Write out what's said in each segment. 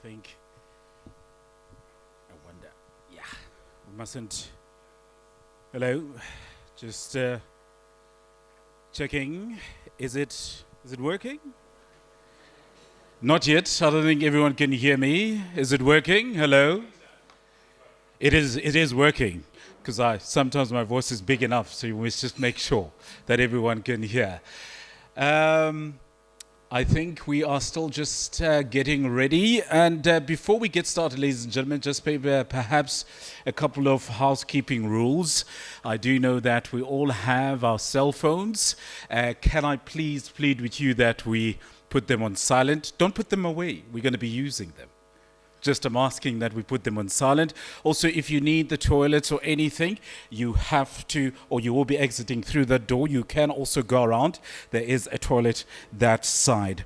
think. I wonder. Yeah, we mustn't. Hello, just checking. Is it working? Not yet. I don't think everyone can hear me. Is it working? Hello. It is working. Because sometimes my voice is big enough, so you must just make sure that everyone can hear. I think we are still just getting ready. And before we get started, ladies and gentlemen, just perhaps a couple of housekeeping rules. I do know that we all have our cell phones. Can I please plead with you that we put them on silent? Don't put them away. We're going to be using them. Just I'm asking that we put them on silent. Also, if you need the toilets or anything, you have to, or you will be exiting through that door. You can also go around. There is a toilet that side.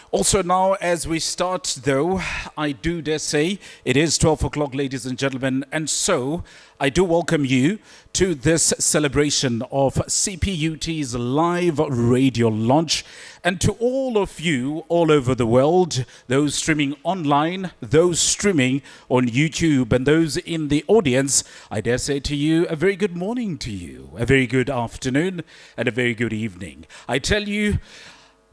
Also now, as we start though, I do dare say it is 12 o'clock, ladies and gentlemen, and so I do welcome you to this celebration of CPUT's live radio launch, and to all of you all over the world, those streaming online, those streaming on YouTube, and those in the audience, I dare say to you, a very good morning to you, a very good afternoon, and a very good evening. I tell you,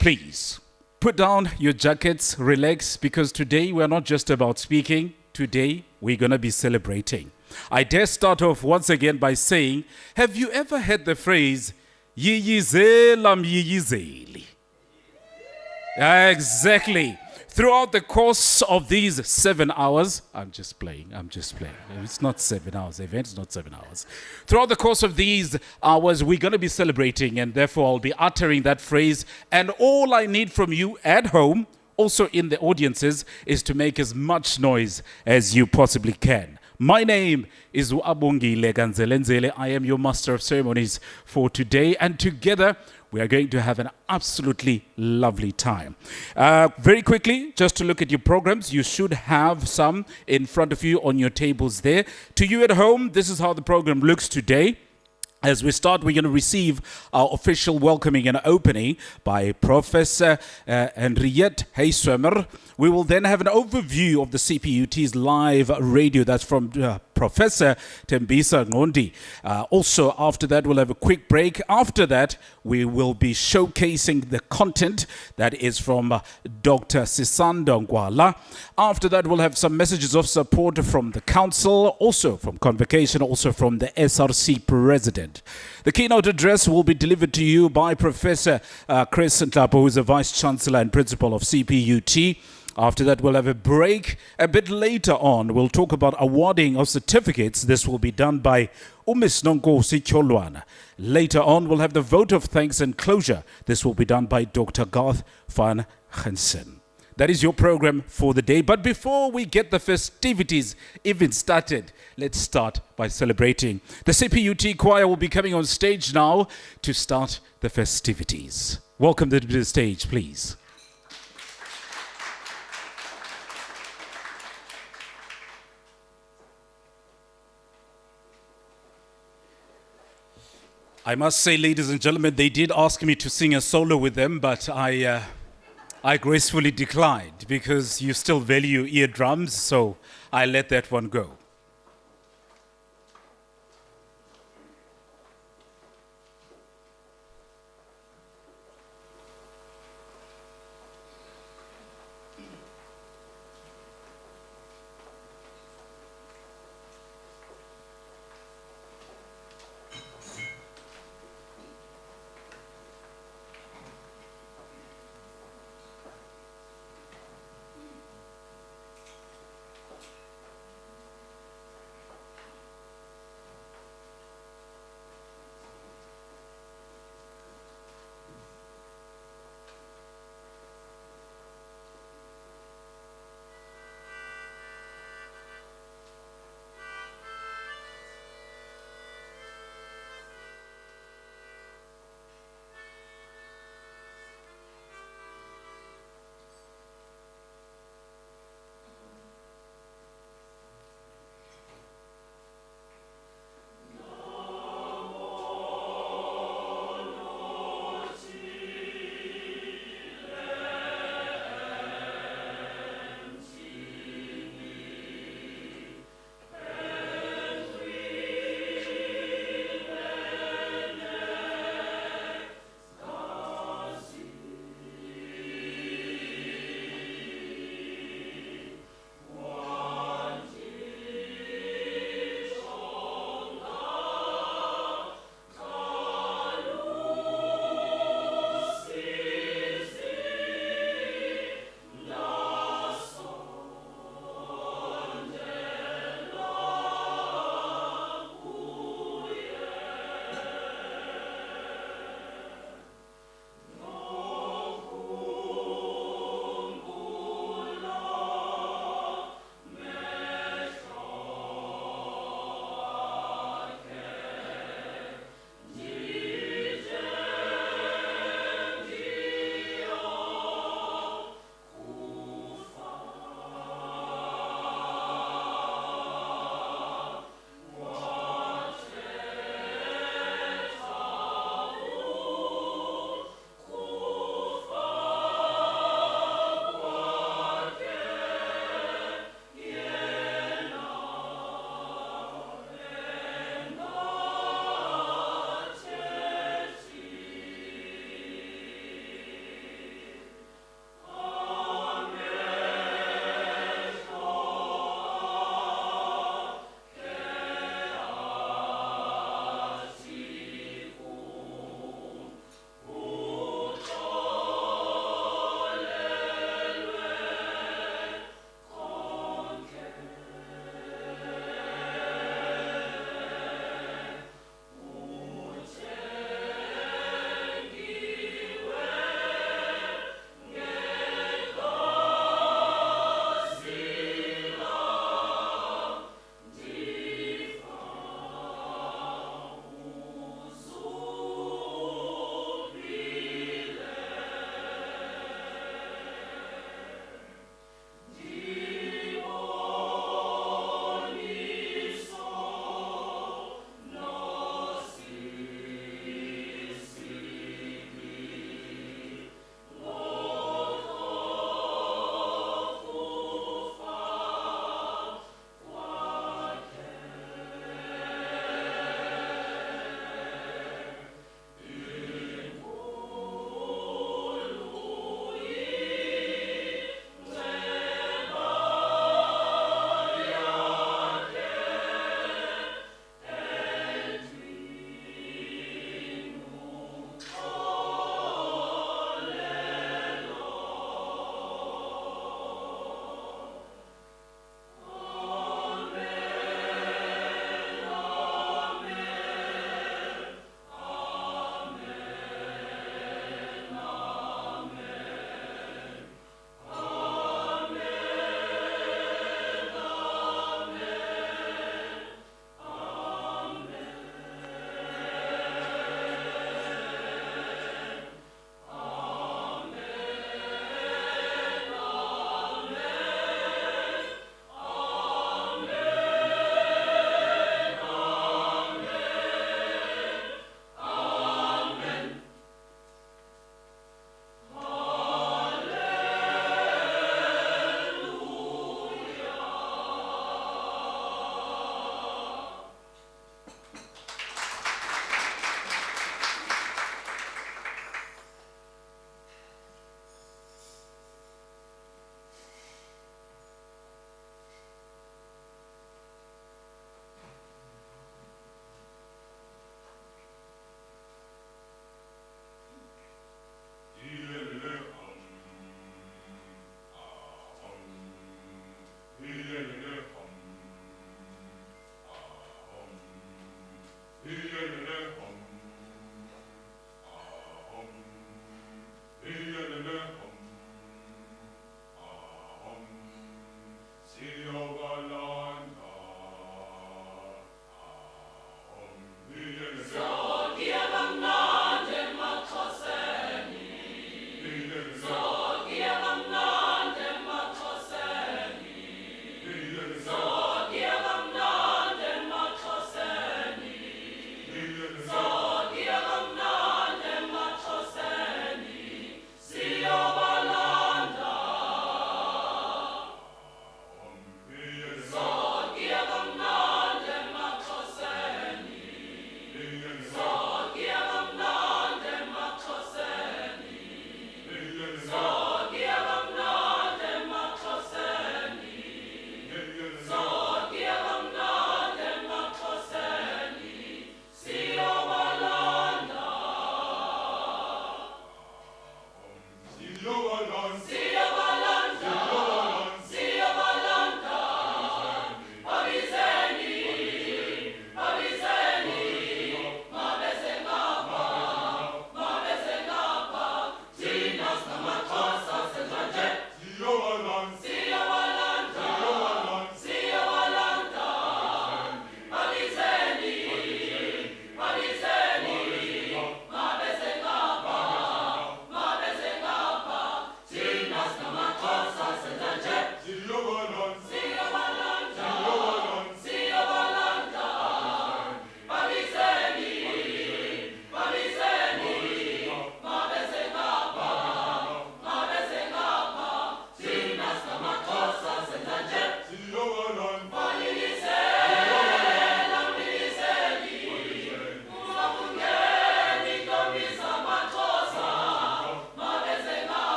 please, put down your jackets, relax, because today we're not just about speaking. Today we're going to be celebrating. I dare start off once again by saying, have you ever heard the phrase, yiyizela miyizeli? Exactly. Throughout the course of these 7 hours, I'm just playing. It's not 7 hours. The event is not 7 hours. Throughout the course of these hours, we're going to be celebrating, and therefore I'll be uttering that phrase. And all I need from you at home, also in the audiences, is to make as much noise as you possibly can. My name is Uabongile Ganzelenzele. I am your master of ceremonies for today, and together we are going to have an absolutely lovely time. Very quickly, just to look at your programs, you should have some in front of you on your tables there. To you at home, this is how the program looks today. As we start, we're going to receive our official welcoming and opening by Professor Henriette Heyswemmer. We will then have an overview of the CPUT's live radio. That's from Professor Tembisa Ngondi. Also, after that, we'll have a quick break. After that, we will be showcasing the content that is from Dr. Sisando Ngwala. After that, we'll have some messages of support from the council, also from Convocation, also from the SRC president. The keynote address will be delivered to you by Professor Chris Nhlapo, who is the Vice Chancellor and Principal of CPUT. After that, we'll have a break. A bit later on, we'll talk about awarding of certificates. This will be done by Umis Nonkosi Cholwana. Later on, we'll have the vote of thanks and closure. This will be done by Dr. Garth van Gensen. That is your program for the day. But before we get the festivities even started, let's start by celebrating. The CPUT choir will be coming on stage now to start the festivities. Welcome to the stage, please. I must say, ladies and gentlemen, they did ask me to sing a solo with them, but I gracefully declined because you still value eardrums, so I let that one go.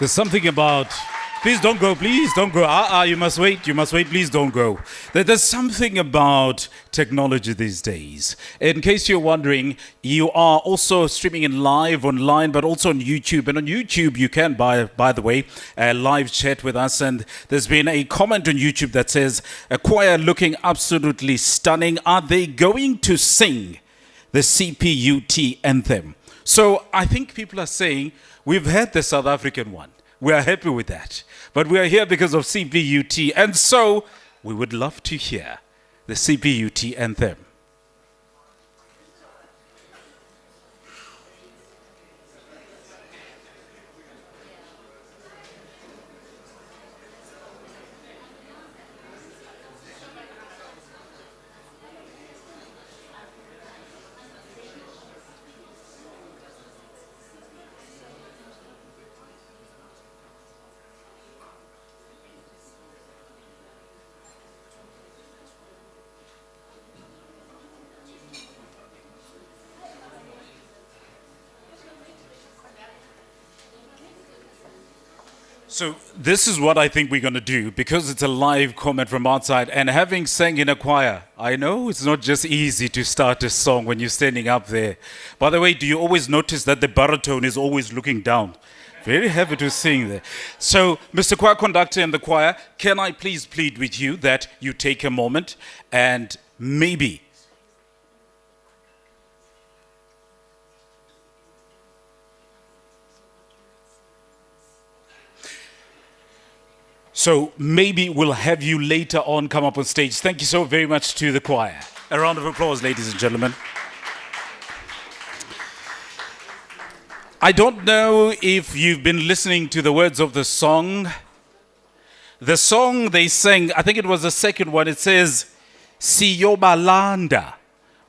There's something about. Please don't go. Please don't go. You must wait. You must wait. Please don't go. There's something about technology these days. In case you're wondering, you are also streaming in live online, but also on YouTube. And on YouTube, you can, by the way, live chat with us. And there's been a comment on YouTube that says, "A choir looking absolutely stunning. Are they going to sing the CPUT anthem?" So I think people are saying, we've had the South African one. We are happy with that. But we are here because of CPUT. And so we would love to hear the CPUT anthem. So this is what I think we're going to do, because it's a live comment from outside, and having sang in a choir, I know it's not just easy to start a song when you're standing up there. By the way, do you always notice that the baritone is always looking down? Very happy to sing there. So, Mr. Choir Conductor and the choir, can I please plead with you that you take a moment and maybe we'll have you later on come up on stage. Thank you so very much to the choir. A round of applause, ladies and gentlemen. I don't know if you've been listening to the words of the song. The song they sang, I think it was the second one, it says, Siyobalanda,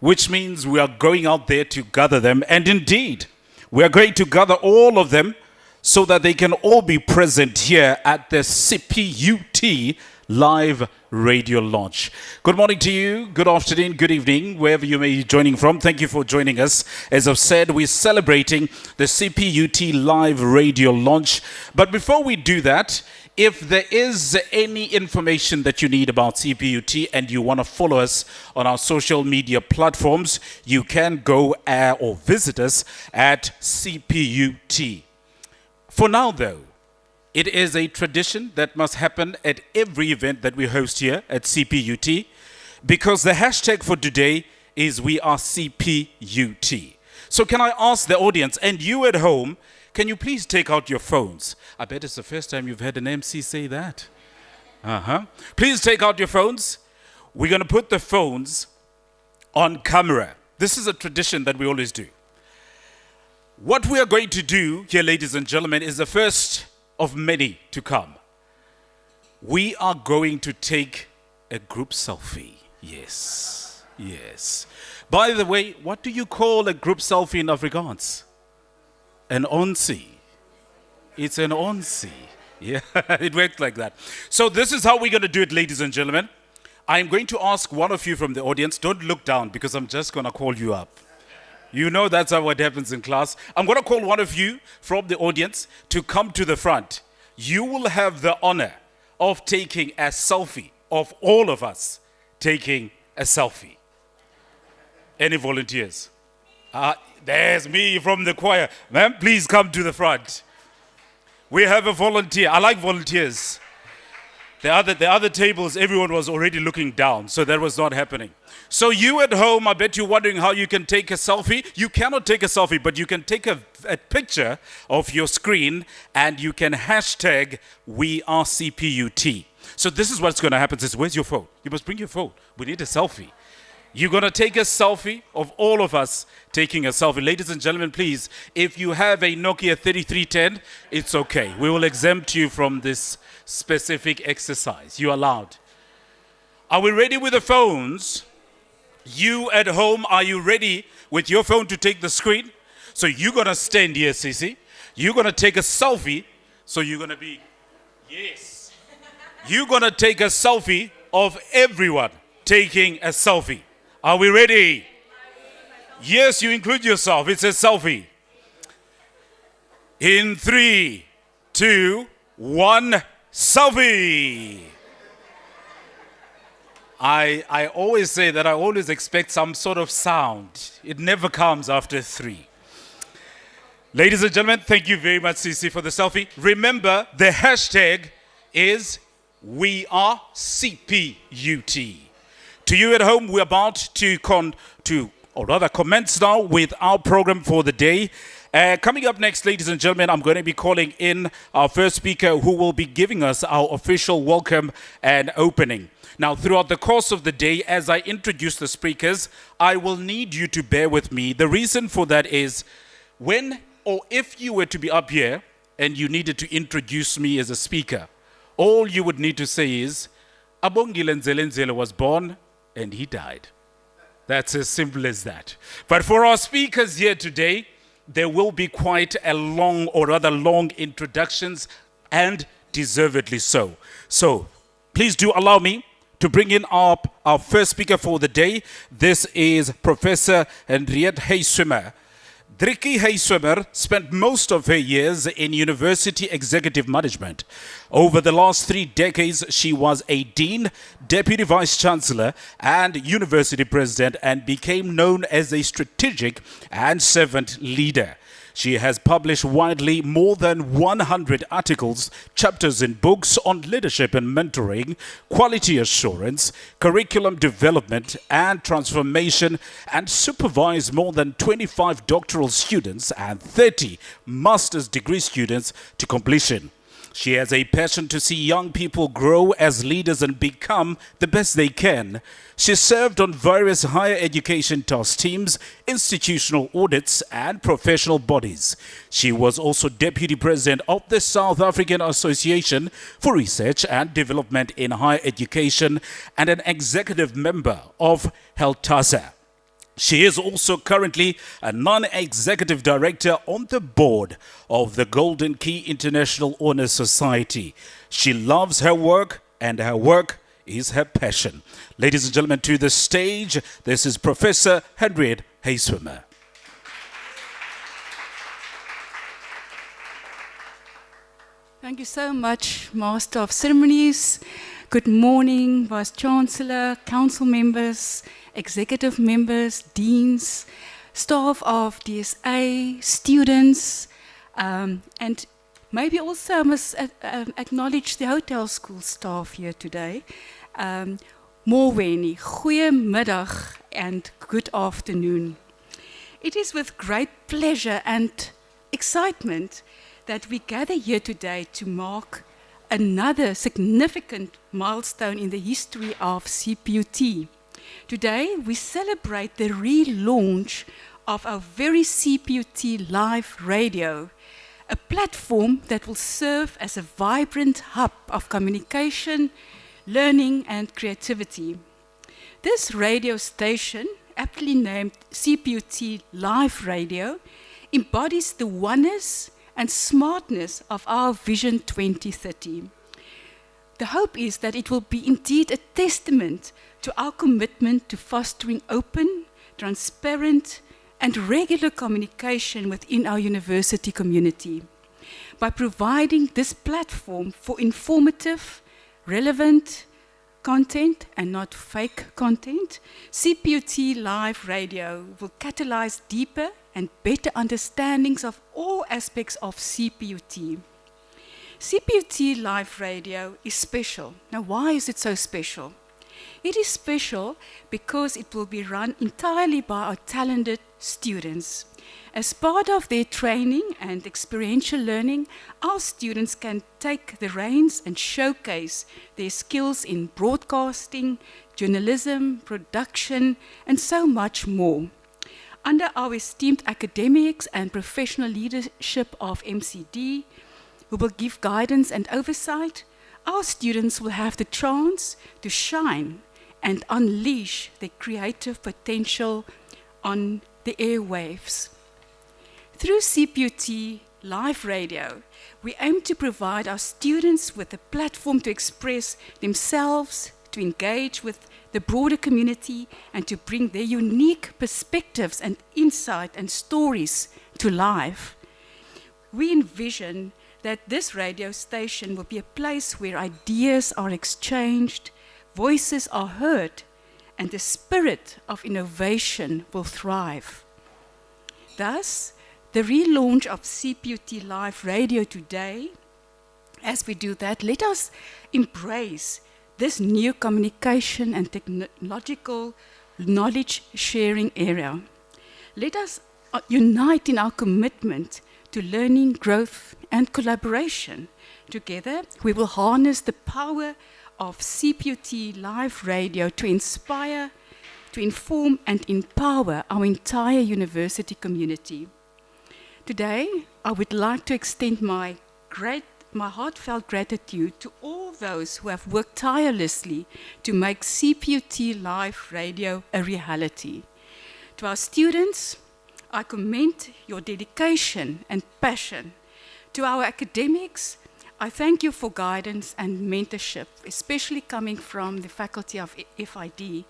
which means we are going out there to gather them. And indeed, we are going to gather all of them so that they can all be present here at the CPUT live radio launch. Good morning to you, good afternoon, good evening, wherever you may be joining from. Thank you for joining us. As I've said, we're celebrating the CPUT live radio launch. But before we do that, if there is any information that you need about CPUT and you want to follow us on our social media platforms, you can go or visit us at CPUT. For now, though, it is a tradition that must happen at every event that we host here at CPUT, because the hashtag for today is We Are CPUT. So can I ask the audience, and you at home, can you please take out your phones? I bet it's the first time you've had an MC say that. Please take out your phones. We're going to put the phones on camera. This is a tradition that we always do. What we are going to do here, ladies and gentlemen, is the first of many to come. We are going to take a group selfie. Yes, yes. By the way, what do you call a group selfie in Afrikaans? An onsie. It's an onsie. Yeah, it works like that. So this is how we're going to do it, ladies and gentlemen. I'm going to ask one of you from the audience, don't look down because I'm just going to call you up. You know that's how what happens in class. I'm going to call one of you from the audience to come to the front. You will have the honor of taking a selfie of all of us taking a selfie. Any volunteers? There's me from the choir. Ma'am, please come to the front. We have a volunteer. I like volunteers. The other tables, everyone was already looking down, so that was not happening. So you at home, I bet you're wondering how you can take a selfie. You cannot take a selfie, but you can take a picture of your screen and you can hashtag We Are CPUT. So this is what's going to happen. Says, where's your phone? You must bring your phone. We need a selfie. You're going to take a selfie of all of us taking a selfie. Ladies and gentlemen, please, if you have a Nokia 3310, it's okay. We will exempt you from this specific exercise. You're allowed. Are we ready with the phones? You at home, are you ready with your phone to take the screen? So you're going to stand here, Sisi. You're going to take a selfie. So you're going to be, yes. You're going to take a selfie of everyone taking a selfie. Are we ready? Yes, you include yourself. It's a selfie. In 3, 2, 1, selfie. I always say that I always expect some sort of sound. It never comes after 3. Ladies and gentlemen, thank you very much, CC, for the selfie. Remember, the hashtag is WeAreCPUT. To you at home, we're about to commence now with our program for the day. Coming up next, ladies and gentlemen, I'm going to be calling in our first speaker who will be giving us our official welcome and opening. Now, throughout the course of the day, as I introduce the speakers, I will need you to bear with me. The reason for that is when or if you were to be up here and you needed to introduce me as a speaker, all you would need to say is, Abongile Nzele was born and he died. That's as simple as that. But for our speakers here today, there will be quite a long, or rather long, introductions, and deservedly so. So, please do allow me to bring in our first speaker for the day. This is Professor Henriette Heyswimmer. Driekie Heyswimmer spent most of her years in university executive management. Over the last 3 decades, she was a dean, deputy vice chancellor, and university president, and became known as a strategic and servant leader. She has published widely more than 100 articles, chapters in books on leadership and mentoring, quality assurance, curriculum development and transformation, and supervised more than 25 doctoral students and 30 master's degree students to completion. She has a passion to see young people grow as leaders and become the best they can. She served on various higher education task teams, institutional audits, and professional bodies. She was also deputy president of the South African Association for Research and Development in Higher Education and an executive member of HELTASA. She is also currently a non-executive director on the board of the Golden Key International Honor Society. She loves her work, and her work is her passion. Ladies and gentlemen, to the stage, this is Professor Henriette Heyswimmer. Thank you so much, Master of Ceremonies. Good morning, Vice Chancellor, Council members, executive members, deans, staff of DSA, students, and maybe also I must acknowledge the hotel school staff here today. Morweni, goeiemiddag and good afternoon. It is with great pleasure and excitement that we gather here today to mark another significant milestone in the history of CPUT. Today, we celebrate the relaunch of our very CPUT Live Radio, a platform that will serve as a vibrant hub of communication, learning, and creativity. This radio station, aptly named CPUT Live Radio, embodies the oneness and smartness of our Vision 2030. The hope is that it will be indeed a testament to our commitment to fostering open, transparent, and regular communication within our university community. By providing this platform for informative, relevant content and not fake content, CPUT Live Radio will catalyze deeper and better understandings of all aspects of CPUT. CPUT Live Radio is special. Now, why is it so special? It is special because it will be run entirely by our talented students. As part of their training and experiential learning, our students can take the reins and showcase their skills in broadcasting, journalism, production, and so much more. Under our esteemed academics and professional leadership of MCD, who will give guidance and oversight, our students will have the chance to shine and unleash their creative potential on the airwaves. Through CPUT Live Radio, we aim to provide our students with a platform to express themselves, to engage with the broader community, and to bring their unique perspectives and insight and stories to life. We envision that this radio station will be a place where ideas are exchanged, voices are heard, and the spirit of innovation will thrive. Thus, the relaunch of CPUT Live Radio today, as we do that, let us embrace this new communication and technological knowledge sharing era. Let us unite in our commitment to learning, growth, and collaboration. Together, we will harness the power of CPUT Live Radio to inspire, to inform, and empower our entire university community. Today, I would like to extend my heartfelt gratitude to all those who have worked tirelessly to make CPUT Live Radio a reality. To our students, I commend your dedication and passion. To our academics, I thank you for guidance and mentorship, especially coming from the Faculty of FID.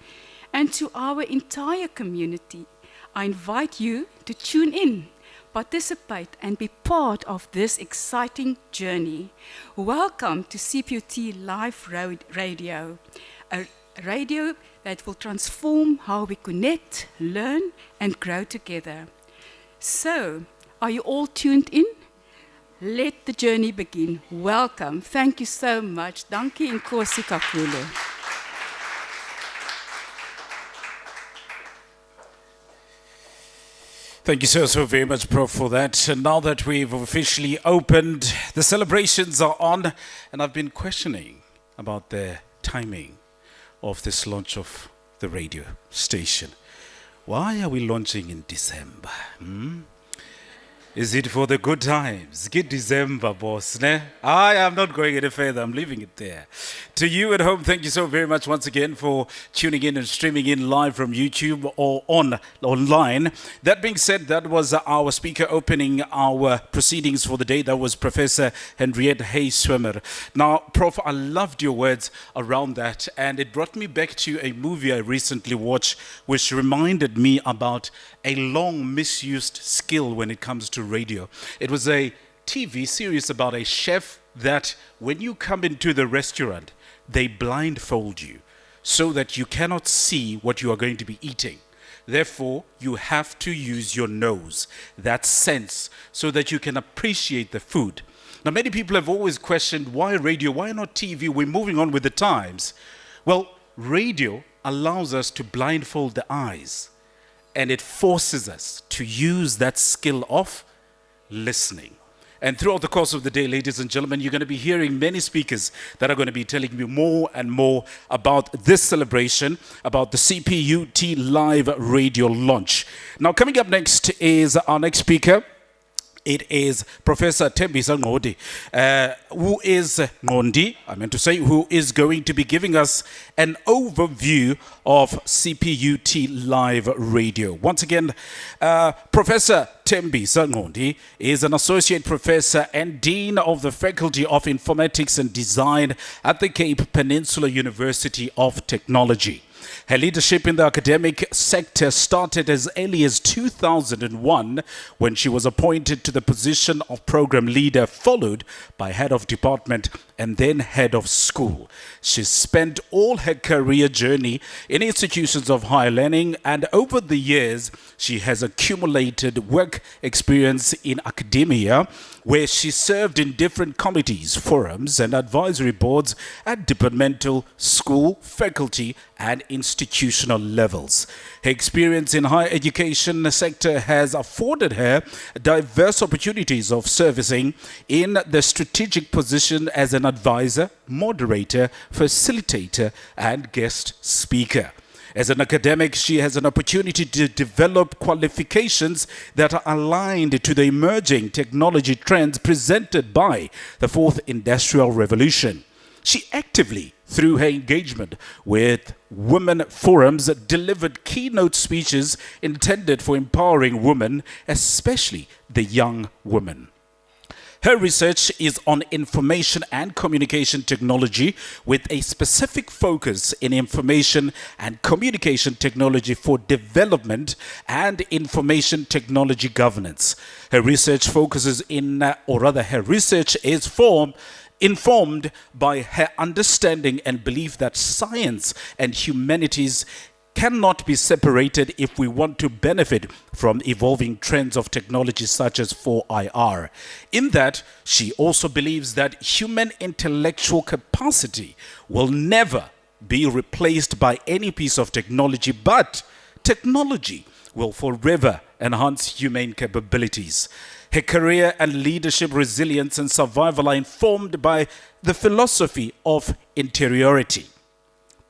And to our entire community, I invite you to tune in, participate, and be part of this exciting journey. Welcome to CPUT Live Radio, a radio that will transform how we connect, learn, and grow together. So, are you all tuned in? Let the journey begin. Welcome. Thank you so much. Dankie inkosi kakhulu. Thank you so very much, Prof, for that. And now that we've officially opened, the celebrations are on, and I've been questioning about the timing of this launch of the radio station. Why are we launching in December? Is it for the good times? Good December, boss. Ne? I am not going any further. I'm leaving it there. To you at home, thank you so very much once again for tuning in and streaming in live from YouTube or online. That being said, that was our speaker opening our proceedings for the day. That was Professor Henriette Hay-Swimmer. Now, Prof, I loved your words around that, and it brought me back to a movie I recently watched, which reminded me about a long misused skill when it comes to radio. It was a TV series about a chef that when you come into the restaurant, they blindfold you so that you cannot see what you are going to be eating. Therefore, you have to use your nose, that sense, so that you can appreciate the food. Now, many people have always questioned, why radio? Why not TV? We're moving on with the times. Well, radio allows us to blindfold the eyes, and it forces us to use that skill of listening. And throughout the course of the day, ladies and gentlemen, you're going to be hearing many speakers that are going to be telling you more and more about this celebration, about the CPUT Live Radio launch. Now, coming up next is our next speaker. It is Professor Thembisa Ngodi, who is going to be giving us an overview of CPUT Live Radio. Once again, Professor Thembisa Ngodi is an associate professor and dean of the Faculty of Informatics and Design at the Cape Peninsula University of Technology. Her leadership in the academic sector started as early as 2001 when she was appointed to the position of program leader, followed by head of department and then head of school. She spent all her career journey in institutions of higher learning, and over the years she has accumulated work experience in academia, where she served in different committees, forums, and advisory boards at departmental, school, faculty, and institutional levels. Her experience in higher education sector has afforded her diverse opportunities of servicing in the strategic position as an advisor, moderator, facilitator, and guest speaker. As an academic, she has an opportunity to develop qualifications that are aligned to the emerging technology trends presented by the fourth industrial revolution. She actively, through her engagement with women forums, delivered keynote speeches intended for empowering women, especially the young women. Her research is on information and communication technology with a specific focus in information and communication technology for development and information technology governance. Her research focuses her research is informed by her understanding and belief that science and humanities cannot be separated if we want to benefit from evolving trends of technology such as 4IR. In that, she also believes that human intellectual capacity will never be replaced by any piece of technology, but technology will forever enhance human capabilities. Her career and leadership resilience and survival are informed by the philosophy of interiority.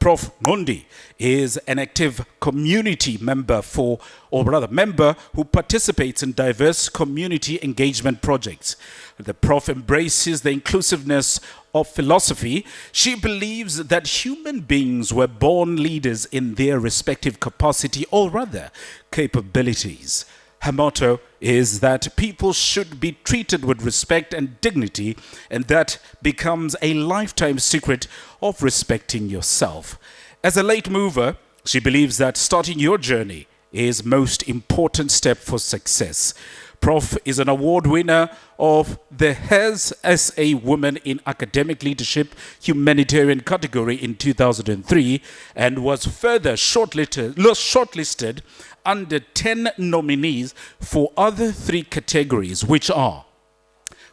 Prof. Ngondi is an active community member who participates in diverse community engagement projects. The Prof embraces the inclusiveness of philosophy. She believes that human beings were born leaders in their respective capacity, or rather, capabilities. Her motto is that people should be treated with respect and dignity, and that becomes a lifetime secret of respecting yourself. As a late mover, she believes that starting your journey is most important step for success. Prof is an award winner of the HES as a Woman in Academic Leadership Humanitarian category in 2003 and was further shortlisted under 10 nominees for other 3 categories, which are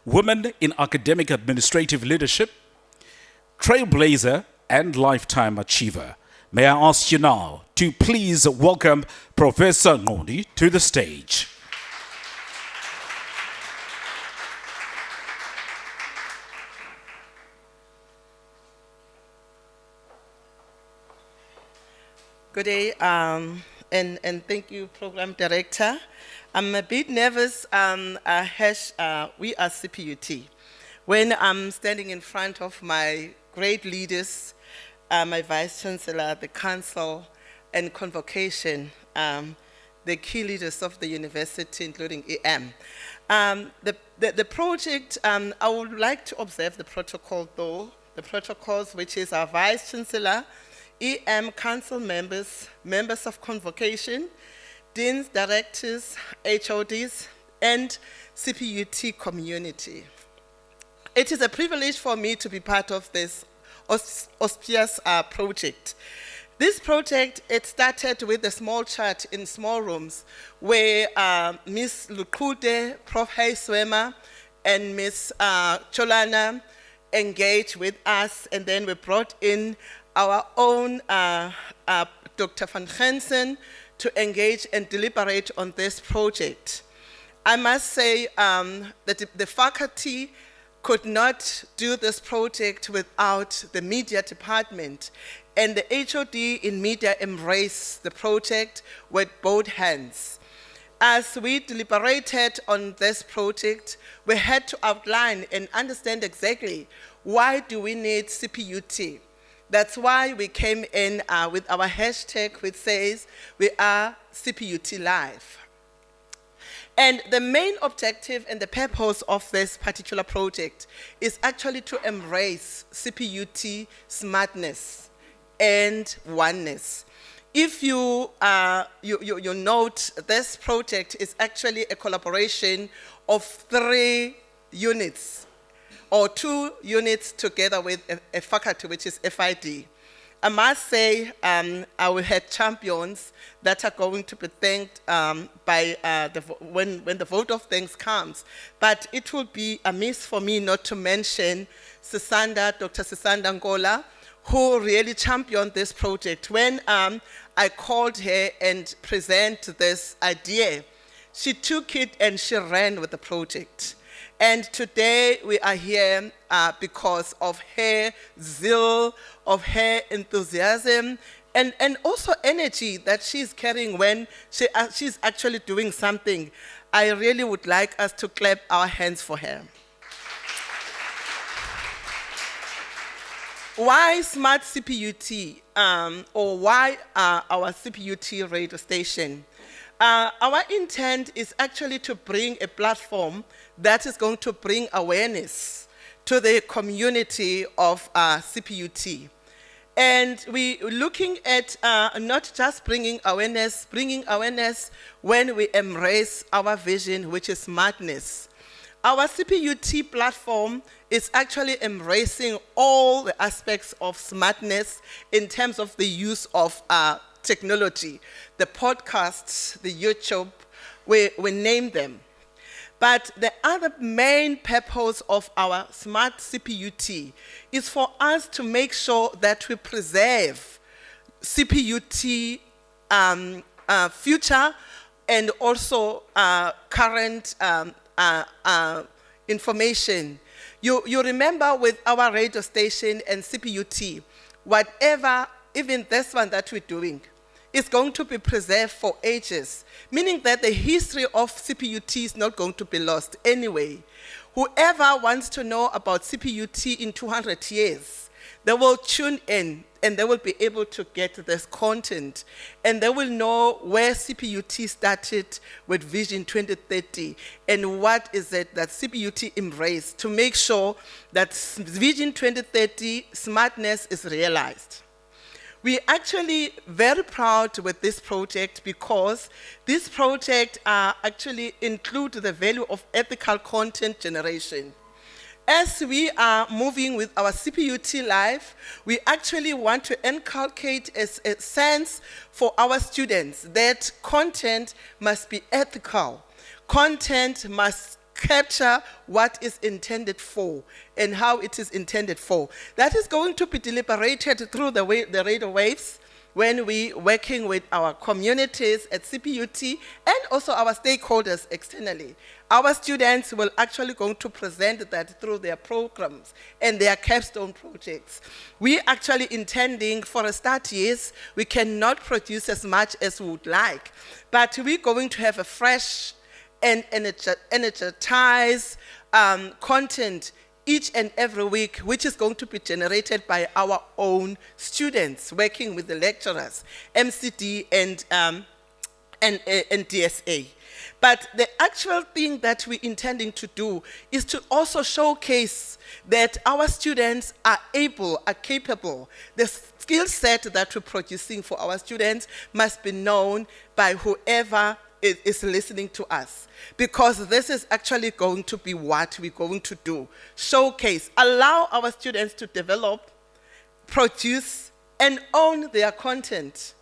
Women in Academic Administrative Leadership, Trailblazer, and Lifetime Achiever. May I ask you now to please welcome Professor Ngondi to the stage. Good day, and thank you, Program Director. I'm a bit nervous. We are CPUT. When I'm standing in front of my great leaders, my Vice Chancellor, the Council, and Convocation, the key leaders of the university, including EM. The project, I would like to observe the protocol though, the protocols, which is our Vice Chancellor, EM Council members, members of Convocation, Deans, Directors, HODs, and CPUT community. It is a privilege for me to be part of this auspicious project. This project, it started with a small chat in small rooms where Ms. Lukude, Prof. Haiswema, and Ms. Cholana engaged with us, and then we brought in our own Dr. van Gensen to engage and deliberate on this project. I must say that the faculty could not do this project without the media department, and the HOD in media embraced the project with both hands. As we deliberated on this project, we had to outline and understand exactly why do we need CPUT. That's why we came in with our hashtag which says we are CPUT Live. And the main objective and the purpose of this particular project is actually to embrace CPUT smartness and oneness. If you note, this project is actually a collaboration of 3 units, or 2 units together with a faculty, which is FID. I must say, I will have champions that are going to be thanked when the vote of thanks comes. But it will be amiss for me not to mention Dr. Sisanda Ngola, who really championed this project. When I called her and presented this idea, she took it and she ran with the project. And today we are here because of her zeal, of her enthusiasm, and also energy that she's carrying when she's actually doing something. I really would like us to clap our hands for her. Why Smart CPUT, or why our CPUT radio station? Our intent is actually to bring a platform that is going to bring awareness to the community of CPUT. And we're looking at not just bringing awareness when we embrace our vision, which is smartness. Our CPUT platform is actually embracing all the aspects of smartness in terms of the use of technology. The podcasts, the YouTube, we name them. But the other main purpose of our Smart CPUT is for us to make sure that we preserve CPUT future and also current information. You remember with our radio station and CPUT, whatever, even this one that we're doing, is going to be preserved for ages, meaning that the history of CPUT is not going to be lost anyway. Whoever wants to know about CPUT in 200 years, they will tune in and they will be able to get this content, and they will know where CPUT started with Vision 2030 and what is it that CPUT embraced to make sure that Vision 2030 smartness is realized. We're actually very proud with this project because this project actually includes the value of ethical content generation. As we are moving with our CPUT life, we actually want to inculcate a sense for our students that content must be ethical. Content must capture what is intended for and how it is intended for. That is going to be deliberated through the radio waves when we working with our communities at CPUT and also our stakeholders externally. Our students will actually going to present that through their programs and their capstone projects. We actually intending for a start, yes, we cannot produce as much as we would like, but we're going to have a fresh and energize content each and every week, which is going to be generated by our own students working with the lecturers, MCD and DSA. But the actual thing that we're intending to do is to also showcase that our students are able, are capable. The skill set that we're producing for our students must be known by whoever is listening to us, because this is actually going to be what we're going to do. Showcase, allow our students to develop, produce, and own their content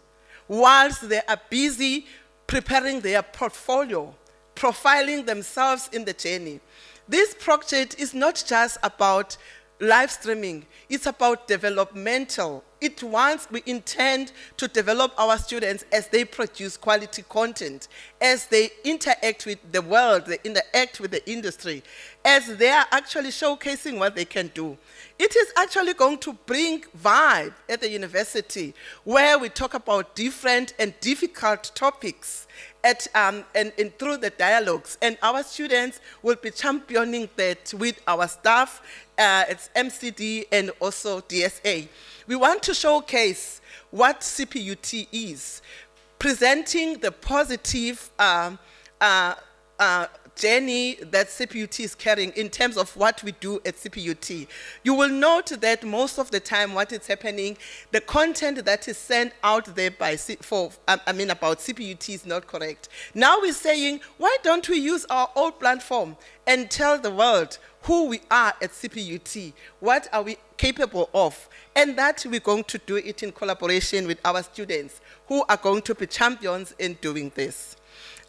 whilst they are busy preparing their portfolio, profiling themselves in the journey. This project is not just about live streaming, it's about developmental. We intend to develop our students as they produce quality content, as they interact with the world, they interact with the industry, as they are actually showcasing what they can do. It is actually going to bring vibe at the university where we talk about different and difficult topics and through the dialogues, and our students will be championing that with our staff, it's MCD and also DSA. We want to showcase what CPUT is, presenting the positive journey that CPUT is carrying in terms of what we do at CPUT. You will note that most of the time what is happening, the content that is sent out there about CPUT is not correct. Now we're saying, why don't we use our old platform and tell the world who we are at CPUT, what are we capable of, and that we're going to do it in collaboration with our students who are going to be champions in doing this.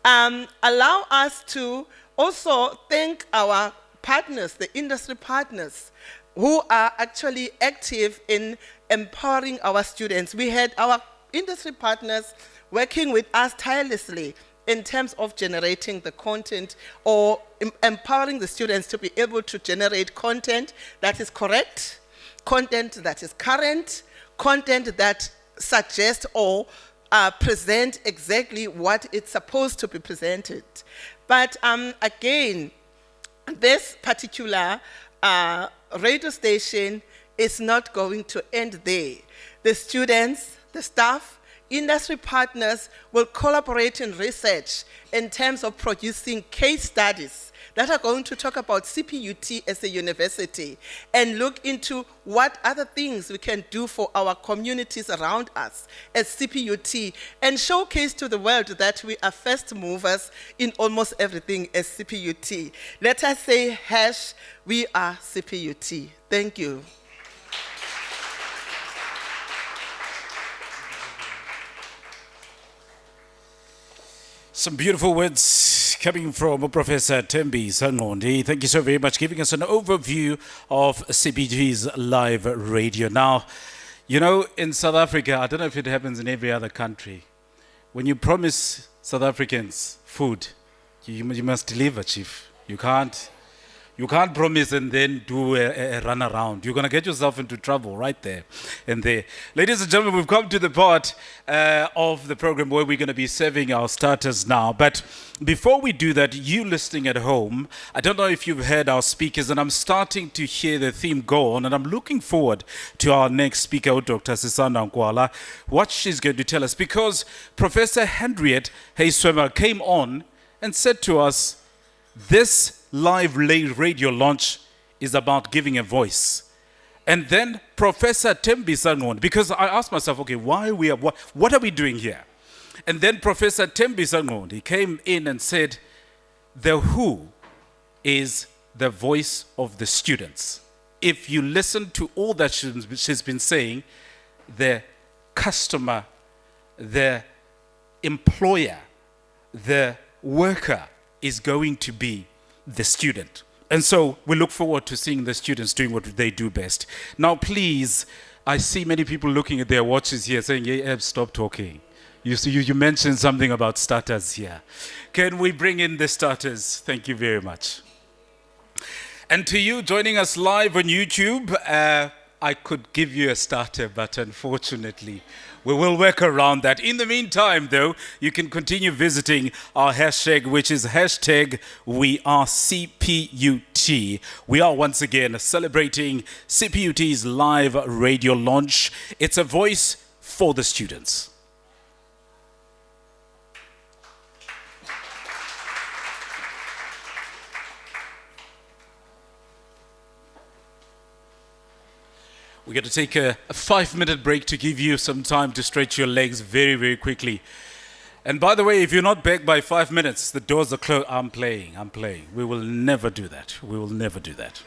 Allow us to also thank our partners, the industry partners, who are actually active in empowering our students. We had our industry partners working with us tirelessly in terms of generating the content or empowering the students to be able to generate content that is correct, content that is current, content that suggests or present exactly what it's supposed to be presented. But again, this particular radio station is not going to end there. The students, the staff, industry partners will collaborate in research in terms of producing case studies that are going to talk about CPUT as a university and look into what other things we can do for our communities around us as CPUT and showcase to the world that we are first movers in almost everything as CPUT. Let us say we are CPUT. Thank you. Some beautiful words coming from Professor Thembi Sangondi. Thank you so very much, giving us an overview of CPG's live radio. Now, you know, in South Africa, I don't know if it happens in every other country, when you promise South Africans food, you must deliver, Chief. You can't promise and then do a run around. You're going to get yourself into trouble right there and there. Ladies and gentlemen, we've come to the part of the program where we're going to be serving our starters now. But before we do that, you listening at home, I don't know if you've heard our speakers, and I'm starting to hear the theme go on, and I'm looking forward to our next speaker, Dr. Sisanda Nkwala, what she's going to tell us. Because Professor Henriette Heyswemer came on and said to us, this live radio launch is about giving a voice. And then Professor Thembi Sangondi, because I asked myself, okay, what are we doing here? And then Professor Thembi Sangondi came in and said, the WHO is the voice of the students. If you listen to all that she's been saying, the customer, the employer, the worker is going to be the student. And so we look forward to seeing the students doing what they do best. Now, please, I see many people looking at their watches here saying, hey, Eb, stop talking. You mentioned something about starters here. Can we bring in the starters? Thank you very much. And to you joining us live on YouTube, I could give you a starter, but unfortunately, we will work around that. In the meantime, though, you can continue visiting our hashtag, which is hashtag WeAreCPUT. We are once again celebrating CPUT's live radio launch. It's a voice for the students. We're going to take a 5-minute break to give you some time to stretch your legs very, very quickly. And by the way, if you're not back by 5 minutes, the doors are closed. I'm playing. We will never do that. We will never do that.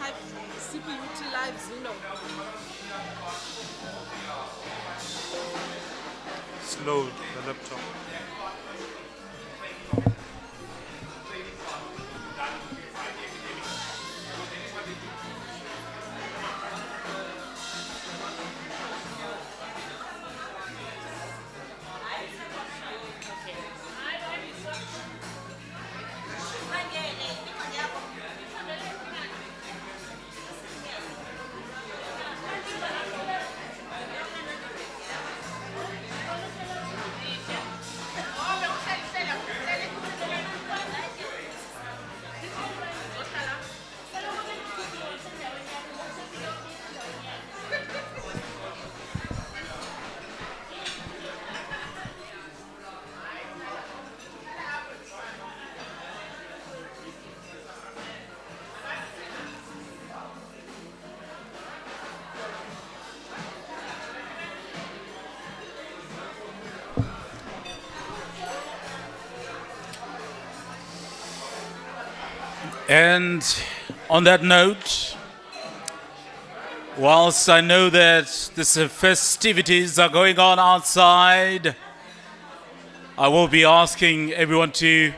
type CPUT Live Zeno. Slow the laptop. And on that note, whilst I know that the festivities are going on outside, I will be asking everyone to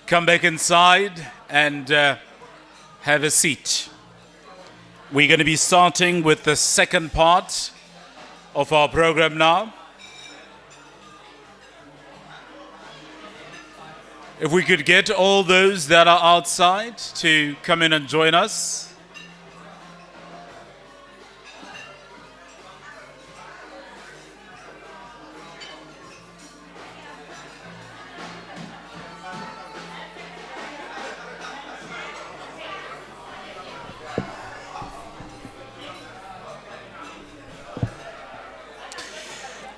come back inside and have a seat. We're going to be starting with the second part of our program now. If we could get all those that are outside to come in and join us.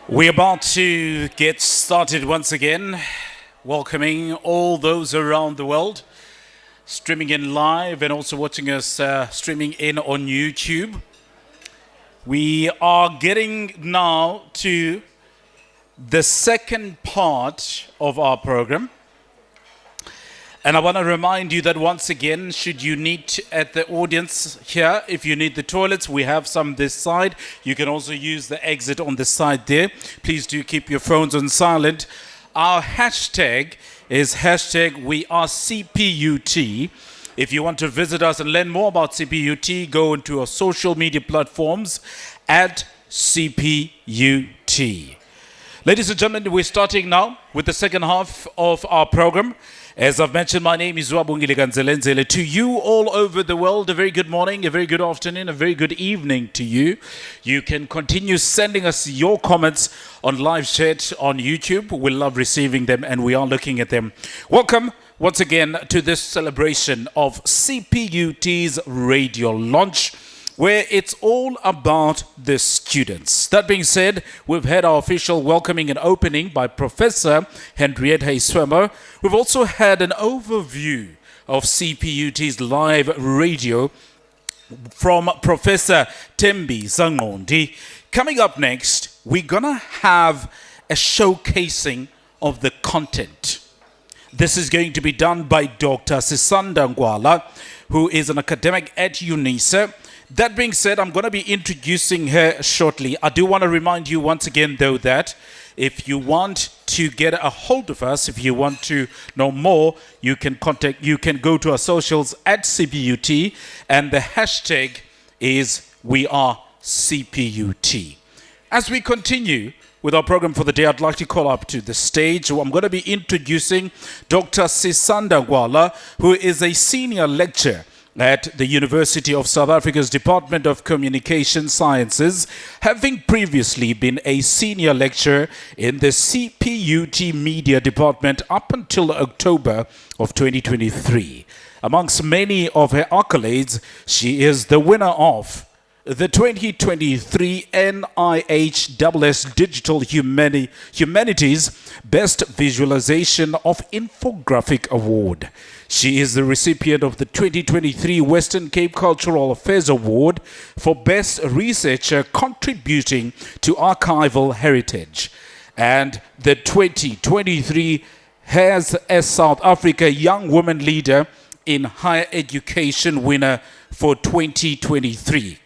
We're about to get started once again. Welcoming all those around the world, streaming in live and also watching us streaming in on YouTube. We are getting now to the second part of our program. And I want to remind you that once again, should you need at the audience here, if you need the toilets, we have some this side. You can also use the exit on the side there. Please do keep your phones on silent. Our hashtag is hashtag #WeAreCPUT. If you want to visit us and learn more about CPUT, go into our social media platforms at CPUT. Ladies and gentlemen, we're starting now with the second half of our program. As I've mentioned, my name is Wabungile Ganzelenzele. To you all over the world, a very good morning, a very good afternoon, a very good evening to you. You can continue sending us your comments on live chat on YouTube. We love receiving them and we are looking at them. Welcome once again to this celebration of CPUT's radio launch, where it's all about the students. That being said, we've had our official welcoming and opening by Professor Henrietta Iswemo. We've also had an overview of CPUT's live radio from Professor Tembi Zangondi. Coming up next, we're gonna have a showcasing of the content. This is going to be done by Dr. Sisanda Ngwala, who is an academic at UNISA. That being said, I'm going to be introducing her shortly. I do want to remind you once again, though, that if you want to get a hold of us, if you want to know more, you can go to our socials at CPUT, and the hashtag is #WeAreCPUT. As we continue with our program for the day, I'd like to call up to the stage. I'm going to be introducing Dr. Sisanda Ngwala, who is a senior lecturer at the University of South Africa's Department of Communication Sciences, having previously been a senior lecturer in the CPUT Media Department up until October of 2023. Amongst many of her accolades, she is the winner of the 2023 NIHSS Digital Humanities Best Visualization of Infographic Award. She is the recipient of the 2023 Western Cape Cultural Affairs Award for Best Researcher Contributing to Archival Heritage, and the 2023 has a South Africa Young Woman Leader in Higher Education winner for 2023.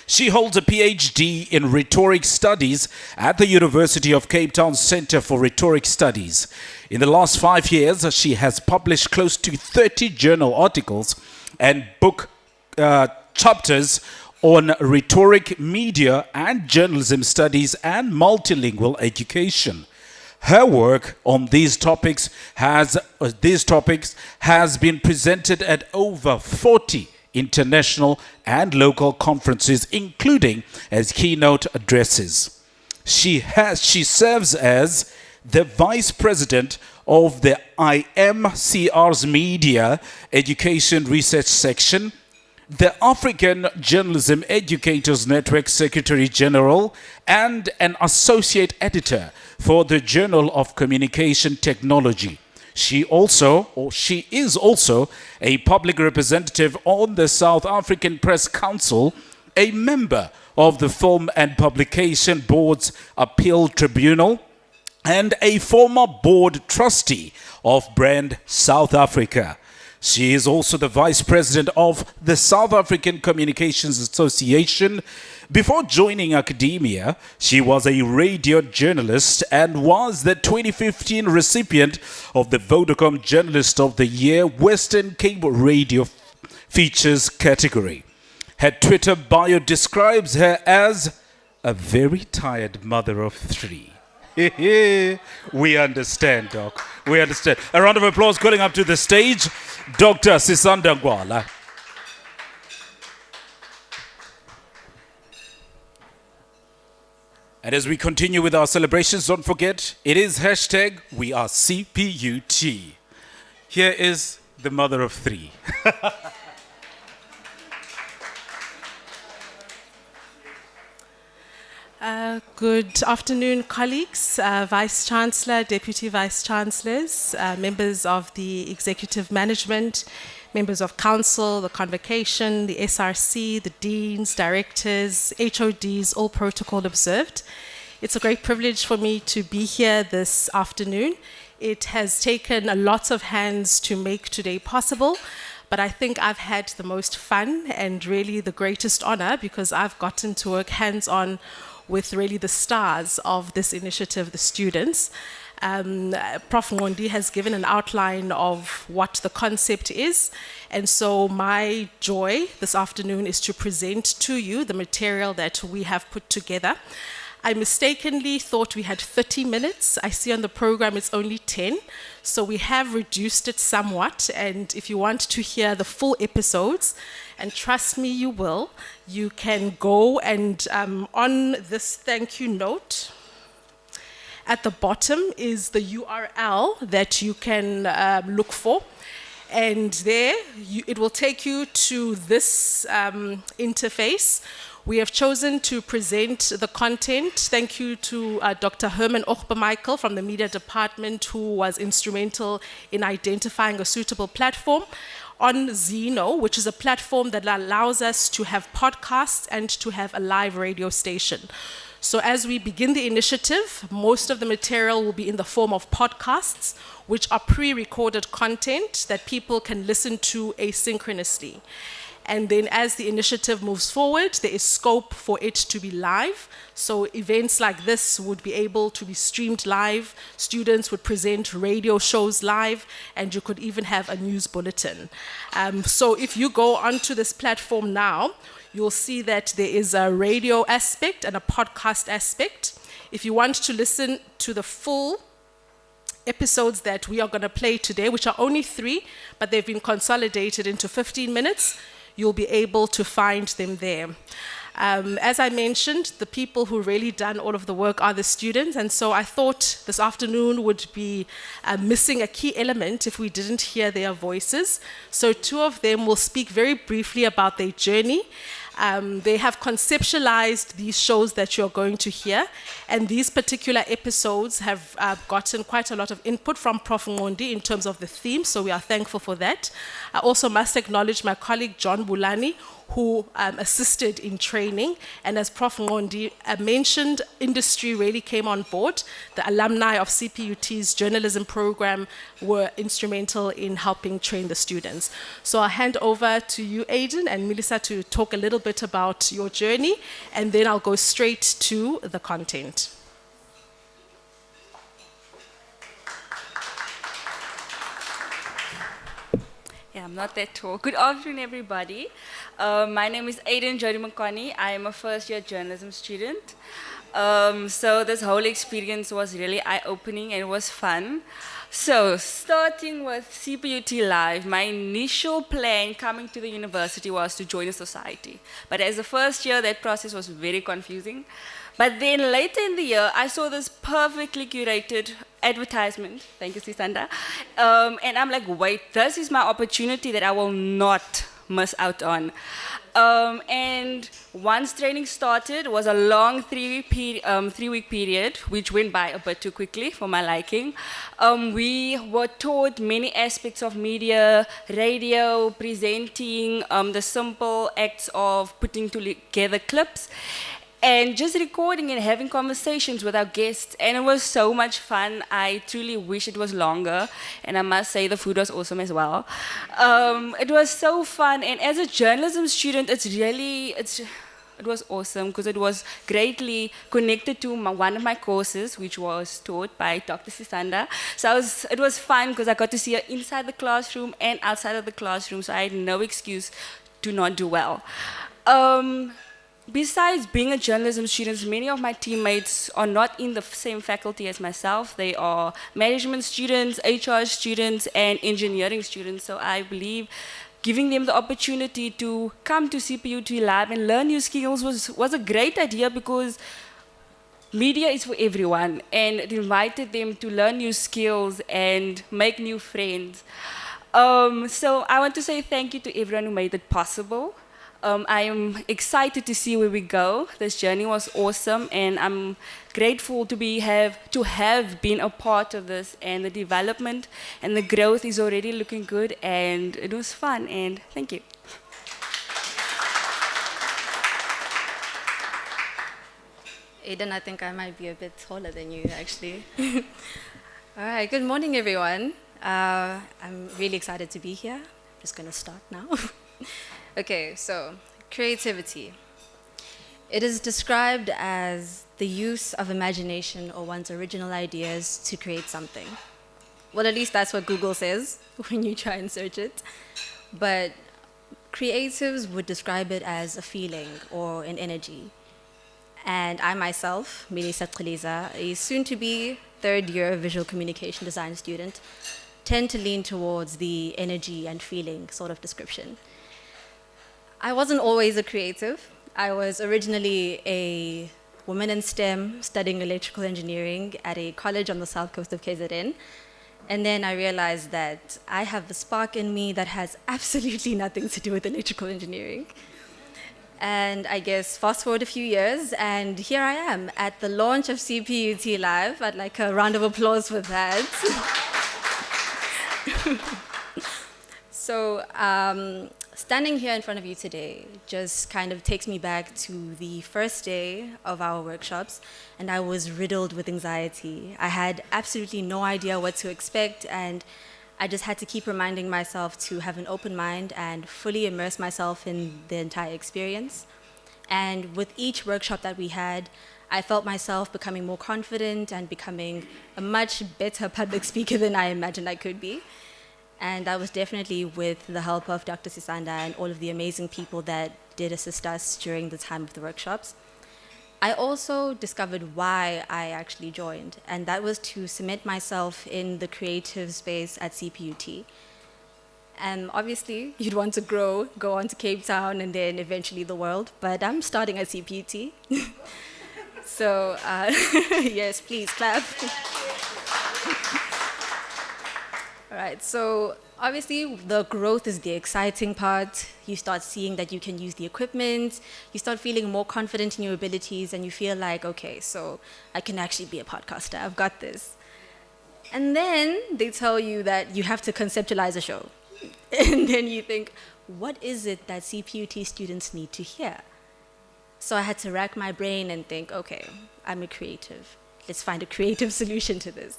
She holds a PhD in Rhetoric Studies at the University of Cape Town Centre for Rhetoric Studies. In the last 5 years, she has published close to 30 journal articles and book chapters on rhetoric, media and journalism studies and multilingual education. Her work on these topics has been presented at over 40 international and local conferences, including as keynote addresses. She serves as the Vice President of the IMCR's Media Education Research Section, the African Journalism Educators Network Secretary General, and an Associate Editor for the Journal of Communication Technology. She is also a public representative on the South African Press Council, a member of the Film and Publication Board's Appeal Tribunal, and a former board trustee of Brand South Africa. She is also the vice president of the South African Communications Association. Before joining academia, she was a radio journalist and was the 2015 recipient of the Vodacom Journalist of the Year Western Cape Radio Features category. Her Twitter bio describes her as a very tired mother of 3. We understand, Doc. We understand. A round of applause calling up to the stage, Dr. Sisanda Ngwala. And as we continue with our celebrations, don't forget, it is hashtag We Are CPUT. Here is the mother of 3. Good afternoon, colleagues, Vice Chancellor, Deputy Vice Chancellors, members of the Executive Management, members of Council, the Convocation, the SRC, the Deans, Directors, HODs, all protocol observed. It's a great privilege for me to be here this afternoon. It has taken a lot of hands to make today possible, but I think I've had the most fun and really the greatest honor because I've gotten to work hands-on with really the stars of this initiative, the students. Prof. Ngondi has given an outline of what the concept is, and so my joy this afternoon is to present to you the material that we have put together. I mistakenly thought we had 30 minutes. I see on the program it's only 10, so we have reduced it somewhat, and if you want to hear the full episodes, and trust me, you will. You can go and on this thank you note, at the bottom is the URL that you can look for. And there, it will take you to this interface. We have chosen to present the content. Thank you to Dr. Herman Ochbemichael from the Media Department, who was instrumental in identifying a suitable platform on Zeno, which is a platform that allows us to have podcasts and to have a live radio station. So as we begin the initiative, most of the material will be in the form of podcasts, which are pre-recorded content that people can listen to asynchronously. And then as the initiative moves forward, there is scope for it to be live. So events like this would be able to be streamed live. Students would present radio shows live, and you could even have a news bulletin. So if you go onto this platform now, you'll see that there is a radio aspect and a podcast aspect. If you want to listen to the full episodes that we are going to play today, which are only 3, but they've been consolidated into 15 minutes, you'll be able to find them there. As I mentioned, the people who really done all of the work are the students, and so I thought this afternoon would be missing a key element if we didn't hear their voices. So 2 of them will speak very briefly about their journey. They have conceptualized these shows that you're going to hear, and these particular episodes have gotten quite a lot of input from Prof. Ngondi in terms of the theme, so we are thankful for that. I also must acknowledge my colleague John Bulani, who assisted in training. And as Prof. Ngondi mentioned, industry really came on board. The alumni of CPUT's journalism program were instrumental in helping train the students. So I'll hand over to you, Aiden, and Melissa to talk a little bit about your journey, and then I'll go straight to the content. Yeah, I'm not that tall. Good afternoon, everybody. My name is Aiden Jody Makani. I am a first-year journalism student. So this whole experience was really eye-opening and it was fun. So starting with CPUT Live, my initial plan coming to the university was to join a society. But as a first year, that process was very confusing. But then later in the year, I saw this perfectly curated advertisement. Thank you, Sisanda. And I'm like, wait, this is my opportunity that I will not miss out on. And once training started, it was a long three-week period, which went by a bit too quickly for my liking. We were taught many aspects of media, radio, presenting, the simple acts of putting together clips, and just recording and having conversations with our guests. And it was so much fun. I truly wish it was longer. And I must say the food was awesome as well. It was so fun. And as a journalism student, it was awesome because it was greatly connected to one of my courses, which was taught by Dr. Sisanda. So it was fun because I got to see her inside the classroom and outside of the classroom. So I had no excuse to not do well. Besides being a journalism student, many of my teammates are not in the same faculty as myself. They are management students, HR students, and engineering students. So I believe giving them the opportunity to come to CPUT Lab and learn new skills was a great idea because media is for everyone, and it invited them to learn new skills and make new friends. So I want to say thank you to everyone who made it possible. I am excited to see where we go. This journey was awesome, and I'm grateful to have been a part of this, and the development and the growth is already looking good, and it was fun, and thank you. Aiden, I think I might be a bit taller than you, actually. All right, good morning, everyone. I'm really excited to be here. I'm just going to start now. Okay, so creativity. It is described as the use of imagination or one's original ideas to create something. Well, at least that's what Google says when you try and search it. But creatives would describe it as a feeling or an energy. And I myself, Melissa Tkhaliza, a soon-to-be third-year visual communication design student, tend to lean towards the energy and feeling sort of description. I wasn't always a creative. I was originally a woman in STEM studying electrical engineering at a college on the south coast of KZN. And then I realized that I have a spark in me that has absolutely nothing to do with electrical engineering. And I guess fast forward a few years, and here I am at the launch of CPUT Live. I'd like a round of applause for that. So, standing here in front of you today just kind of takes me back to the first day of our workshops, and I was riddled with anxiety. I had absolutely no idea what to expect, and I just had to keep reminding myself to have an open mind and fully immerse myself in the entire experience. And with each workshop that we had, I felt myself becoming more confident and becoming a much better public speaker than I imagined I could be. And that was definitely with the help of Dr. Sisanda and all of the amazing people that did assist us during the time of the workshops. I also discovered why I actually joined, and that was to cement myself in the creative space at CPUT. And obviously, you'd want to grow, go on to Cape Town, and then eventually the world, but I'm starting at CPUT. So, yes, please clap. All right, so obviously the growth is the exciting part. You start seeing that you can use the equipment, you start feeling more confident in your abilities, and you feel like, okay, so I can actually be a podcaster, I've got this. And then they tell you that you have to conceptualize a show. And then you think, what is it that CPUT students need to hear? So I had to rack my brain and think, okay, I'm a creative. Let's find a creative solution to this.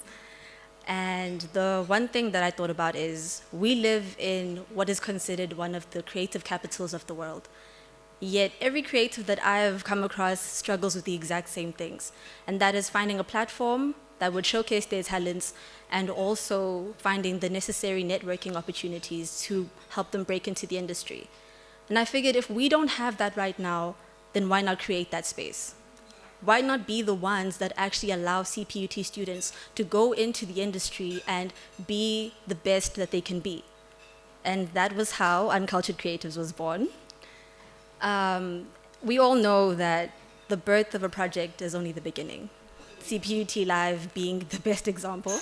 And the one thing that I thought about is we live in what is considered one of the creative capitals of the world. Yet every creative that I've come across struggles with the exact same things. And that is finding a platform that would showcase their talents and also finding the necessary networking opportunities to help them break into the industry. And I figured if we don't have that right now, then why not create that space? Why not be the ones that actually allow CPUT students to go into the industry and be the best that they can be? And that was how Uncultured Creatives was born. We all know that the birth of a project is only the beginning. CPUT Live being the best example.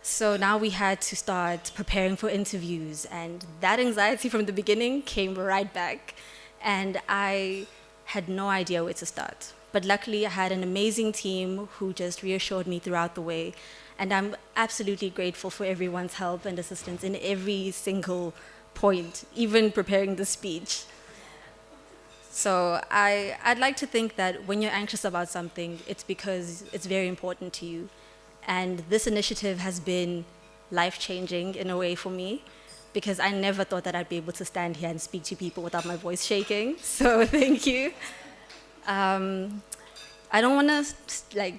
So now we had to start preparing for interviews, and that anxiety from the beginning came right back. And I had no idea where to start. But luckily, I had an amazing team who just reassured me throughout the way. And I'm absolutely grateful for everyone's help and assistance in every single point, even preparing the speech. So I'd like to think that when you're anxious about something, it's because it's very important to you. And this initiative has been life-changing in a way for me, because I never thought that I'd be able to stand here and speak to people without my voice shaking. So thank you. I don't want to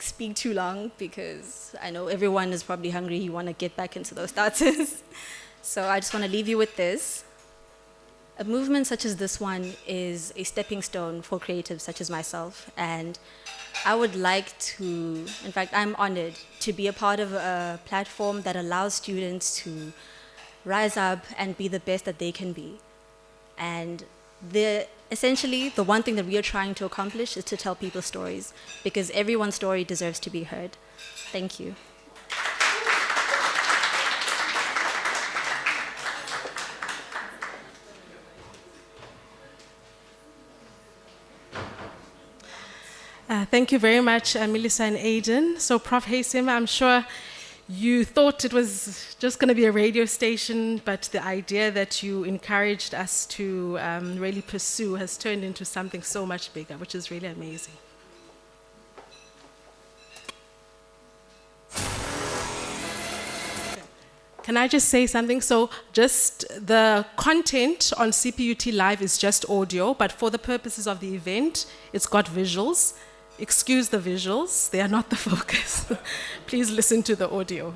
speak too long because I know everyone is probably hungry. You want to get back into those starters. So I just want to leave you with this. A movement such as this one is a stepping stone for creatives such as myself. And I would like to, in fact, I'm honored to be a part of a platform that allows students to rise up and be the best that they can be. And essentially, the one thing that we are trying to accomplish is to tell people stories, because everyone's story deserves to be heard. Thank you. Thank you very much, Melissa and Aiden. So, Prof. Haysim, I'm sure you thought it was just going to be a radio station, but the idea that you encouraged us to really pursue has turned into something so much bigger, which is really amazing. Can I just say something? So just the content on CPUT Live is just audio, but for the purposes of the event, it's got visuals. Excuse the visuals, they are not the focus. Please listen to the audio.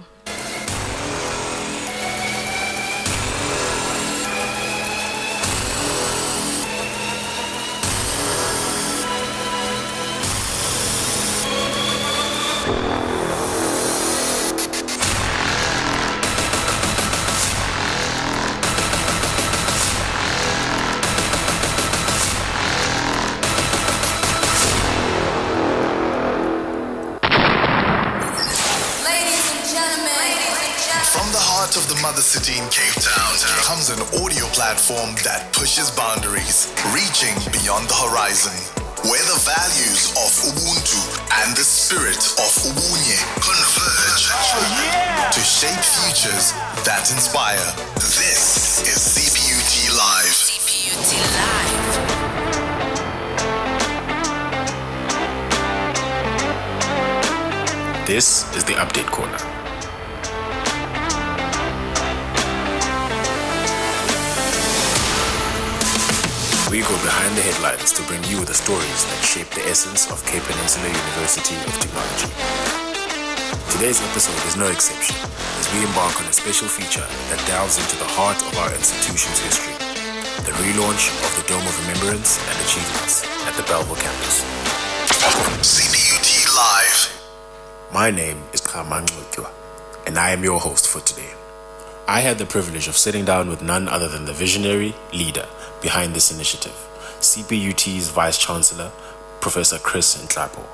Of the mother city in Cape Town comes an audio platform that pushes boundaries, reaching beyond the horizon, where the values of Ubuntu and the spirit of Ubunye converge to shape futures that inspire. This is CPUT Live. CPUT Live. This is the Update Corner. We go behind the headlines to bring you the stories that shape the essence of Cape Peninsula University of Technology. Today's episode is no exception, as we embark on a special feature that delves into the heart of our institution's history, the relaunch of the Dome of Remembrance and Achievements at the Belleville campus. CPUT Live. My name is Kaman Ngutwa, and I am your host for today. I had the privilege of sitting down with none other than the visionary leader behind this initiative, CPUT's Vice-Chancellor, Professor Chris Ntlapo.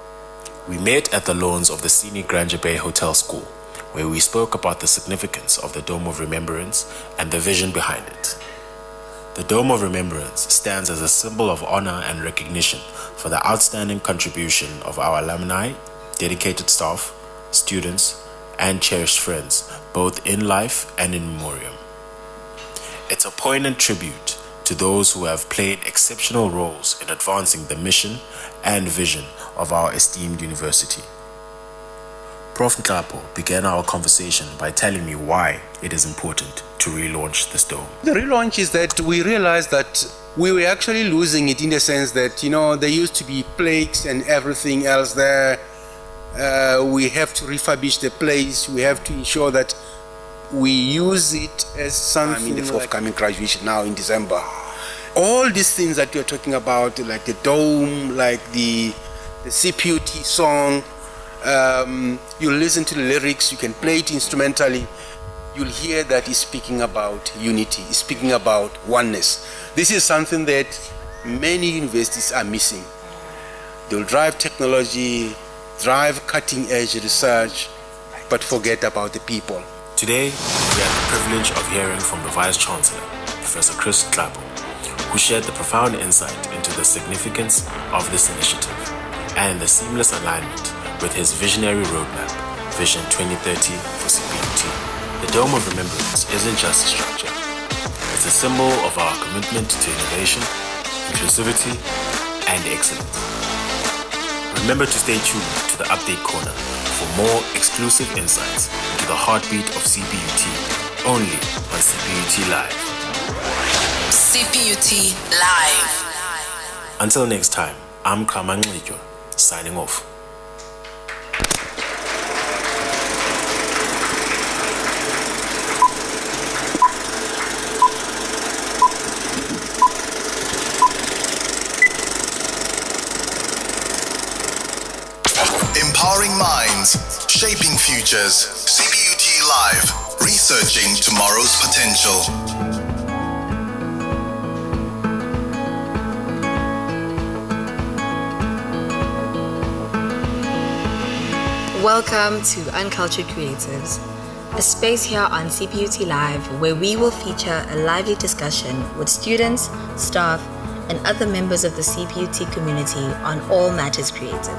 We met at the lawns of the scenic Granger Bay Hotel School, where we spoke about the significance of the Dome of Remembrance and the vision behind it. The Dome of Remembrance stands as a symbol of honor and recognition for the outstanding contribution of our alumni, dedicated staff, students, and cherished friends, both in life and in memoriam. It's a poignant tribute to those who have played exceptional roles in advancing the mission and vision of our esteemed university. Prof. Nklapo began our conversation by telling me why it is important to relaunch this dome. The relaunch is that we realized that we were actually losing it, in the sense that, there used to be plaques and everything else there. We have to refurbish the place. We have to ensure that we use it as something in the forthcoming graduation now in December. All these things that you're talking about, like the dome, like the CPUT song, you listen to the lyrics, you can play it instrumentally, you'll hear that it's speaking about unity, it's speaking about oneness. This is something that many universities are missing. They'll drive technology, drive cutting-edge research, but forget about the people. Today, we had the privilege of hearing from the Vice-Chancellor, Professor Chris Nklapo, who shared the profound insight into the significance of this initiative and the seamless alignment with his visionary roadmap, Vision 2030 for CPUT. The Dome of Remembrance isn't just a structure. It's a symbol of our commitment to innovation, inclusivity, and excellence. Remember to stay tuned to the Update Corner for more exclusive insights into the heartbeat of CPUT, only on CPUT Live. CPUT Live. Until next time, I'm Kamanglityo, signing off. Empowering minds, shaping futures. CPUT Live, researching tomorrow's potential. Welcome to Uncultured Creatives, a space here on CPUT Live where we will feature a lively discussion with students, staff, and other members of the CPUT community on all matters creative.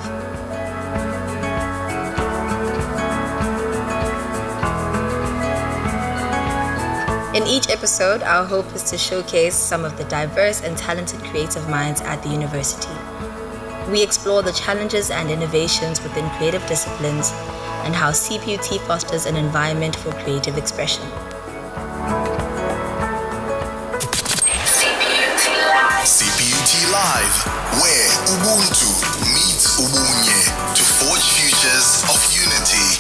In each episode, our hope is to showcase some of the diverse and talented creative minds at the university. We explore the challenges and innovations within creative disciplines and how CPUT fosters an environment for creative expression. CPUT Live, where Ubuntu meets Ubunye to forge futures of unity.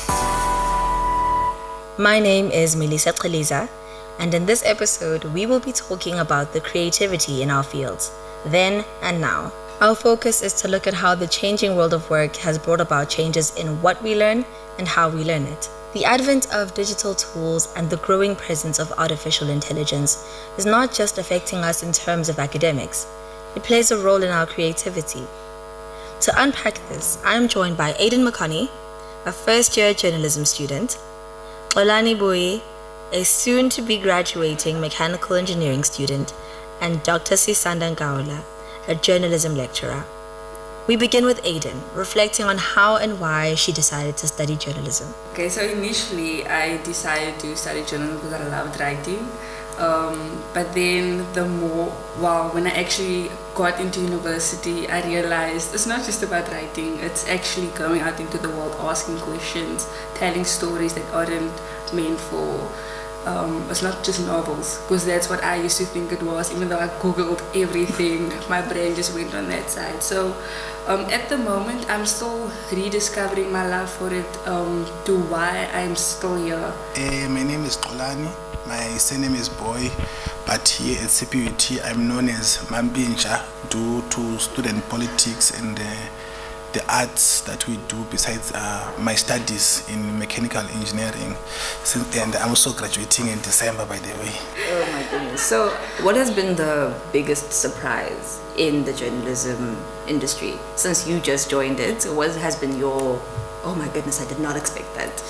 My name is Melissa Chaliza, and in this episode, we will be talking about the creativity in our fields, then and now. Our focus is to look at how the changing world of work has brought about changes in what we learn and how we learn it. The advent of digital tools and the growing presence of artificial intelligence is not just affecting us in terms of academics, it plays a role in our creativity. To unpack this, I am joined by Aiden Makani, a first-year journalism student, Olani Bui, a soon-to-be graduating mechanical engineering student, and Dr. Sisanda Ngaula, a journalism lecturer. We begin with Aiden, reflecting on how and why she decided to study journalism. Okay, so initially I decided to study journalism because I loved writing. But then when I actually got into university, I realized it's not just about writing, it's actually going out into the world, asking questions, telling stories that aren't meant for it's not just novels, because that's what I used to think it was. Even though I googled everything, my brain just went on that side. So at the moment I'm still rediscovering my love for it, to why I'm still here. My name is Olani, my surname is Boy, but here at CPUT I'm known as Mambinja due to student politics and the arts that we do besides my studies in mechanical engineering, and I'm also graduating in December, by the way. Oh my goodness. So what has been the biggest surprise in the journalism industry since you just joined it? What has been your, oh my goodness, I did not expect that?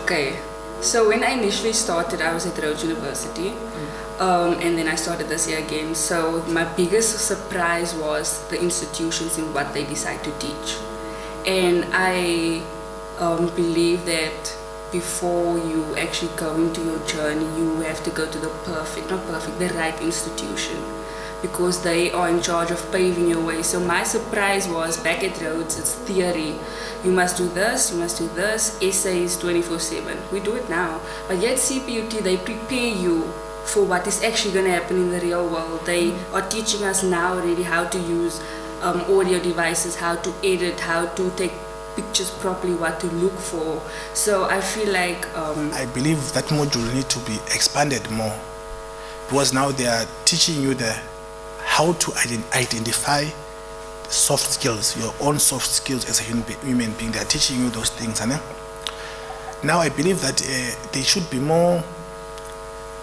Okay, so when I initially started, I was at Rhodes University. And then I started this year again. So my biggest surprise was the institutions and what they decide to teach. And I believe that before you actually go into your journey, you have to go to the the right institution, because they are in charge of paving your way. So my surprise was, back at Rhodes, it's theory. You must do this, you must do this, essays 24/7. We do it now. But yet CPUT, they prepare you for what is actually going to happen in the real world. They are teaching us now already how to use audio devices, how to edit, how to take pictures properly, what to look for. So I feel like I believe that module need to be expanded more, because now they are teaching you how to identify soft skills, your own soft skills as a human being. They are teaching you those things. Now I believe that they should be more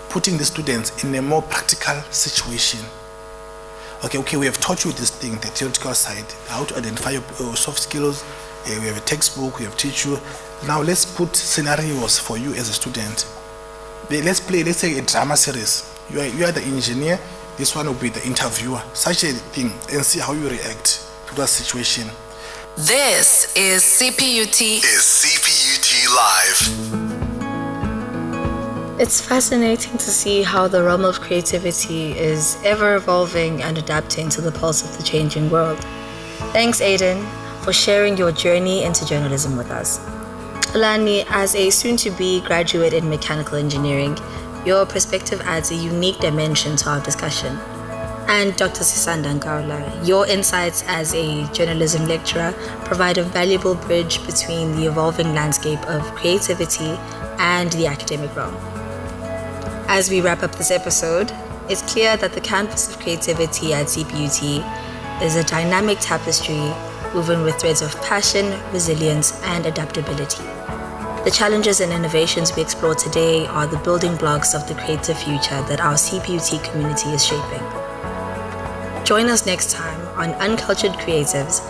putting the students in a more practical situation. Okay, we have taught you this thing, the theoretical side, how to identify your soft skills. We have a textbook, we have teach you. Now let's put scenarios for you as a student. Let's say a drama series. You are the engineer, this one will be the interviewer. Such a thing, and see how you react to that situation. This is CPUT. Live. It's fascinating to see how the realm of creativity is ever evolving and adapting to the pulse of the changing world. Thanks, Aiden, for sharing your journey into journalism with us. Lani, as a soon-to-be graduate in mechanical engineering, your perspective adds a unique dimension to our discussion. And Dr. Sisanda Nkaula, your insights as a journalism lecturer provide a valuable bridge between the evolving landscape of creativity and the academic realm. As we wrap up this episode, it's clear that the canvas of creativity at CPUT is a dynamic tapestry woven with threads of passion, resilience, and adaptability. The challenges and innovations we explore today are the building blocks of the creative future that our CPUT community is shaping. Join us next time on Uncultured Creatives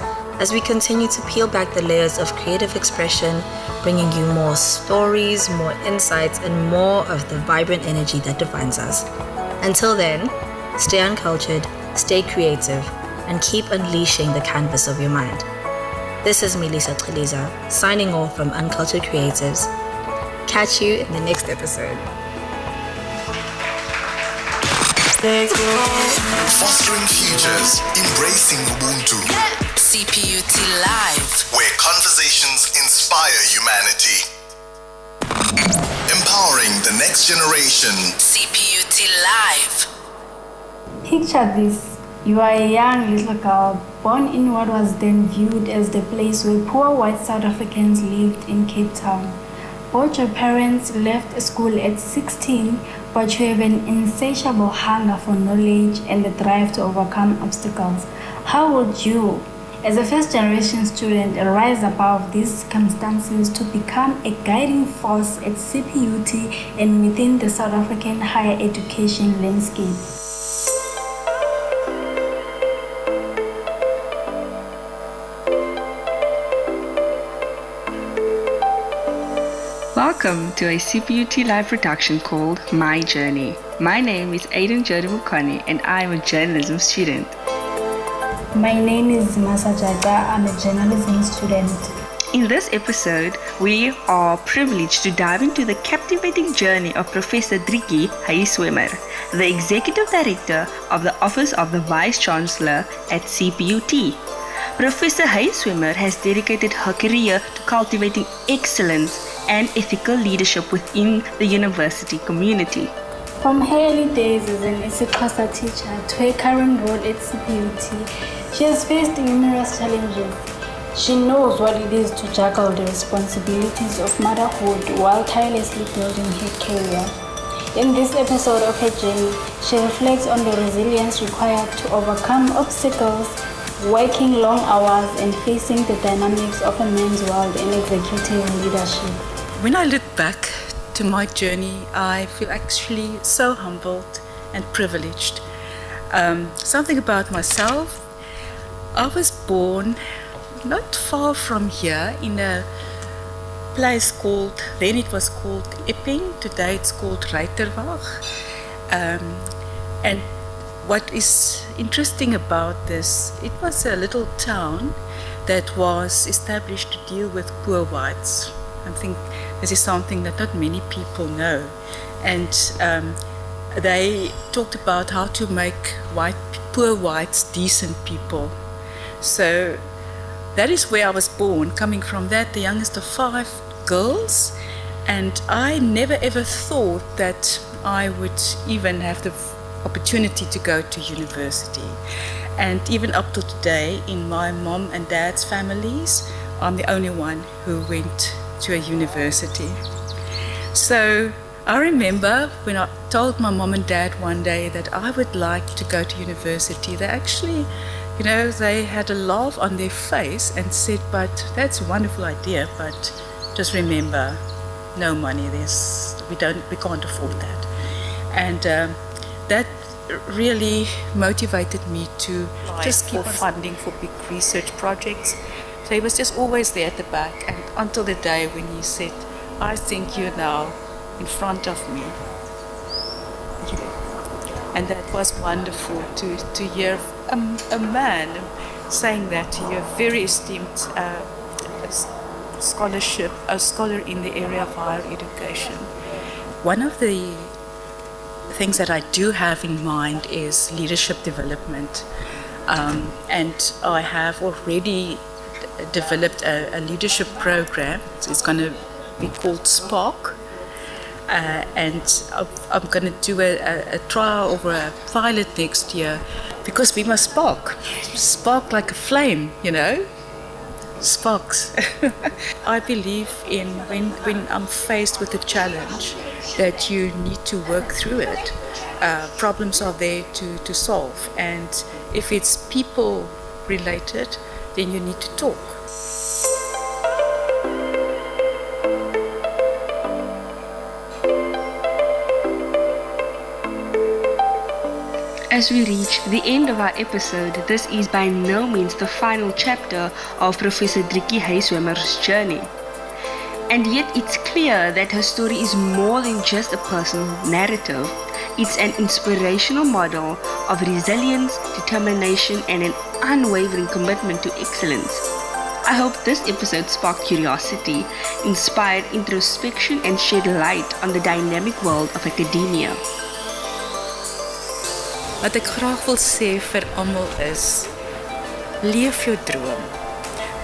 as we continue to peel back the layers of creative expression, bringing you more stories, more insights, and more of the vibrant energy that defines us. Until then, stay uncultured, stay creative, and keep unleashing the canvas of your mind. This is Melissa Chiliza, signing off from Uncultured Creatives. Catch you in the next episode. Fostering futures, embracing Ubuntu. CPUT Live, where conversations inspire humanity. Empowering the next generation. CPUT Live. Picture this. You are a young little girl born in what was then viewed as the place where poor white South Africans lived in Cape Town. Both your parents left school at 16, but you have an insatiable hunger for knowledge and the drive to overcome obstacles. How would you, as a first-generation student, rise above these circumstances to become a guiding force at CPUT and within the South African higher education landscape? Welcome to a CPUT live production called My Journey. My name is Aiden Jody Mukoni and I am a journalism student. My name is Masa Jaga. I'm a journalism student. In this episode, we are privileged to dive into the captivating journey of Professor Driki Huyswemer, the Executive Director of the Office of the Vice Chancellor at CPUT. Professor Huyswemer has dedicated her career to cultivating excellence and ethical leadership within the university community. From her early days as an isiXhosa teacher to her current role at CPUT, she has faced numerous challenges. She knows what it is to juggle the responsibilities of motherhood while tirelessly building her career. In this episode of her journey, she reflects on the resilience required to overcome obstacles, working long hours, and facing the dynamics of a man's world in executive leadership. When I look back to my journey, I feel actually so humbled and privileged. Something about myself, I was born not far from here in a place called, then it was called Epping, today it's called Reiterwag. And what is interesting about this, it was a little town that was established to deal with poor whites. I think this is something that not many people know. And they talked about how to make poor whites decent people. So that is where I was born, coming from that, the youngest of 5 girls. And I never ever thought that I would even have the opportunity to go to university. And even up to today, in my mom and dad's families, I'm the only one who went to a university. So I remember when I told my mom and dad one day that I would like to go to university, they actually, they had a laugh on their face and said, but that's a wonderful idea, but just remember, no money, we can't afford that. And that really motivated me to just keep funding for big research projects. So he was just always there at the back, and until the day when he said, I think you're now in front of me. And that was wonderful to hear a man saying that to you, a very esteemed a scholar in the area of higher education. One of the things that I do have in mind is leadership development. And I have already developed a leadership program. It's going to be called Spark. And I'm going to do a trial or a pilot next year, because we must spark like a flame, sparks. I believe in when I'm faced with a challenge that you need to work through it. Problems are there to solve, and if it's people related, then you need to talk. As we reach the end of our episode, this is by no means the final chapter of Professor Driekie Huyswimmer's journey. And yet it's clear that her story is more than just a personal narrative. It's an inspirational model of resilience, determination, and an unwavering commitment to excellence. I hope this episode sparked curiosity, inspired introspection, and shed light on the dynamic world of academia. Wat ek graag wil sê vir almal is, leef jou droom.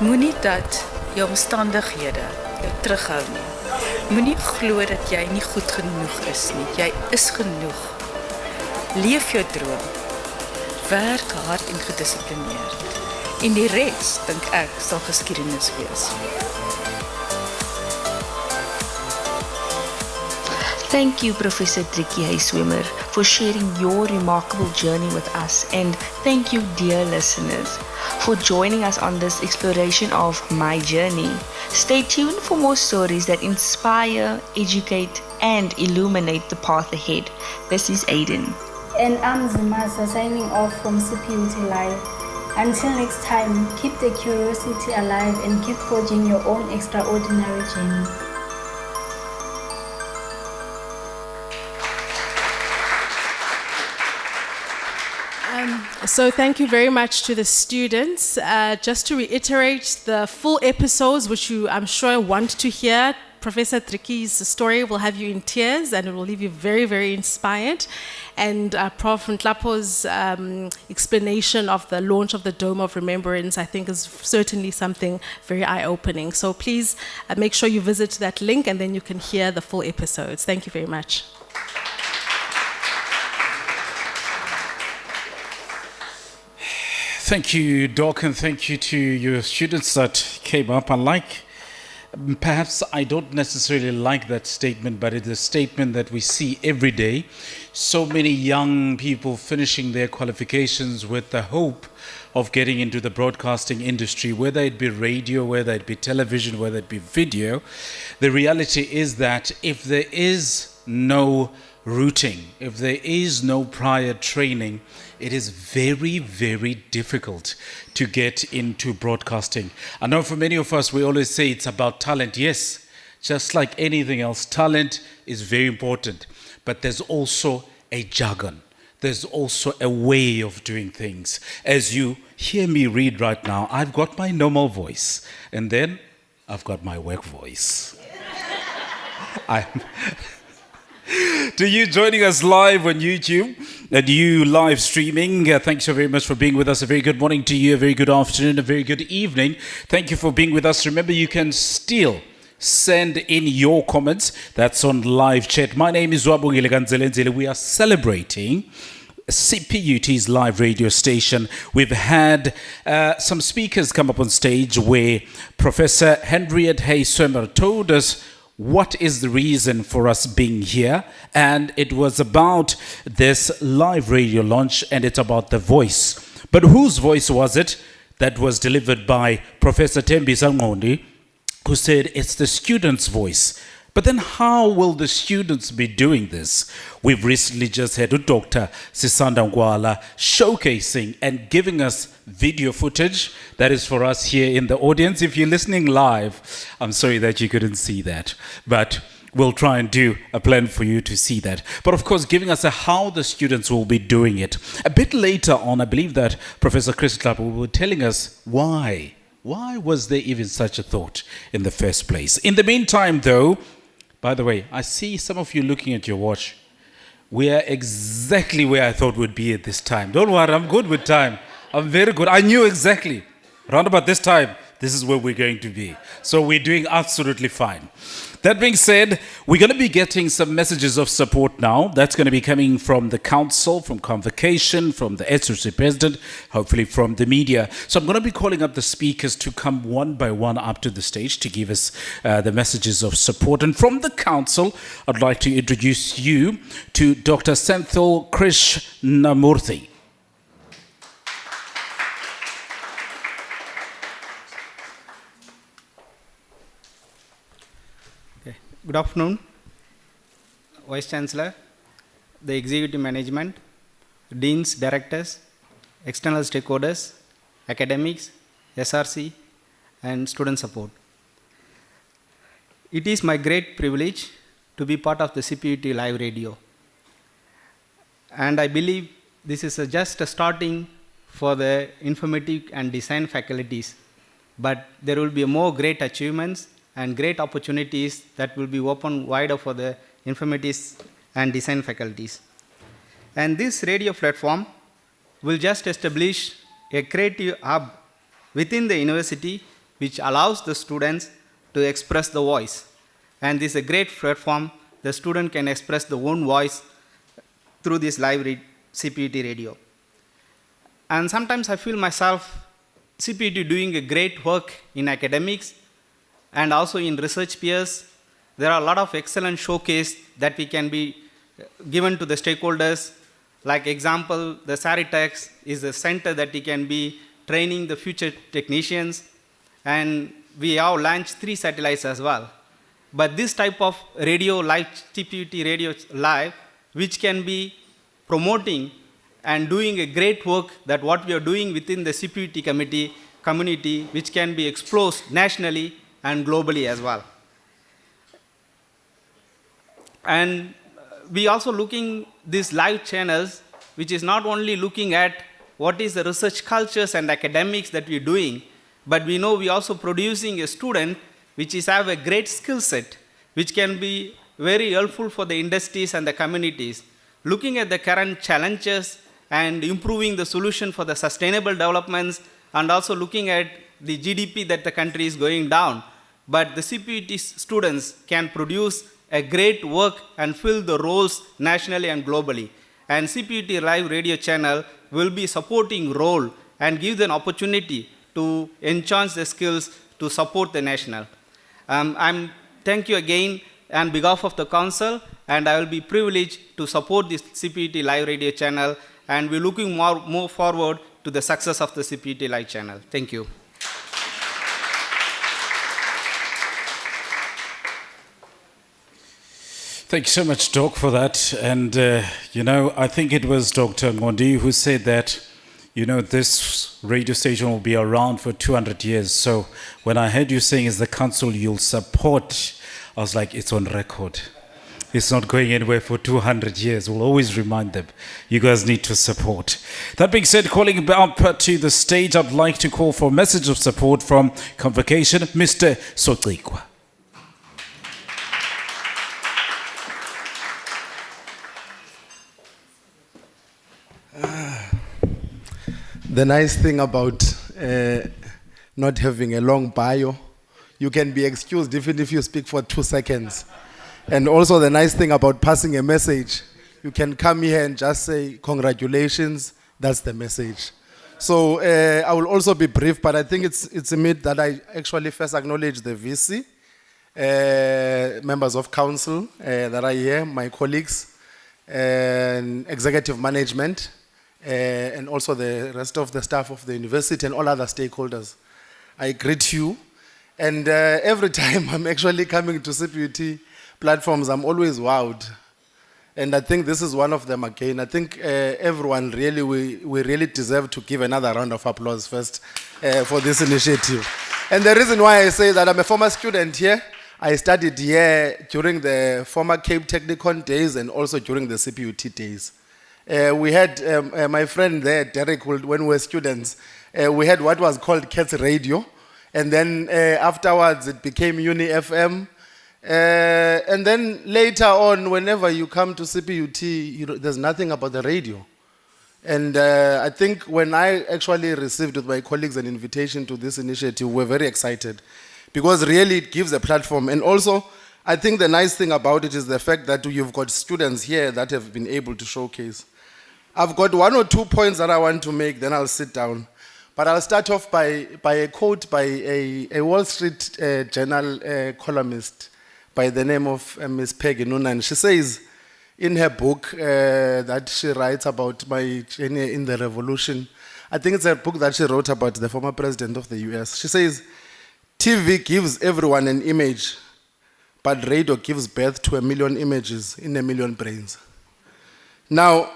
Moenie dat jou omstandighede jou terughou nie. Moenie glo dat jy nie goed genoeg is nie. Jy is genoeg. Leef jou droom. Werk hard en gedissiplineerd. En die res, dink ek, sal geskiedenis wees. Thank you, Professor Driekie Huyswimmer, for sharing your remarkable journey with us, and thank you, dear listeners, for joining us on this exploration of my journey. Stay tuned for more stories that inspire, educate, and illuminate the path ahead. This is Aiden. And I'm Zimasa, signing off from CPUT Live. Until next time, keep the curiosity alive and keep forging your own extraordinary journey. So thank you very much to the students. Just to reiterate, the full episodes, which you, I'm sure, want to hear, Professor Driekie's story will have you in tears and it will leave you very, very inspired. And Prof. Ntlapo's explanation of the launch of the Dome of Remembrance, I think, is certainly something very eye-opening. So please make sure you visit that link and then you can hear the full episodes. Thank you very much. Thank you, Doc, and thank you to your students that came up. Perhaps I don't necessarily like that statement, but it's a statement that we see every day. So many young people finishing their qualifications with the hope of getting into the broadcasting industry, whether it be radio, whether it be television, whether it be video. The reality is that if there is no routing, if there is no prior training, it is very, very difficult to get into broadcasting. I know for many of us, we always say it's about talent. Yes, just like anything else, talent is very important. But there's also a jargon. There's also a way of doing things. As you hear me read right now, I've got my normal voice, and then I've got my work voice. I'm to you joining us live on YouTube and you live streaming, thanks so very much for being with us. A very good morning to you, a very good afternoon, a very good evening. Thank you for being with us. Remember, you can still send in your comments. That's on live chat. My name is Zwabungile Ganzelenzele. We are celebrating CPUT's live radio station. We've had some speakers come up on stage where Professor Henriette Hay-Swimmer told us what is the reason for us being here, and it was about this live radio launch, and it's about the voice. But whose voice was it that was delivered by Professor Thembisa Ngcondi, who said it's the students' voice? But then how will the students be doing this? We've recently just had Dr. Sisanda Ngwala showcasing and giving us video footage that is for us here in the audience. If you're listening live, I'm sorry that you couldn't see that, but we'll try and do a plan for you to see that. But of course, giving us how the students will be doing it. A bit later on, I believe that Professor Chris Klapper will be telling us why. Why was there even such a thought in the first place? In the meantime, though, by the way, I see some of you looking at your watch. We are exactly where I thought we'd be at this time. Don't worry, I'm good with time. I'm very good. I knew exactly. Around about this time, this is where we're going to be. So we're doing absolutely fine. That being said, we're going to be getting some messages of support now. That's going to be coming from the council, from convocation, from the SRC president, hopefully from the media. So I'm going to be calling up the speakers to come one by one up to the stage to give us the messages of support. And from the council, I'd like to introduce you to Dr. Senthil Krishnamurthy. Good afternoon, Vice Chancellor, the Executive Management, Deans, Directors, External Stakeholders, Academics, SRC, and Student Support. It is my great privilege to be part of the CPUT Live Radio. And I believe this is just a starting for the informative and design faculties, but there will be more great achievements and great opportunities that will be open wider for the informatics and design faculties. And this radio platform will just establish a creative hub within the university which allows the students to express the voice. And this is a great platform. The student can express their own voice through this live CPUT radio. And sometimes I feel myself, CPUT doing a great work in academics and also in research peers. There are a lot of excellent showcase that we can be given to the stakeholders. Like example, the Saritex is a center that we can be training the future technicians, and we have launched 3 satellites as well. But this type of radio live, CPUT radio live, which can be promoting and doing a great work that what we are doing within the CPUT community, which can be explored nationally and globally as well. And we also looking these live channels, which is not only looking at what is the research cultures and academics that we're doing, but we know we also producing a student which is have a great skill set, which can be very helpful for the industries and the communities. Looking at the current challenges and improving the solution for the sustainable developments, and also looking at the GDP that the country is going down. But the CPUT students can produce a great work and fill the roles nationally and globally. And CPUT Live Radio channel will be supporting role and give them opportunity to enhance the skills to support the national. Thank you again on behalf of the council, and I will be privileged to support this CPUT Live Radio channel, and we're looking more forward to the success of the CPUT Live channel. Thank you. Thank you so much, Doc, for that. And, I think it was Dr. Ngcondi who said that, this radio station will be around for 200 years. So when I heard you saying as the council you'll support, I was like, it's on record. It's not going anywhere for 200 years. We'll always remind them, you guys need to support. That being said, calling up to the stage, I'd like to call for a message of support from Convocation, Mr. Sotikwa. The nice thing about not having a long bio, you can be excused even if you speak for 2 seconds. And also the nice thing about passing a message, you can come here and just say, congratulations, that's the message. So I will also be brief, but I think it's a myth that I actually first acknowledge the VC, members of council that are here, my colleagues, and executive management, and also the rest of the staff of the university and all other stakeholders. I greet you. And every time I'm actually coming to CPUT platforms, I'm always wowed. And I think this is one of them again. I think everyone really, we really deserve to give another round of applause first for this initiative. And the reason why I say that I'm a former student here, I studied here during the former Cape Technicon days and also during the CPUT days. We had my friend there, Derek, when we were students, we had what was called Cats Radio. And then afterwards, it became Uni FM. And then later on, whenever you come to CPUT, there's nothing about the radio. And I think when I actually received with my colleagues an invitation to this initiative, we're very excited. Because really it gives a platform. And also, I think the nice thing about it is the fact that you've got students here that have been able to showcase. I've got 1 or 2 points that I want to make, then I'll sit down. But I'll start off by a quote by a Wall Street Journal columnist by the name of Ms. Peggy Noonan. She says in her book that she writes about my journey in the revolution, I think it's a book that she wrote about the former president of the US. She says, TV gives everyone an image, but radio gives birth to 1 million images in 1 million brains. Now,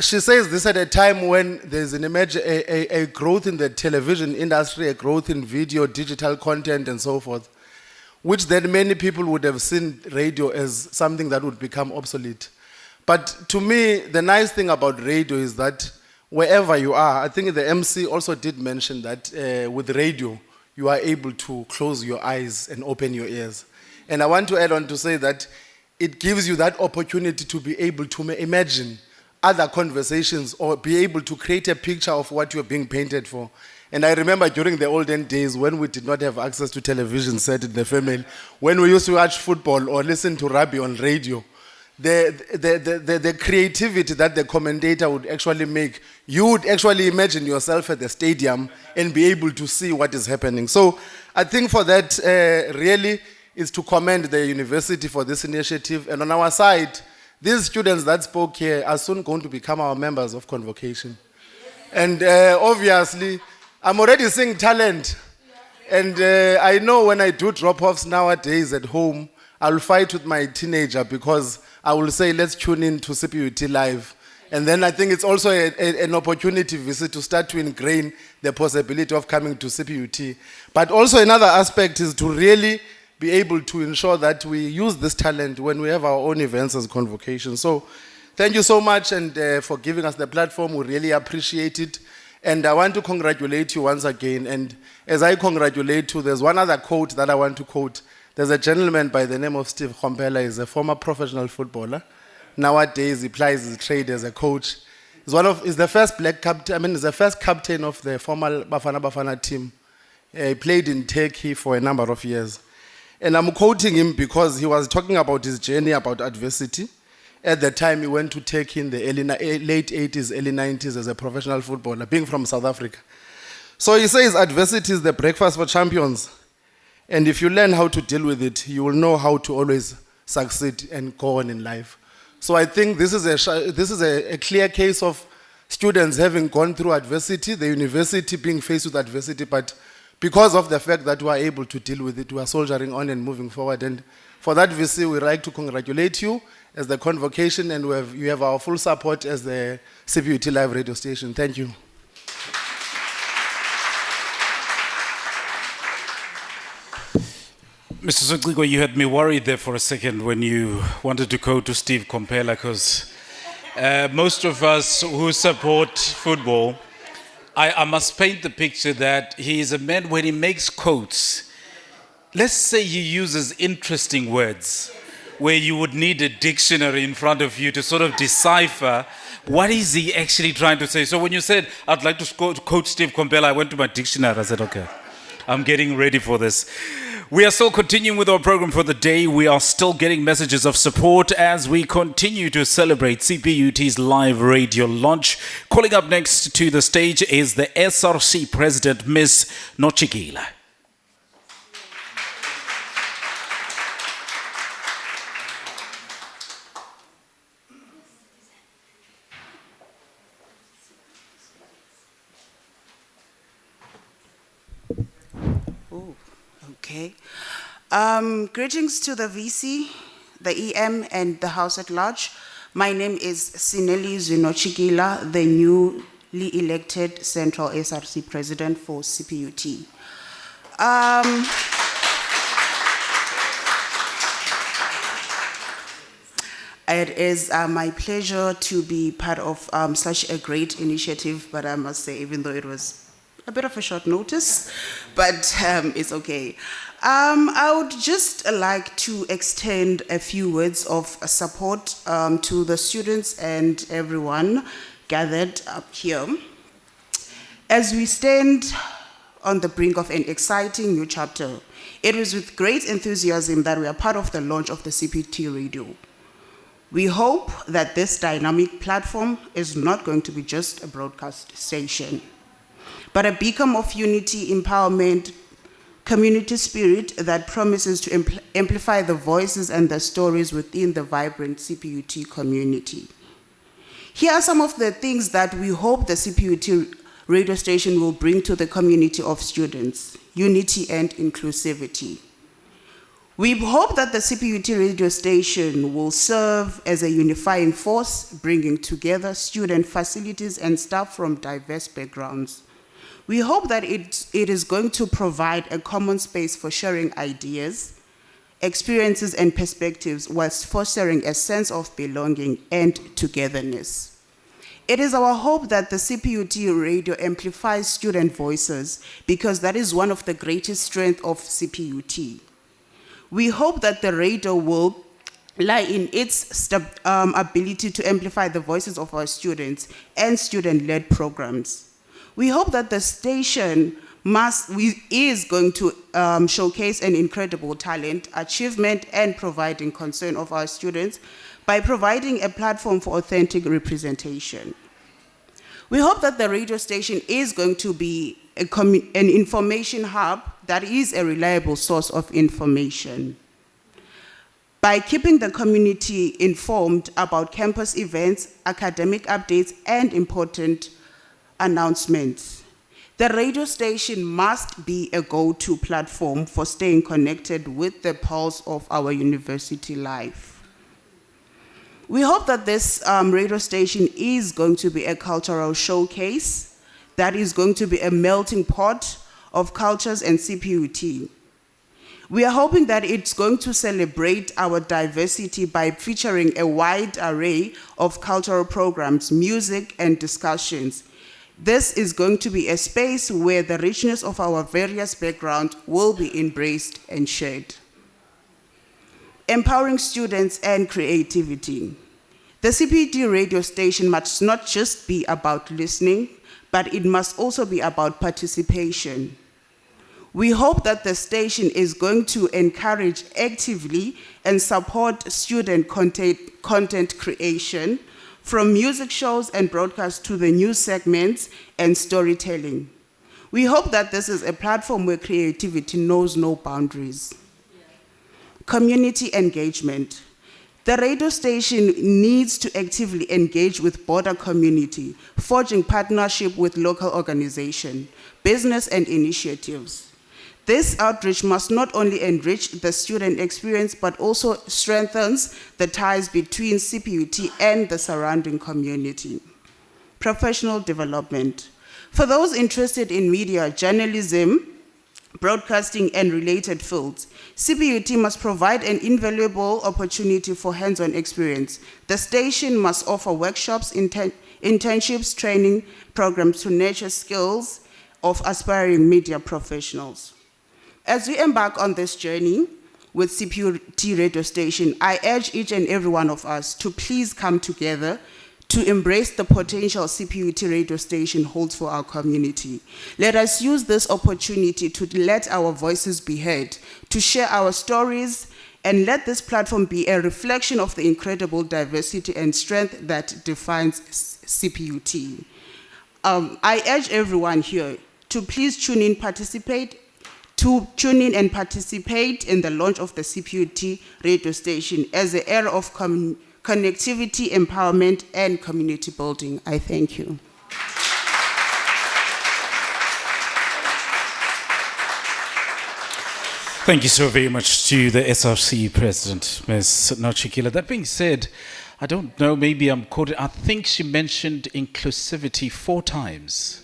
she says this at a time when there's a growth in the television industry, a growth in video, digital content, and so forth, which then many people would have seen radio as something that would become obsolete. But to me, the nice thing about radio is that wherever you are, I think the MC also did mention that with radio, you are able to close your eyes and open your ears. And I want to add on to say that it gives you that opportunity to be able to imagine other conversations or be able to create a picture of what you're being painted for. And I remember during the olden days when we did not have access to television set in the family, when we used to watch football or listen to rugby on radio, the creativity that the commentator would actually make, you would actually imagine yourself at the stadium and be able to see what is happening. So I think for that, really, is to commend the university for this initiative. And on our side, these students that spoke here are soon going to become our members of convocation. And obviously, I'm already seeing talent. And I know when I do drop-offs nowadays at home, I'll fight with my teenager because I will say, let's tune in to CPUT Live. And then I think it's also an opportunity visit to start to ingrain the possibility of coming to CPUT. But also another aspect is to really be able to ensure that we use this talent when we have our own events as convocation. So thank you so much and for giving us the platform. We really appreciate it. And I want to congratulate you once again. And as I congratulate you, there's one other quote that I want to quote. There's a gentleman by the name of Steve Kompela. He's a former professional footballer. Nowadays, he plies his trade as a coach. He's the first black captain, he's the first captain of the former Bafana Bafana team. He played in Turkey for a number of years. And I'm quoting him because he was talking about his journey about adversity. At the time, he went to Turkey in the late 80s, early 90s as a professional footballer, being from South Africa. So he says adversity is the breakfast for champions. And if you learn how to deal with it, you will know how to always succeed and go on in life. So I think this is a clear case of students having gone through adversity, the university being faced with adversity, but because of the fact that we are able to deal with it, we are soldiering on and moving forward. And for that, VC, we'd like to congratulate you as the convocation, and you have our full support as the CPUT Live radio station. Thank you. Mr. Sogliko, you had me worried there for a second when you wanted to go to Steve Kompela, because most of us who support football, I must paint the picture that he is a man when he makes quotes. Let's say he uses interesting words where you would need a dictionary in front of you to sort of decipher What is he actually trying to say? So when you said, I'd like to quote Steve Compella, I went to my dictionary. I said, okay, I'm getting ready for this. We are still continuing with our program for the day. We are still getting messages of support as we continue to celebrate CPUT's live radio launch. Calling up next to the stage is the SRC President, Ms. Nochigila. Okay. Greetings to the VC, the EM, and the House at large. My name is Sineli Zinochigila, the newly elected Central SRC President for CPUT. It is my pleasure to be part of such a great initiative, but I must say, even though it was a bit of a short notice, but it's okay. I would just like to extend a few words of support to the students and everyone gathered up here. As we stand on the brink of an exciting new chapter, it is with great enthusiasm that we are part of the launch of the CPT radio. We hope that this dynamic platform is not going to be just a broadcast station, but a beacon of unity, empowerment, community spirit that promises to amplify the voices and the stories within the vibrant CPUT community. Here are some of the things that we hope the CPUT radio station will bring to the community of students: unity and inclusivity. We hope that the CPUT radio station will serve as a unifying force, bringing together student facilities and staff from diverse backgrounds. We hope that it is going to provide a common space for sharing ideas, experiences, and perspectives whilst fostering a sense of belonging and togetherness. It is our hope that the CPUT radio amplifies student voices because that is one of the greatest strengths of CPUT. We hope that the radio will lie in its ability to amplify the voices of our students and student-led programs. We hope that the station is going to showcase an incredible talent, achievement, and providing concern of our students by providing a platform for authentic representation. We hope that the radio station is going to be an information hub that is a reliable source of information. By keeping the community informed about campus events, academic updates, and important announcements, the radio station must be a go-to platform for staying connected with the pulse of our university life. We hope that this radio station is going to be a cultural showcase that is going to be a melting pot of cultures and CPUT. We are hoping that it's going to celebrate our diversity by featuring a wide array of cultural programs, music, and discussions. This is going to be a space where the richness of our various backgrounds will be embraced and shared. Empowering students and creativity. The CPT radio station must not just be about listening, but it must also be about participation. We hope that the station is going to encourage actively and support student content creation, from music shows and broadcasts to the news segments and storytelling. We hope that this is a platform where creativity knows no boundaries. Community engagement. The radio station needs to actively engage with broader community, forging partnership with local organizations, business, and initiatives. This outreach must not only enrich the student experience, but also strengthens the ties between CPUT and the surrounding community. Professional development. For those interested in media, journalism, broadcasting, and related fields, CPUT must provide an invaluable opportunity for hands-on experience. The station must offer workshops, internships, training programs to nurture skills of aspiring media professionals. As we embark on this journey with CPUT radio station, I urge each and every one of us to please come together to embrace the potential CPUT radio station holds for our community. Let us use this opportunity to let our voices be heard, to share our stories, and let this platform be a reflection of the incredible diversity and strength that defines CPUT. I urge everyone here to please tune in and participate in the launch of the CPUT radio station as an era of connectivity, empowerment, and community building. I thank you. Thank you so very much to the SRC President, Ms. Nochikila. That being said, I don't know, maybe I'm quoting, I think she mentioned inclusivity 4 times,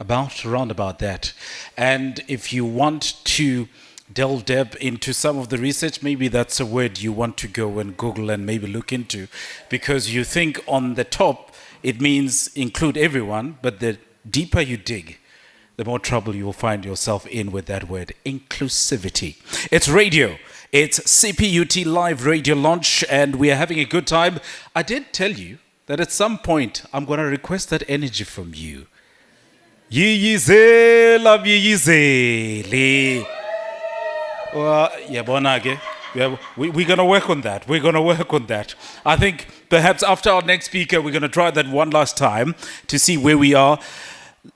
around about that. And if you want to delve deep into some of the research, maybe that's a word you want to go and Google and maybe look into, because you think on the top it means include everyone, but the deeper you dig, the more trouble you will find yourself in with that word, inclusivity. It's radio. It's CPUT live radio launch, and we are having a good time. I did tell you that at some point I'm going to request that energy from you. Yiyizela biyizele. Well, yeah, bonage. We're going to work on that. We're going to work on that. I think perhaps after our next speaker, we're going to try that one last time to see where we are.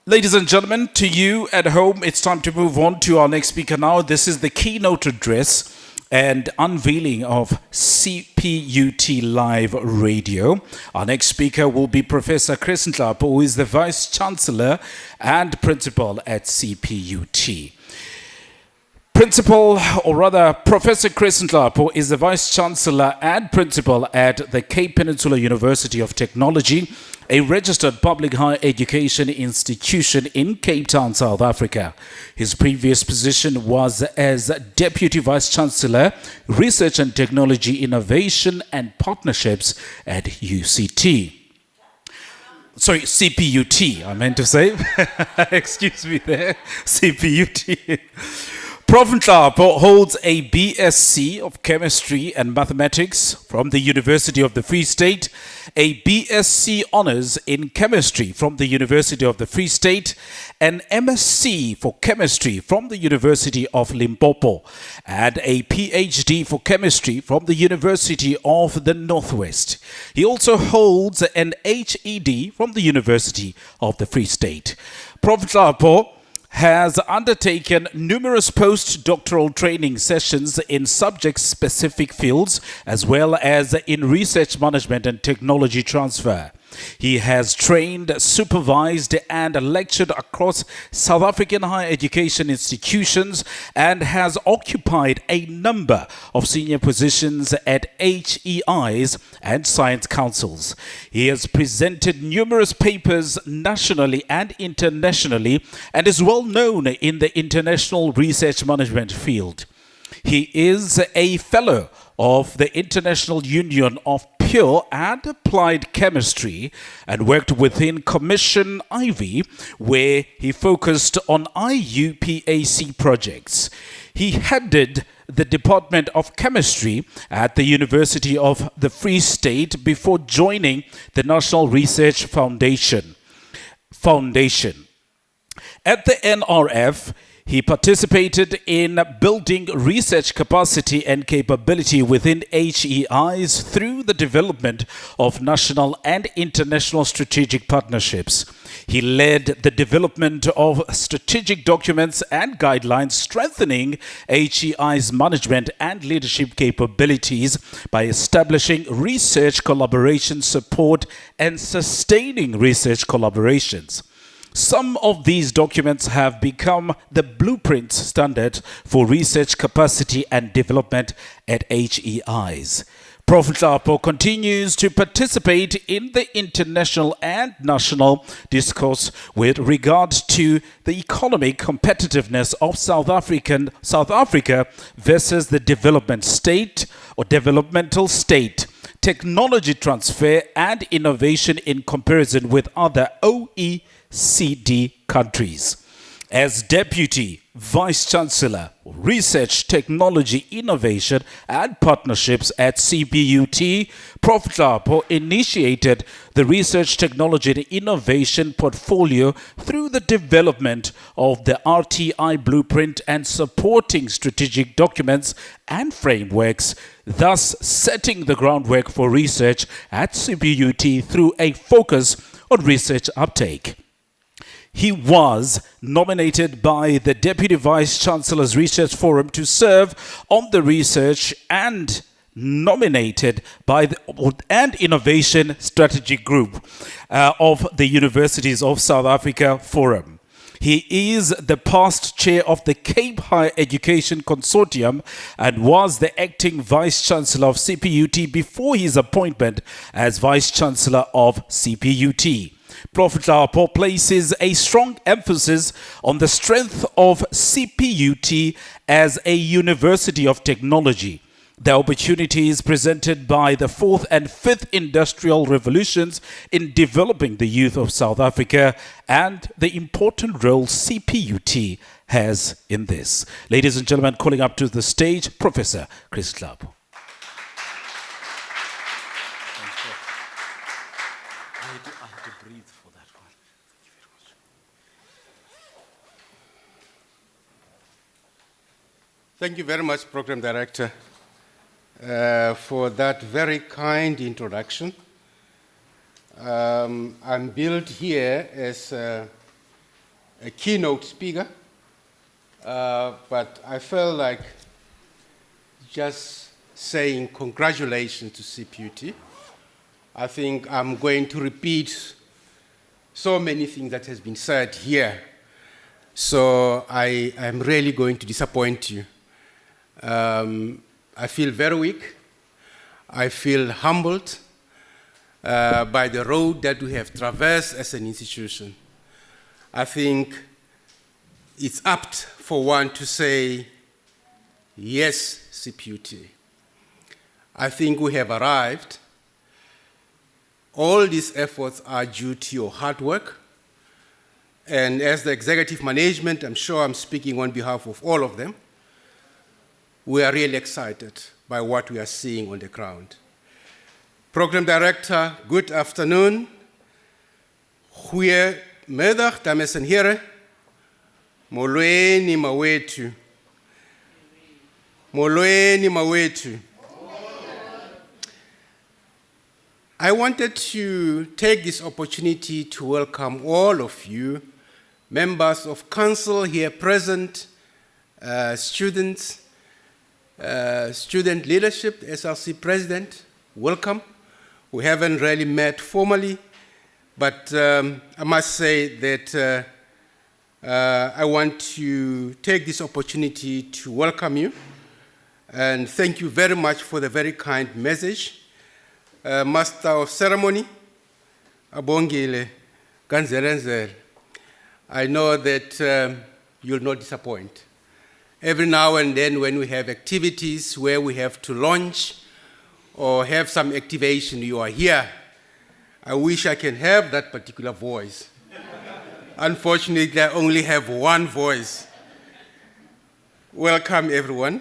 Ladies and gentlemen, to you at home, it's time to move on to our next speaker now. This is the keynote address and unveiling of CPUT Live Radio. Our next speaker will be Professor Chris Nhlapo, who is the Vice Chancellor and Principal at CPUT. Professor Chris Nhlapo is the Vice Chancellor and Principal at the Cape Peninsula University of Technology, a registered public higher education institution in Cape Town, South Africa. His previous position was as Deputy Vice Chancellor, Research and Technology Innovation and Partnerships at CPUT, I meant to say. Excuse me there, CPUT. Prof. Nhlapo holds a BSc of Chemistry and Mathematics from the University of the Free State, a BSc Honours in Chemistry from the University of the Free State, an MSc for Chemistry from the University of Limpopo, and a PhD for Chemistry from the University of the Northwest. He also holds an HED from the University of the Free State. Prof. Nhlapo has undertaken numerous postdoctoral training sessions in subject-specific fields, as well as in research management and technology transfer. He has trained, supervised, and lectured across South African higher education institutions and has occupied a number of senior positions at HEIs and science councils. He has presented numerous papers nationally and internationally and is well known in the international research management field. He is a fellow of the International Union of Pure and Applied Chemistry and worked within Commission Ivy, where he focused on IUPAC projects. He headed the Department of Chemistry at the University of the Free State before joining the National Research Foundation. At the NRF, he participated in building research capacity and capability within HEIs through the development of national and international strategic partnerships. He led the development of strategic documents and guidelines strengthening HEI's management and leadership capabilities by establishing research collaboration support and sustaining research collaborations. Some of these documents have become the blueprint standard for research capacity and development at HEIs. Prof. Nhlapo continues to participate in the international and national discourse with regard to the economic competitiveness of South Africa versus the development state or developmental state, technology transfer and innovation in comparison with other OECD countries. As Deputy Vice Chancellor, Research, Technology, Innovation and Partnerships at CPUT, Prof. Lapo initiated the Research, Technology and Innovation portfolio through the development of the RTI blueprint and supporting strategic documents and frameworks, thus setting the groundwork for research at CPUT through a focus on research uptake. He was nominated by the Deputy Vice Chancellor's Research Forum to serve on the Research and nominated by the Innovation Strategy Group of the Universities of South Africa Forum. He is the past chair of the Cape Higher Education Consortium and was the acting Vice Chancellor of CPUT before his appointment as Vice Chancellor of CPUT. Prof. Lapo places a strong emphasis on the strength of CPUT as a university of technology, the opportunities presented by the fourth and fifth industrial revolutions in developing the youth of South Africa, and the important role CPUT has in this. Ladies and gentlemen, calling up to the stage, Professor Chris Lapo. Thank you very much, Program Director, for that very kind introduction. I'm billed here as a keynote speaker, but I felt like just saying congratulations to CPUT. I think I'm going to repeat so many things that has been said here, so I am really going to disappoint you. I feel very weak. I feel humbled by the road that we have traversed as an institution. I think it's apt for one to say, yes, CPUT. I think we have arrived. All these efforts are due to your hard work. And as the executive management, I'm sure I'm speaking on behalf of all of them, we are really excited by what we are seeing on the ground. Program Director, good afternoon. Goeiemiddag, dames en heren. Molweni mawethu. Molweni mawethu. I wanted to take this opportunity to welcome all of you, members of council here present, students, student leadership, SRC President, welcome. We haven't really met formally, but I must say that I want to take this opportunity to welcome you and thank you very much for the very kind message. Master of Ceremony, Abongile Ganzerenzel, I know that you'll not disappoint. Every now and then when we have activities where we have to launch or have some activation, you are here. I wish I can have that particular voice. Unfortunately, I only have one voice. Welcome, everyone.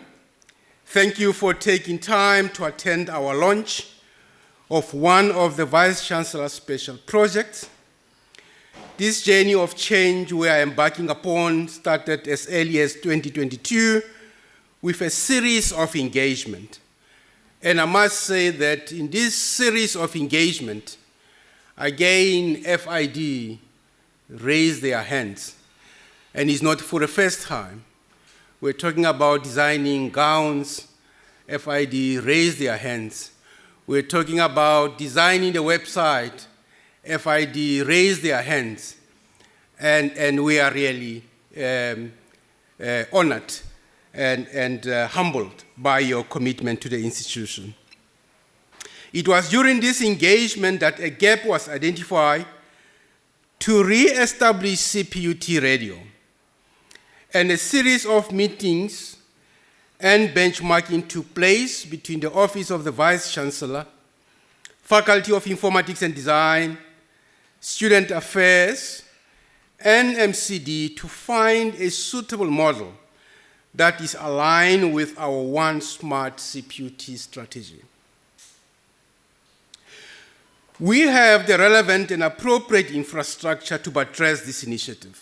Thank you for taking time to attend our launch of one of the Vice Chancellor's special projects. This journey of change we are embarking upon started as early as 2022 with a series of engagement. And I must say that in this series of engagement, again, FID raised their hands. And it's not for the first time. We're talking about designing gowns, FID raised their hands. We're talking about designing the website, FID raised their hands, and we are really honored and humbled by your commitment to the institution. It was during this engagement that a gap was identified to re-establish CPUT Radio, and a series of meetings and benchmarking took place between the Office of the Vice Chancellor, Faculty of Informatics and Design, Student Affairs, NMCD to find a suitable model that is aligned with our One Smart CPUT strategy. We have the relevant and appropriate infrastructure to buttress this initiative.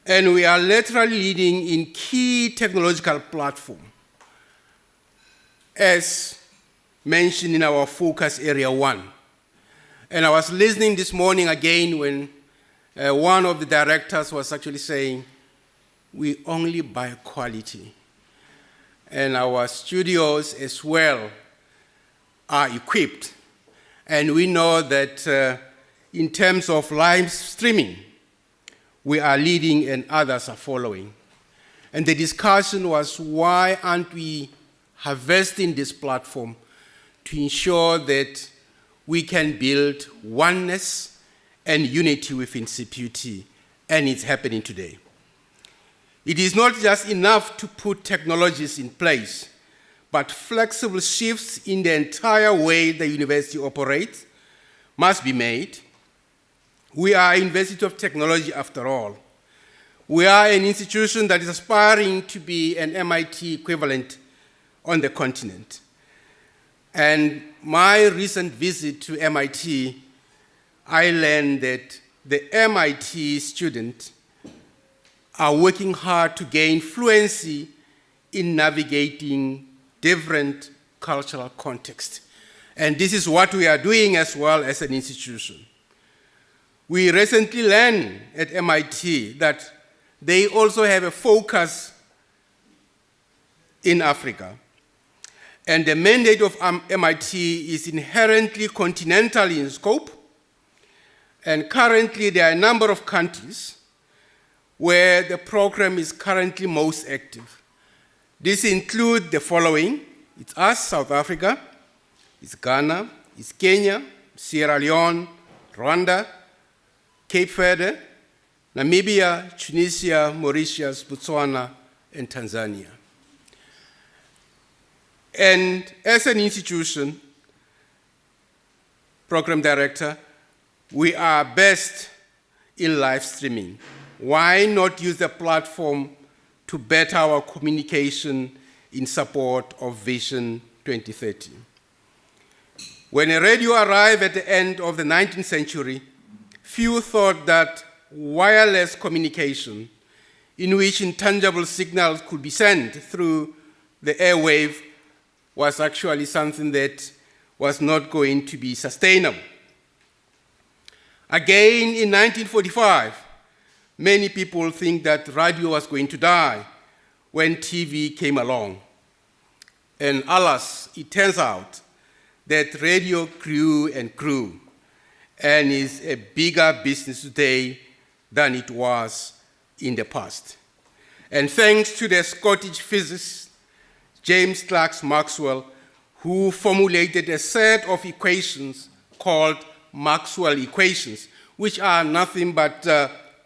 And we are laterally leading in key technological platforms, as mentioned in our focus area 1. And I was listening this morning again when one of the directors was actually saying, we only buy quality. And our studios as well are equipped. And we know that in terms of live streaming, we are leading and others are following. And the discussion was, why aren't we harvesting this platform to ensure that we can build oneness and unity within CPUT, and it's happening today. It is not just enough to put technologies in place, but flexible shifts in the entire way the university operates must be made. We are a university of technology after all. We are an institution that is aspiring to be an MIT equivalent on the continent. And my recent visit to MIT, I learned that the MIT students are working hard to gain fluency in navigating different cultural contexts. And this is what we are doing as well as an institution. We recently learned at MIT that they also have a focus in Africa. And the mandate of MIT is inherently continental in scope. And currently, there are a number of countries where the program is currently most active. This includes the following. It's us, South Africa, it's Ghana, it's Kenya, Sierra Leone, Rwanda, Cape Verde, Namibia, Tunisia, Mauritius, Botswana, and Tanzania. And as an institution, program director, we are best in live streaming. Why not use the platform to better our communication in support of Vision 2030? When a radio arrived at the end of the 19th century, few thought that wireless communication, in which intangible signals could be sent through the airwave, was actually something that was not going to be sustainable. Again, in 1945, many people think that radio was going to die when TV came along. And alas, it turns out that radio grew and grew and is a bigger business today than it was in the past. And thanks to the Scottish physicist James Clerk Maxwell, who formulated a set of equations called Maxwell equations, which are nothing but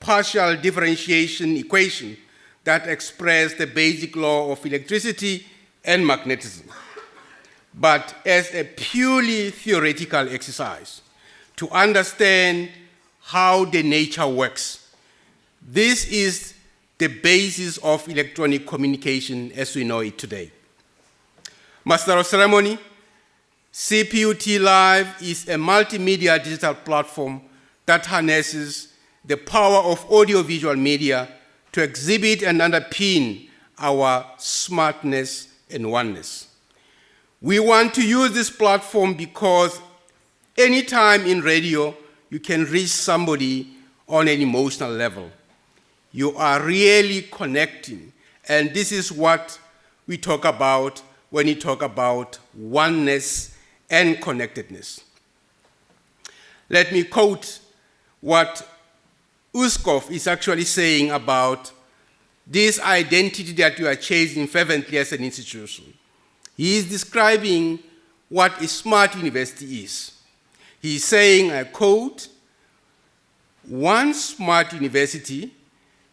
partial differentiation equations that express the basic law of electricity and magnetism, but as a purely theoretical exercise to understand how the nature works. This is the basis of electronic communication as we know it today. Master of Ceremony, CPUT Live is a multimedia digital platform that harnesses the power of audiovisual media to exhibit and underpin our smartness and oneness. We want to use this platform because anytime in radio, you can reach somebody on an emotional level. You are really connecting, and this is what we talk about when we talk about oneness and connectedness. Let me quote what Uskov is actually saying about this identity that you are chasing fervently as an institution. He is describing what a smart university is. He is saying, I quote, "One smart university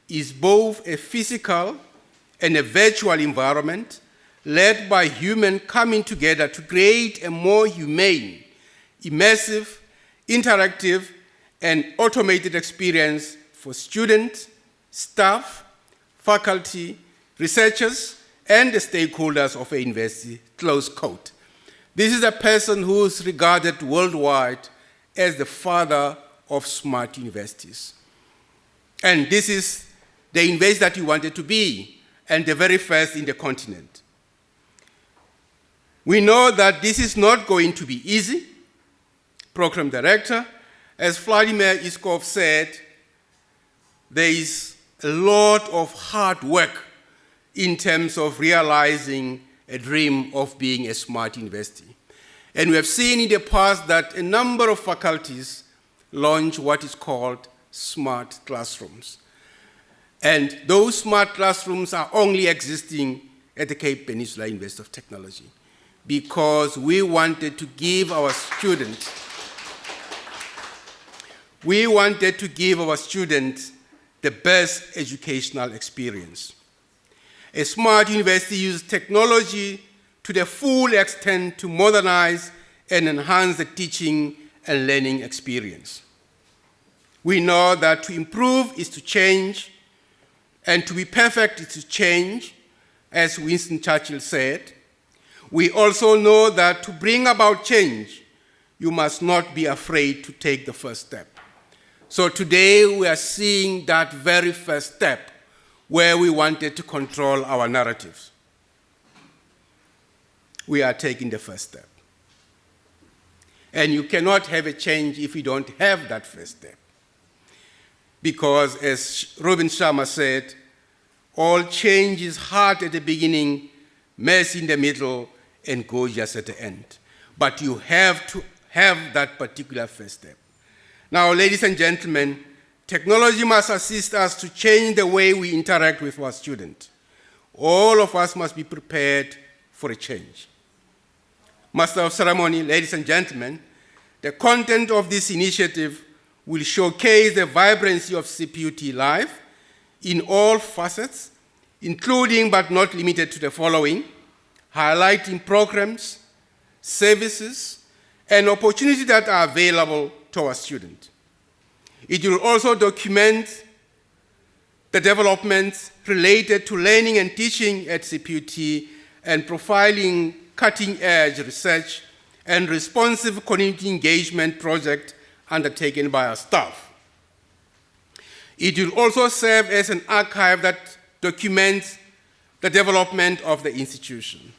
is both a physical and a virtual environment led by humans coming together to create a more humane, immersive, interactive, an automated experience for students, staff, faculty, researchers, and the stakeholders of a university, close quote. This is a person who is regarded worldwide as the father of smart universities. And this is the university that we wanted to be, and the very first in the continent. We know that this is not going to be easy. Program Director, as Vladimir Iskov said, there is a lot of hard work in terms of realizing a dream of being a smart university. And we have seen in the past that a number of faculties launch what is called smart classrooms. And those smart classrooms are only existing at the Cape Peninsula University of Technology because we wanted to give our students the best educational experience. A smart university uses technology to the full extent to modernize and enhance the teaching and learning experience. We know that to improve is to change, and to be perfect is to change, as Winston Churchill said. We also know that to bring about change, you must not be afraid to take the first step. So today we are seeing that very first step where we wanted to control our narratives. We are taking the first step. And you cannot have a change if you don't have that first step. Because as Robin Sharma said, all change is hard at the beginning, messy in the middle, and gorgeous at the end. But you have to have that particular first step. Now, ladies and gentlemen, technology must assist us to change the way we interact with our students. All of us must be prepared for a change. Master of Ceremony, ladies and gentlemen, the content of this initiative will showcase the vibrancy of CPUT Live in all facets, including but not limited to the following: highlighting programs, services, and opportunities that are available to our students. It will also document the developments related to learning and teaching at CPUT and profiling cutting-edge research and responsive community engagement project undertaken by our staff. It will also serve as an archive that documents the development of the institution.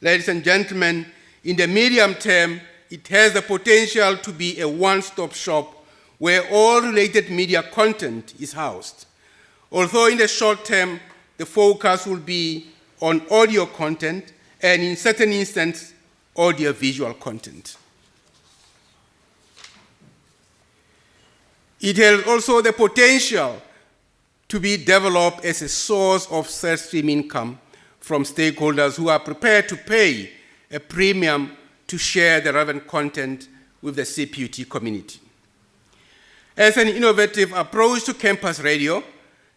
Ladies and gentlemen, in the medium term, it has the potential to be a one-stop shop where all related media content is housed. Although in the short term, the focus will be on audio content and in certain instances, audio-visual content. It has also the potential to be developed as a source of self-stream income from stakeholders who are prepared to pay a premium to share the relevant content with the CPUT community. As an innovative approach to campus radio,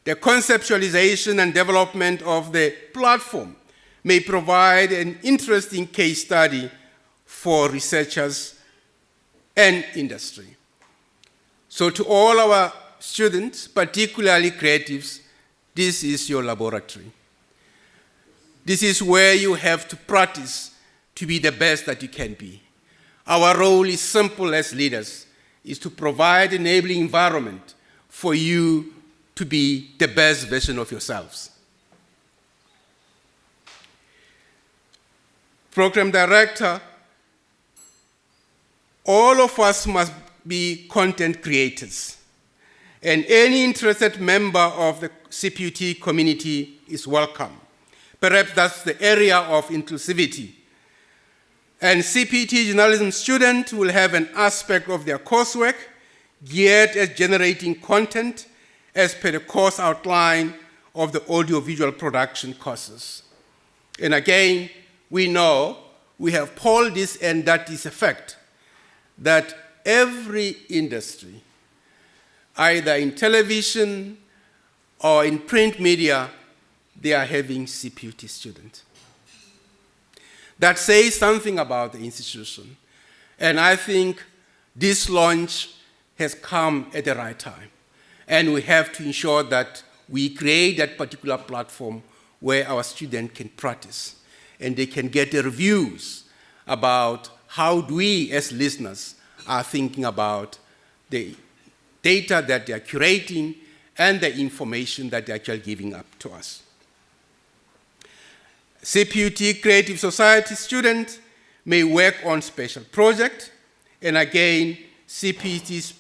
the conceptualization and development of the platform may provide an interesting case study for researchers and industry. So to all our students, particularly creatives, this is your laboratory. This is where you have to practice to be the best that you can be. Our role is simple as leaders, is to provide an enabling environment for you to be the best version of yourselves. Program Director, all of us must be content creators, and any interested member of the CPUT community is welcome. Perhaps that's the area of inclusivity. And CPUT journalism students will have an aspect of their coursework geared at generating content as per the course outline of the audiovisual production courses. And again, we know, we have polled this and that is a fact, that every industry, either in television or in print media, they are having CPUT students. That says something about the institution. And I think this launch has come at the right time. And we have to ensure that we create that particular platform where our students can practice and they can get the reviews about how we as listeners are thinking about the data that they are curating and the information that they are actually giving up to us. CPUT Creative Society students may work on special projects, and again, CPUT's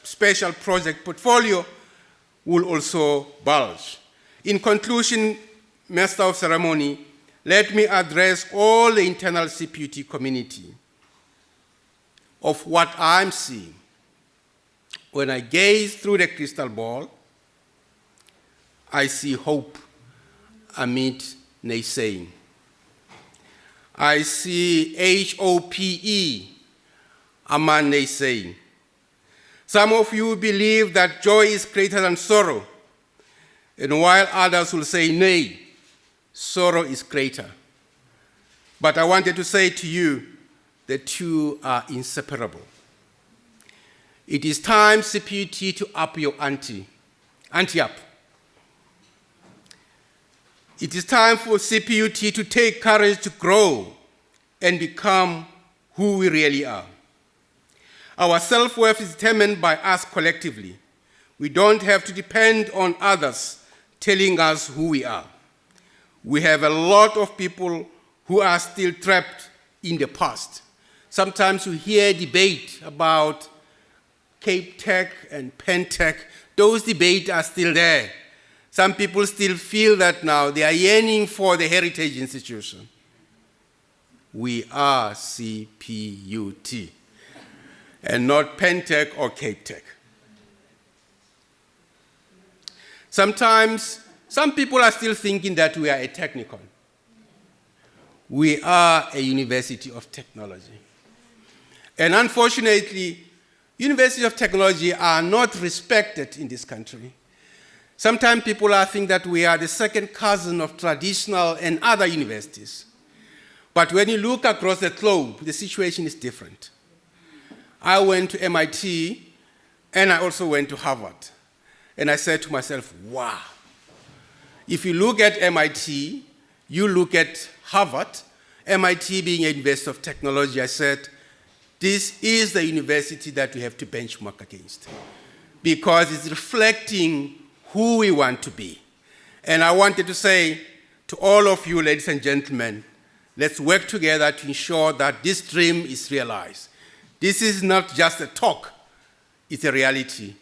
special project portfolio will also bulge. In conclusion, Master of Ceremony, let me address all the internal CPUT community of what I'm seeing. When I gaze through the crystal ball, I see hope amid naysaying. I see HOPE among naysaying. Some of you believe that joy is greater than sorrow, and while others will say, nay, sorrow is greater. But I wanted to say to you, the two are inseparable. It is time, CPUT, to up your ante up. It is time for CPUT to take courage to grow and become who we really are. Our self-worth is determined by us collectively. We don't have to depend on others telling us who we are. We have a lot of people who are still trapped in the past. Sometimes we hear debate about Cape Tech and Pentech. Those debates are still there. Some people still feel that now they are yearning for the heritage institution. We are CPUT and not Pentech or Cape Tech. Sometimes, some people are still thinking that we are a technicon. We are a university of technology. And unfortunately, universities of technology are not respected in this country. Sometimes people are thinking that we are the second cousin of traditional and other universities. But when you look across the globe, the situation is different. I went to MIT, and I also went to Harvard. And I said to myself, wow. If you look at MIT, you look at Harvard, MIT being a university of technology, I said, this is the university that we have to benchmark against because it's reflecting who we want to be. And I wanted to say to all of you, ladies and gentlemen, let's work together to ensure that this dream is realized. This is not just a talk, it's a reality.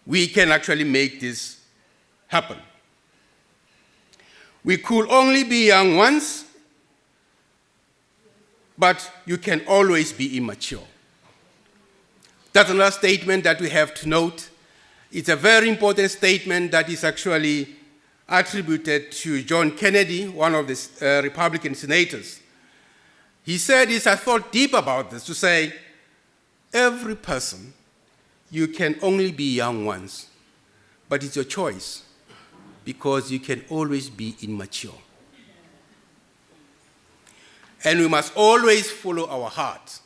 We can actually make this happen. We could only be young once, but you can always be immature. That's another statement that we have to note. It's a very important statement that is actually attributed to John Kennedy, one of the Republican senators. He said this, I thought deep about this, to say, every person, you can only be young once, but it's your choice because you can always be immature. And we must always follow our heart.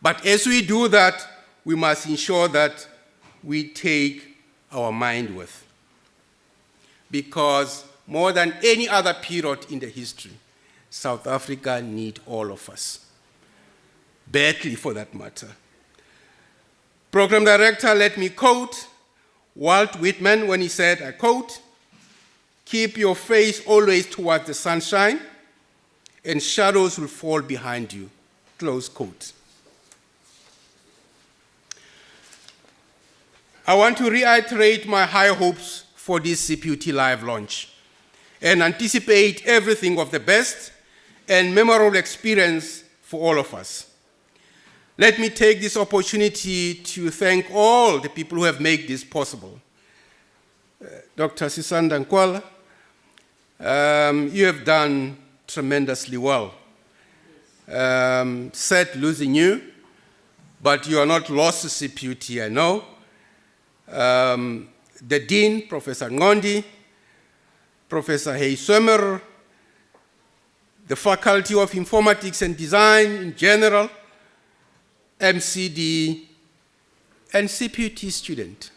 But as we do that, we must ensure that we take our mind with. Because more than any other period in the history, South Africa needs all of us. Badly, for that matter. Program director, let me quote Walt Whitman when he said, I quote, "Keep your face always towards the sunshine, and shadows will fall behind you." Close quote. I want to reiterate my high hopes for this CPUT Live launch and anticipate everything of the best and memorable experience for all of us. Let me take this opportunity to thank all the people who have made this possible. Dr. Sisanda Nkwala, you have done tremendously well. Sad losing you, but you are not lost to CPUT, I know. The Dean, Professor Ngondi, Professor Heyswemer, the Faculty of Informatics and Design in general, MCD, and CPUT student,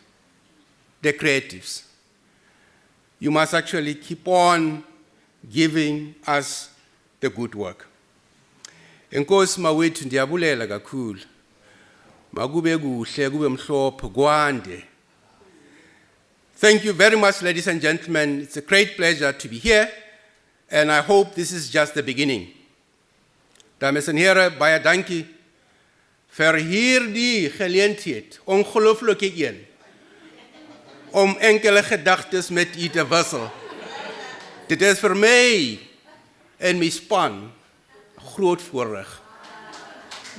the creatives, you must actually keep on giving us the good work. Enkosi mawethu ndiyabulela kakhulu. Makube kuhle kube mhlophe kwande. Thank you very much, ladies and gentlemen. It's a great pleasure to be here, and I hope this is just the beginning. Dames en heren, baie dankie vir hierdie geleentheid, ongelooflike een, om enkele gedagtes met u te wissel. Dit is vir my en my span groot voorreg.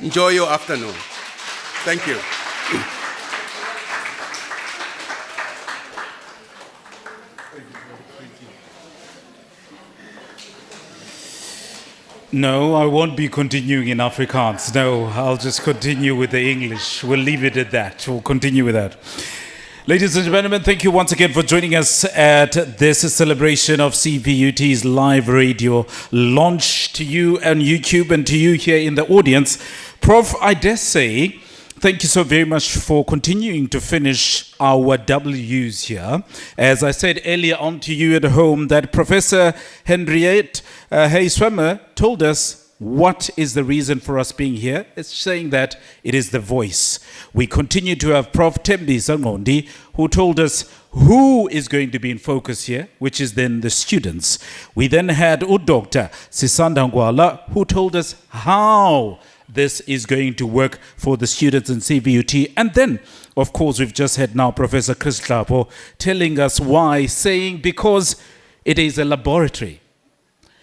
Enjoy your afternoon. Thank you. No, I won't be continuing in Afrikaans. No, I'll just continue with the English. We'll leave it at that. We'll continue with that. Ladies and gentlemen, thank you once again for joining us at this celebration of CPUT's live radio launch. To you on YouTube and to you here in the audience, Prof, I dare say, thank you so very much for continuing to finish our W's here. As I said earlier on to you at home, that Professor Henriette Hay-Swemmer told us what is the reason for us being here. It's saying that it is the voice. We continue to have Prof. Tembi Zangondi, who told us who is going to be in focus here, which is then the students. We then had Dr. Sisanda Ngwala, who told us how this is going to work for the students in CPUT. And then, of course, we've just had now Professor Chris Klapo telling us why, saying because it is a laboratory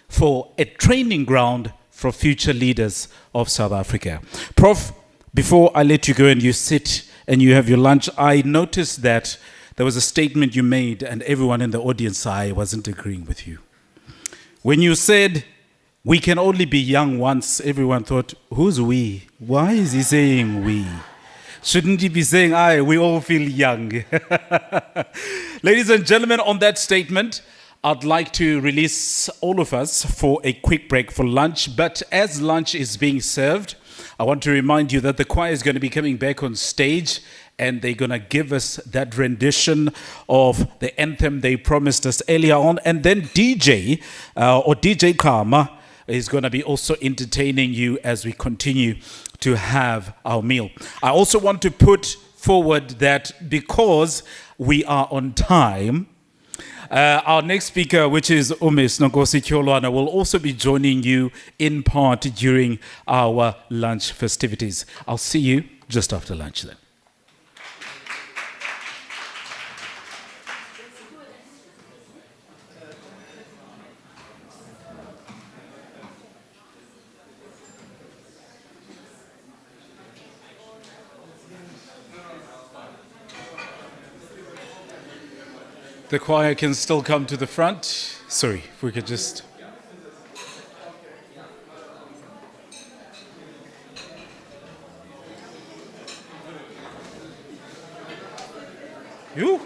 for a training ground for future leaders of South Africa. Prof, before I let you go and you sit and you have your lunch, I noticed that there was a statement you made and everyone in the audience, I wasn't agreeing with you. When you said, we can only be young once, everyone thought, who's we? Why is he saying we? Shouldn't he be saying, we all feel young? Ladies and gentlemen, on that statement, I'd like to release all of us for a quick break for lunch. But as lunch is being served, I want to remind you that the choir is going to be coming back on stage and they're going to give us that rendition of the anthem they promised us earlier on. And then DJ Karma is going to be also entertaining you as we continue to have our meal. I also want to put forward that because we are on time, our next speaker, which is Umis Ngosi Kyolwana, will also be joining you in part during our lunch festivities. I'll see you just after lunch then. The choir can still come to the front. Sorry, if we could just... You?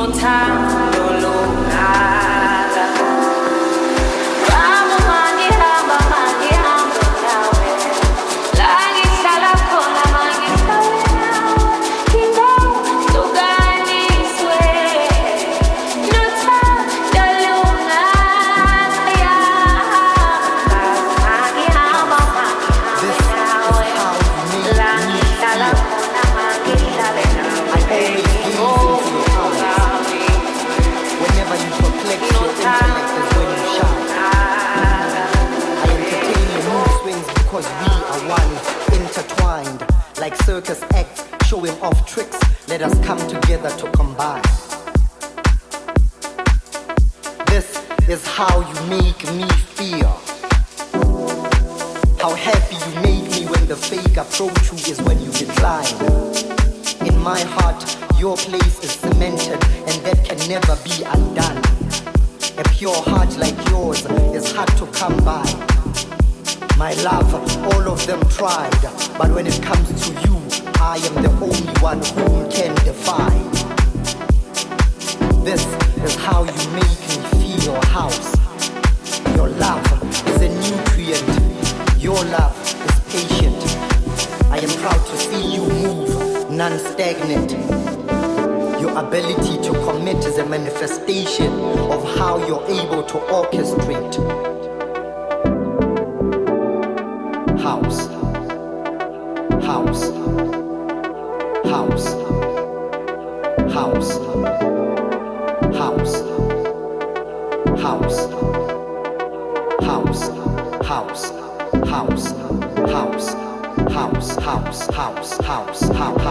nothando lungala. Vamos mangihamba mangihamba nawe, la ngihlala khona mangihlale nawe, ngingahlukaniswe nothando lungala. Mangihamba nawe, la ngihlala khona mangihlale nawe. Whenever you perplex your intellect is when you shine. I entertain your mood swings because we are one, intertwined. Like circus acts, showing off tricks, let us come together to combine. This is how you make me feel. How happy you make me when the fake approach you is when you decline. In my heart, your place is cemented and that can never be undone. A pure heart like yours is hard to come by. My love, all of them tried, but when it comes to you, I am the only one who can defy. This is how you make me feel, house. Your love is a nutrient. Your love is patient. I am proud to see you move, non-stagnant. Your ability to commit is a manifestation of how you're able to orchestrate. House. House. House. House. House. House. House. House. House. House. House. House. House. House. House. House.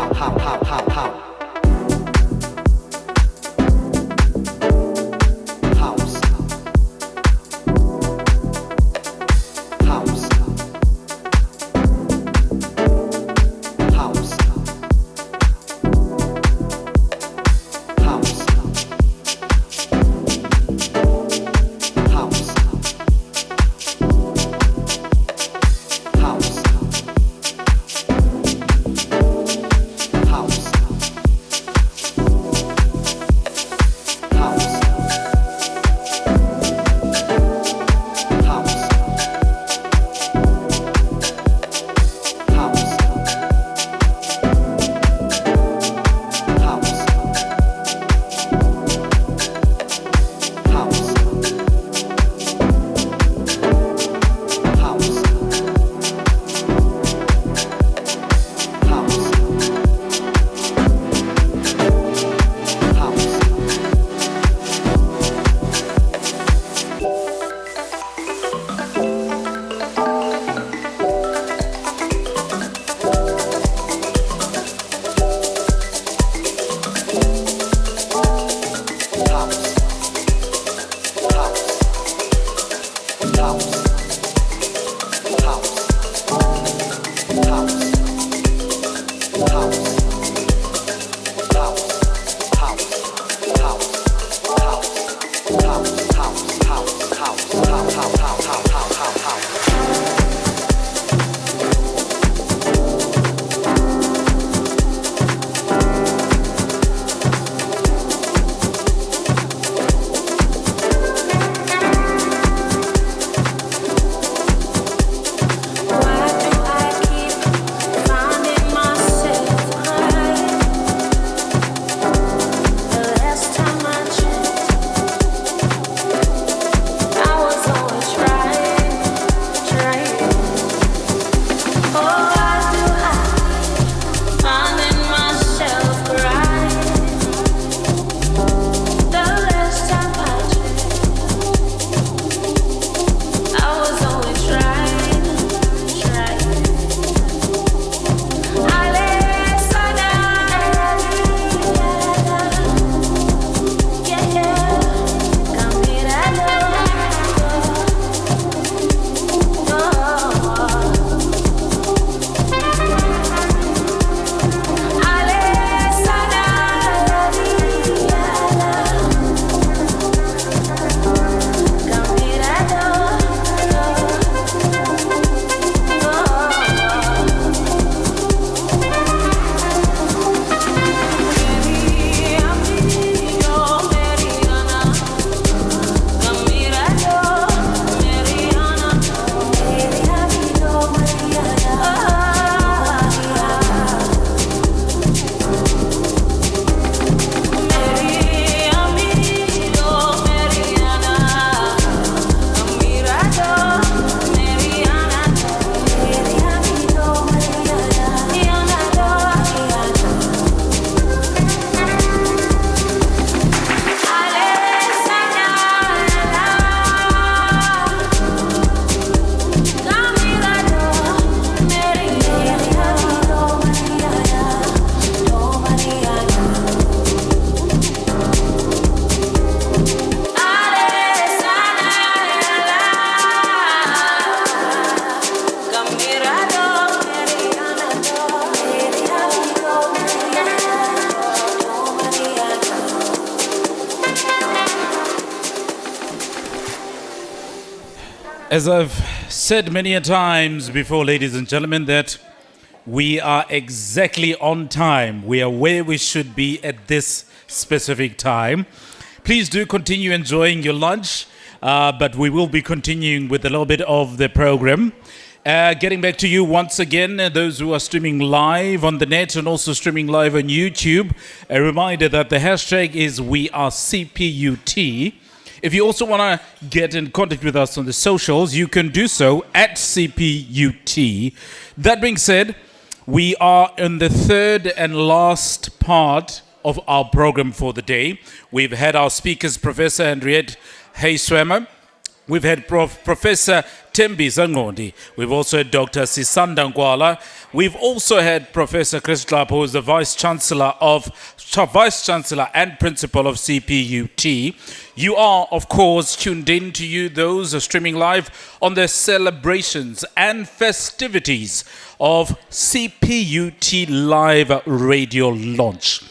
As I've said many a times before, ladies and gentlemen, that we are exactly on time. We are where we should be at this specific time. Please do continue enjoying your lunch, but we will be continuing with a little bit of the program. Getting back to you once again, those who are streaming live on the net and also streaming live on YouTube, a reminder that the hashtag is WeAreCPUT. If you also want to get in contact with us on the socials, you can do so at CPUT. That being said, we are in the third and last part of our program for the day. We've had our speakers, Professor Henriette Hayswemmer. We've had Professor Tembi Zangondi. We've also had Dr. Sisanda Ngwala. We've also had Professor Chris Clapp, who is the Vice Chancellor and Principal of CPUT. You are, of course, tuned in to you, those streaming live on the celebrations and festivities of CPUT Live Radio launch.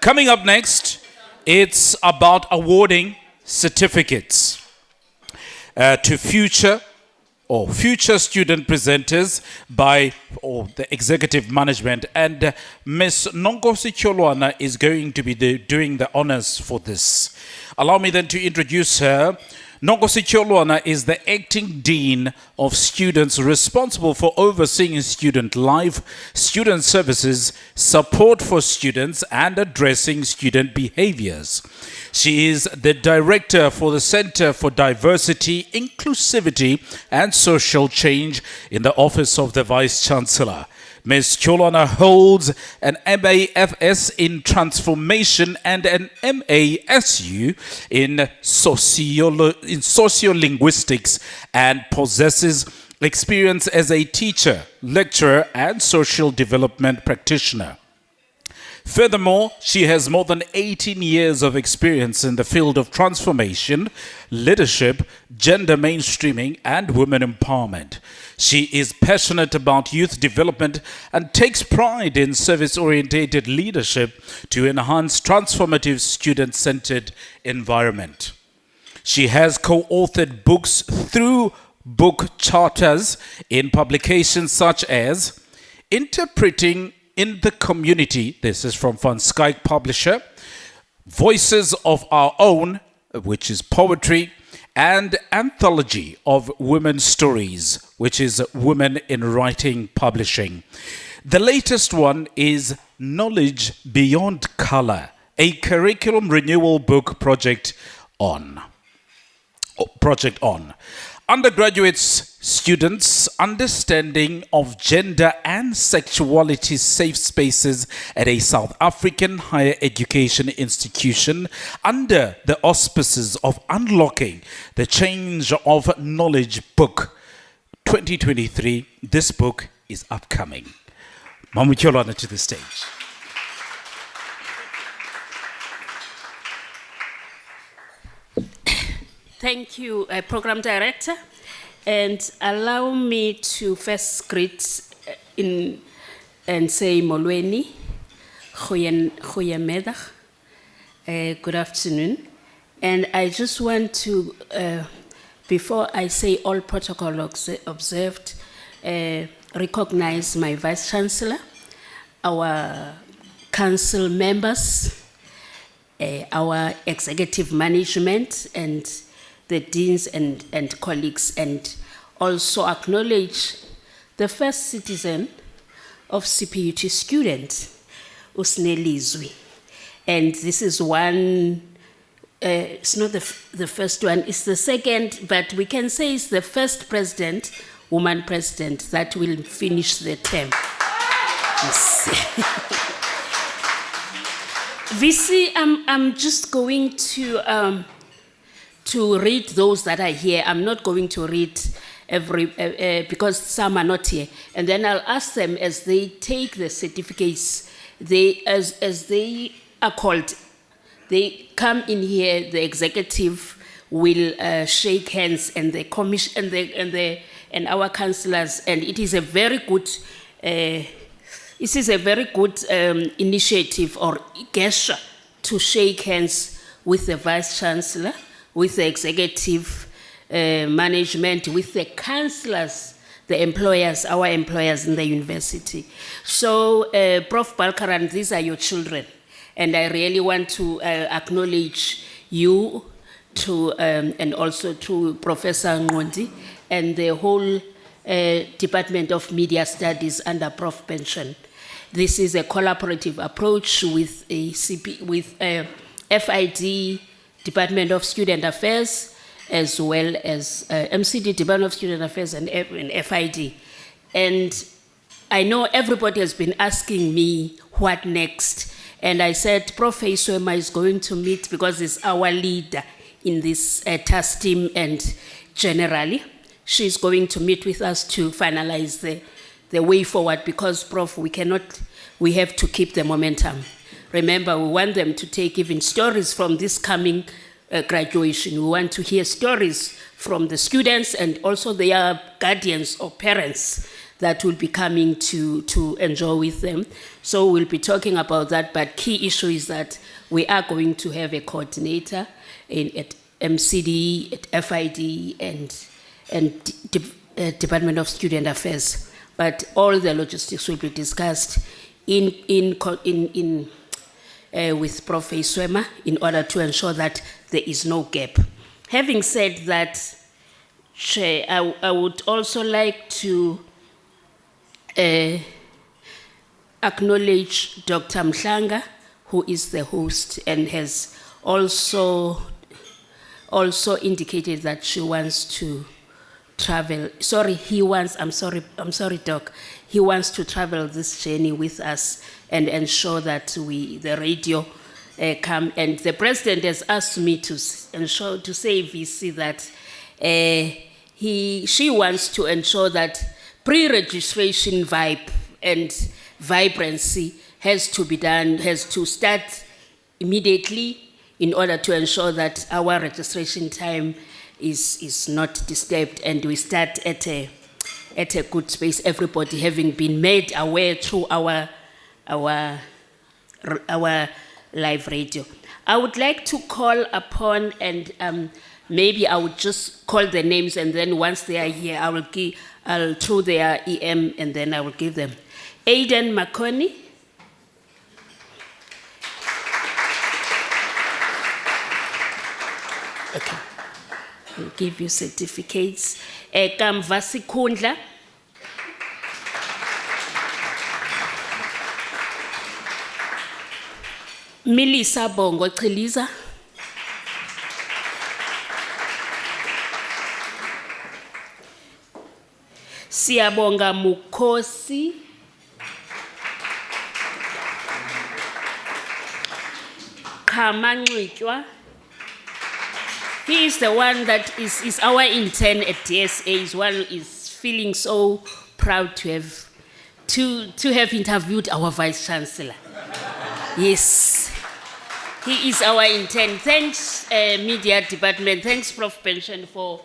Coming up next, it's about awarding certificates to future student presenters by the executive management, and Ms. Nongosi Cholwana is going to be doing the honors for this. Allow me then to introduce her. Nongosi Cholwana is the acting dean of students responsible for overseeing student life, student services, support for students, and addressing student behaviors. She is the director for the Center for Diversity, Inclusivity, and Social Change in the Office of the Vice Chancellor. Ms. Cholwana holds an MAFS in Transformation and an MASU in Sociolinguistics, and possesses experience as a teacher, lecturer, and social development practitioner. Furthermore, she has more than 18 years of experience in the field of transformation, leadership, gender mainstreaming, and women empowerment. She is passionate about youth development and takes pride in service-oriented leadership to enhance transformative student-centered environment. She has co-authored books through book charters in publications such as Interpreting in the Community, this is from Van Skyke Publisher, Voices of Our Own, which is poetry, and Anthology of Women's Stories, which is Women in Writing Publishing. The latest one is Knowledge Beyond Color, a curriculum renewal book project on. Undergraduates, students, understanding of gender and sexuality safe spaces at a South African higher education institution under the auspices of Unlocking the Change of Knowledge Book 2023. This book is upcoming. Mamu Cholwana to the stage. Thank you, Program Director. And allow me to first greet and say Molweni, Goeiemiddag, good afternoon. And I just want to, before I say all protocol observed, recognize my Vice Chancellor, our council members, our executive management, and the deans and colleagues, and also acknowledge the first citizen of CPUT student, Usnelizwi. And this is one, it's not the first one, it's the second, but we can say it's the first president, woman president, that will finish the term. Yes. VC, I'm just going to read those that are here. I'm not going to read every, because some are not here. And then I'll ask them as they take the certificates, as they are called, they come in here, the executive will shake hands, and the commission and our councillors, and it is a very good initiative or gesture to shake hands with the Vice Chancellor, with the executive management, with the councillors, the employers, our employers in the university. So, Prof. Balkaran, these are your children. And I really want to acknowledge you and also to Professor Ngondi and the whole Department of Media Studies under Prof. Pension. This is a collaborative approach with FID, Department of Student Affairs, as well as MCD, Department of Student Affairs, and FID. And I know everybody has been asking me what next. And I said, Professor Swema is going to meet, because he's our leader in this task team, and generally, she's going to meet with us to finalize the way forward, because, Prof, we have to keep the momentum. Remember, we want them to take even stories from this coming graduation. We want to hear stories from the students and also their guardians or parents that will be coming to enjoy with them. So we'll be talking about that, but key issue is that we are going to have a coordinator at MCD, at FID, and Department of Student Affairs. But all the logistics will be discussed with Professor Swema in order to ensure that there is no gap. Having said that, Chair, I would also like to acknowledge Dr. Mhlanga, who is the host and has also indicated that she wants to travel. I'm sorry, Doc. He wants to travel this journey with us and ensure that the radio come. And the president has asked me to say VC that she wants to ensure that pre-registration vibe and vibrancy has to be done, has to start immediately in order to ensure that our registration time is not disturbed and we start at a good space, everybody having been made aware through our live radio. I would like to call upon, and maybe I would just call the names, and then once they are here, I'll through their EM, and then I will give them. Aiden Makoni. Okay. We'll give you certificates. Kamvasi Kundla. Milisa Bongo Chiliza. Siyabonga Mukosi. Kamangwitwa. He is the one that is our intern at DSA. Is feeling so proud to have interviewed our Vice Chancellor. Yes, he is our intern. Thanks, Media Department. Thanks, Prof. Pension, for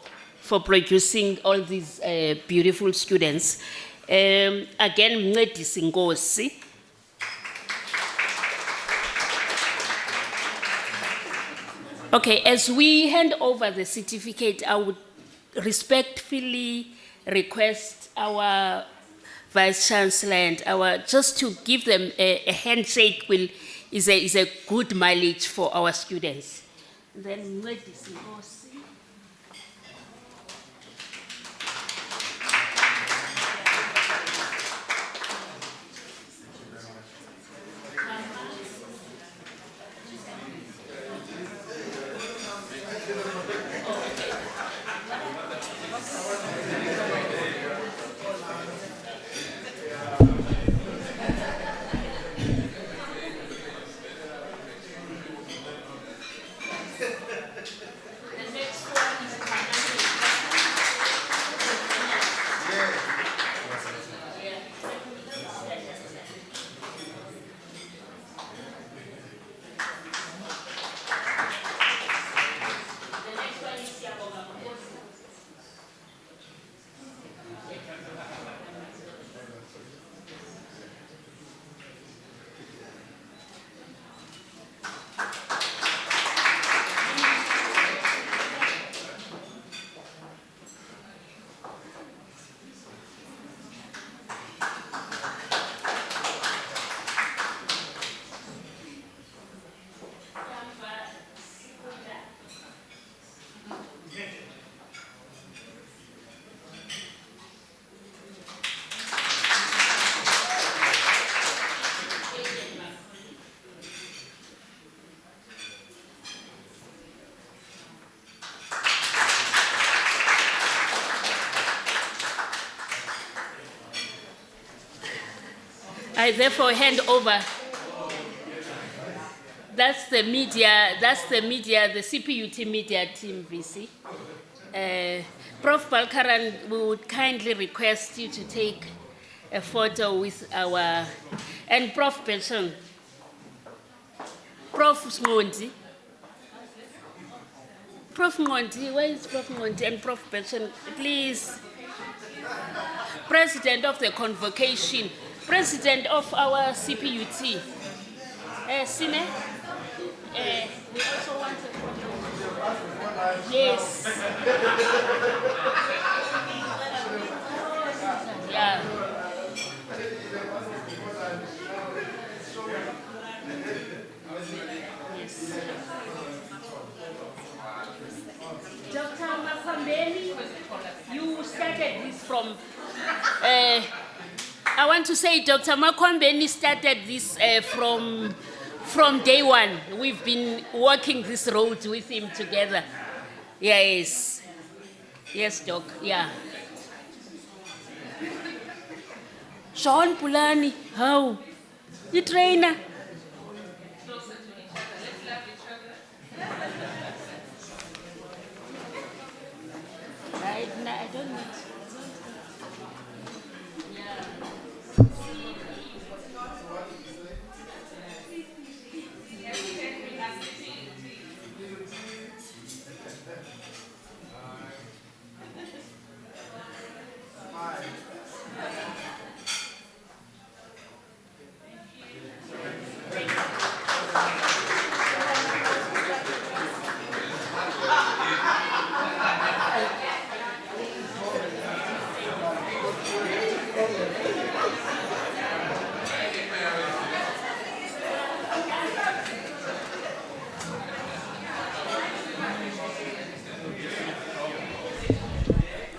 producing all these beautiful students. Again, Mncedisi Nkosi. Okay, as we hand over the certificate, I would respectfully request our Vice Chancellor and just to give them a handshake is a good mileage for our students. Then Mncedisi Nkosi. I therefore hand over. That's the media, the CPUT media team, VC. Prof. Balkaran, we would kindly request you to take a photo with our, and Prof. Pension, Prof. Smondi. Prof. Monti, where is Prof. Monti and Prof. Pension? Please. President of the convocation, President of our CPUT. Sine, we also want a photo. Yes. Yeah. Yes. Dr. Makwambeni, you started this from, I want to say Dr. Makwambeni started this from day one. We've been walking this road with him together. Yes. Yes, Doc, yeah. Sean Pulani, how? You trainer? I don't need.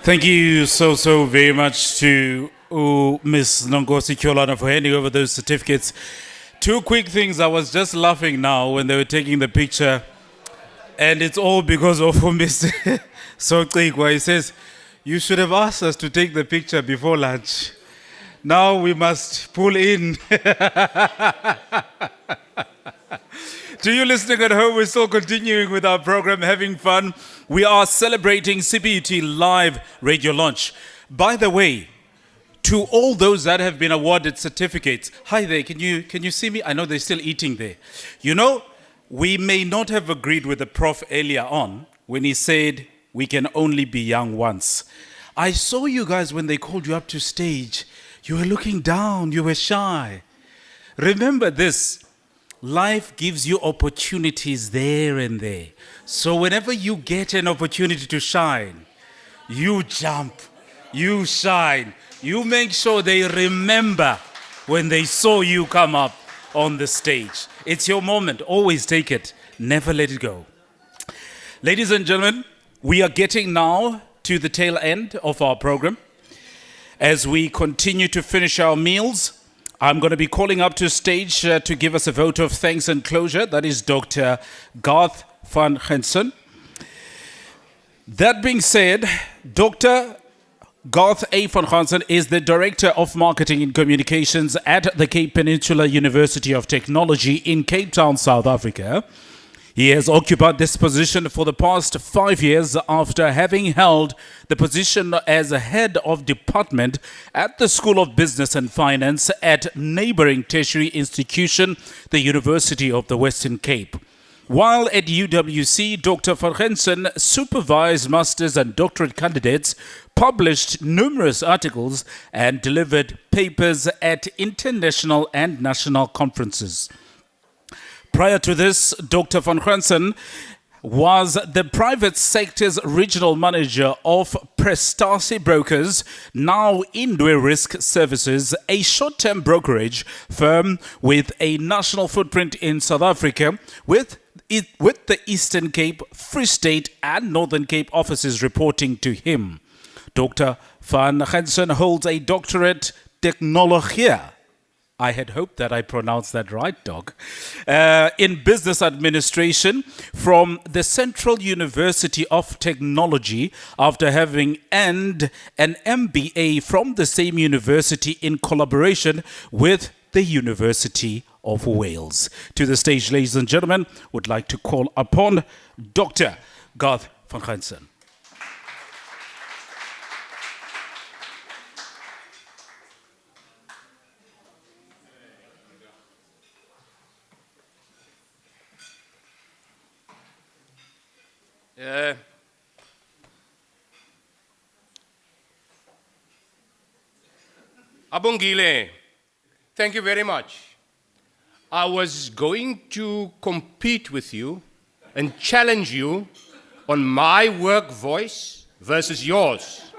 Thank you so very much to Ms. Nongosi Kyolana for handing over those certificates. Two quick things. I was just laughing now when they were taking the picture, and it's all because of Mr. Sotikwa. He says, you should have asked us to take the picture before lunch. Now we must pull in. To you listening at home, we're still continuing with our program, having fun. We are celebrating CPUT Live Radio Launch. By the way, to all those that have been awarded certificates, hi there, can you see me? I know they're still eating there. You know, we may not have agreed with the prof earlier on when he said we can only be young once. I saw you guys when they called you up to stage. You were looking down, you were shy. Remember this. Life gives you opportunities there and there. So whenever you get an opportunity to shine, you jump, you shine, you make sure they remember when they saw you come up on the stage. It's your moment. Always take it. Never let it go. Ladies and gentlemen, we are getting now to the tail end of our program. As we continue to finish our meals, I'm going to be calling up to stage to give us a vote of thanks and closure. That is Dr. Garth van Gensen. That being said, Dr. Garth A. van Gensen is the Director of Marketing and Communications at the Cape Peninsula University of Technology in Cape Town, South Africa. He has occupied this position for the past 5 years after having held the position as a head of department at the School of Business and Finance at neighboring tertiary institution, the University of the Western Cape. While at UWC, Dr. van Gensen supervised masters and doctorate candidates, published numerous articles, and delivered papers at international and national conferences. Prior to this, Dr. van Gensen was the private sector's regional manager of Prestasi Brokers, now Indwe Risk Services, a short-term brokerage firm with a national footprint in South Africa, with the Eastern Cape, Free State and Northern Cape offices reporting to him. Dr. van Gensen holds a doctorate technologia. I had hoped that I pronounced that right, Doc. In business administration from the Central University of Technology after having earned an MBA from the same university in collaboration with the University of Wales. To the stage, ladies and gentlemen, would like to call upon Dr. Garth van Gijnsen. Abongile, thank you very much. I was going to compete with you and challenge you on my work voice versus yours.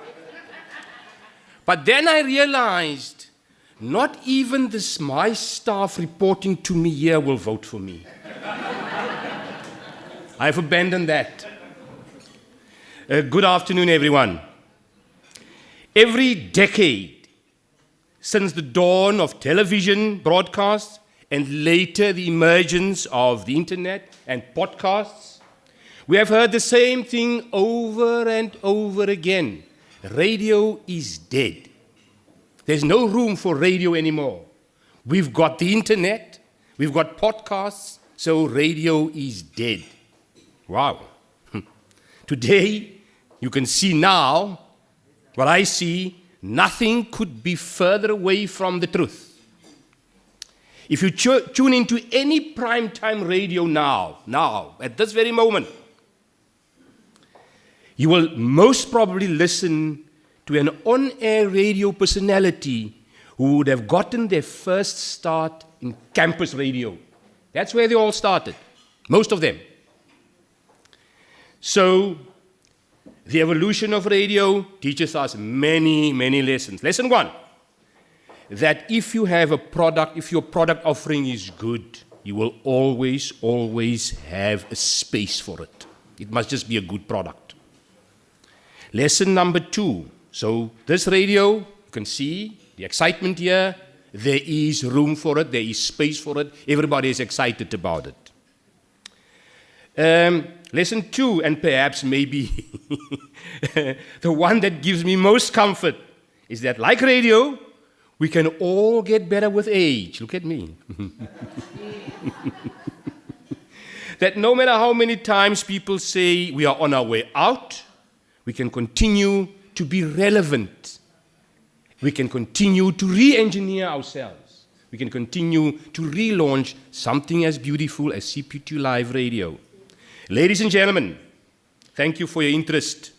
But then I realized not even my staff reporting to me here will vote for me. I've abandoned that. Good afternoon, everyone. Every decade since the dawn of television broadcasts and later the emergence of the internet and podcasts, we have heard the same thing over and over again. Radio is dead. There's no room for radio anymore. We've got the internet, we've got podcasts, so radio is dead. Wow. Today, you can see now what I see. Nothing could be further away from the truth. If you tune into any primetime radio now, at this very moment, you will most probably listen to an on-air radio personality who would have gotten their first start in campus radio. That's where they all started, most of them. So, the evolution of radio teaches us many, many lessons. Lesson 1, that if you have a product, if your product offering is good, you will always, always have a space for it. It must just be a good product. Lesson number 2, so this radio, you can see the excitement here, there is room for it, there is space for it, everybody is excited about it. Lesson 2, and perhaps maybe the one that gives me most comfort, is that like radio, we can all get better with age. Look at me. That no matter how many times people say we are on our way out, we can continue to be relevant. We can continue to re-engineer ourselves. We can continue to relaunch something as beautiful as CPUT Live Radio. Ladies and gentlemen, thank you for your interest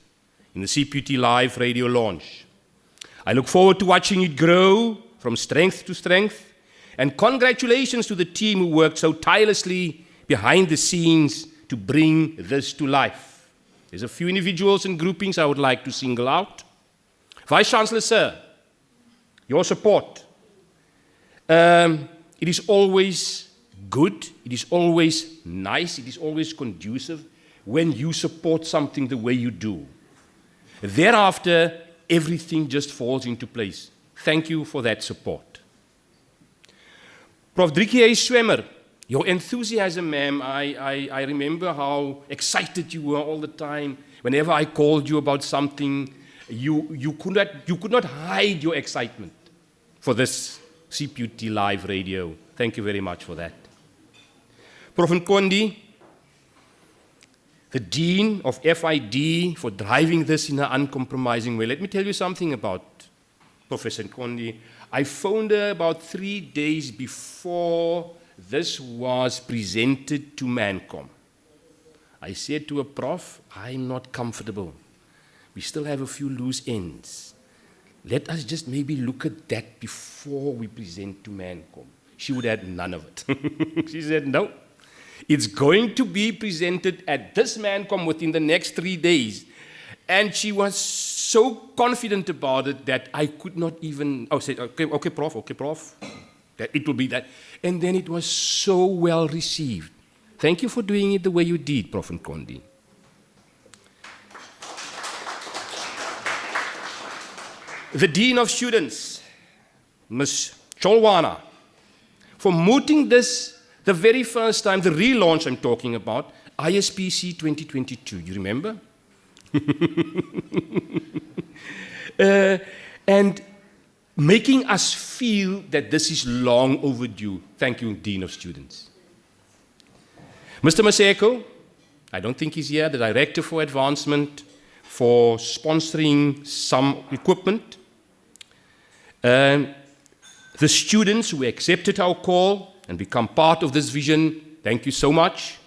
in the CPUT Live Radio launch. I look forward to watching it grow from strength to strength, and congratulations to the team who worked so tirelessly behind the scenes to bring this to life. There's a few individuals and groupings I would like to single out. Vice-Chancellor, sir, your support. It is always good, it is always nice, it is always conducive when you support something the way you do. Thereafter, everything just falls into place. Thank you for that support. Prof. Driekie Swemmer, your enthusiasm, ma'am, I remember how excited you were all the time. Whenever I called you about something, you could not hide your excitement for this CPUT Live Radio. Thank you very much for that. Prof. Nkondi, the Dean of FID, for driving this in an uncompromising way. Let me tell you something about Professor Nkondi. I phoned her about 3 days before this was presented to Mancom. I said to her, Prof, I'm not comfortable. We still have a few loose ends. Let us just maybe look at that before we present to Mancom. She would have none of it. She said, no. It's going to be presented at this Mancom within the next 3 days. And she was so confident about it that I could not even, say, okay, Prof, that it will be that. And then it was so well received. Thank you for doing it the way you did, Prof. Nkondi. The Dean of Students, Ms. Cholwana, for mooting this the very first time, the relaunch I'm talking about, ISPC 2022, you remember? And making us feel that this is long overdue. Thank you, Dean of Students. Mr. Maseko, I don't think he's here, the Director for Advancement, for sponsoring some equipment. The students who accepted our call and become part of this vision, thank you so much.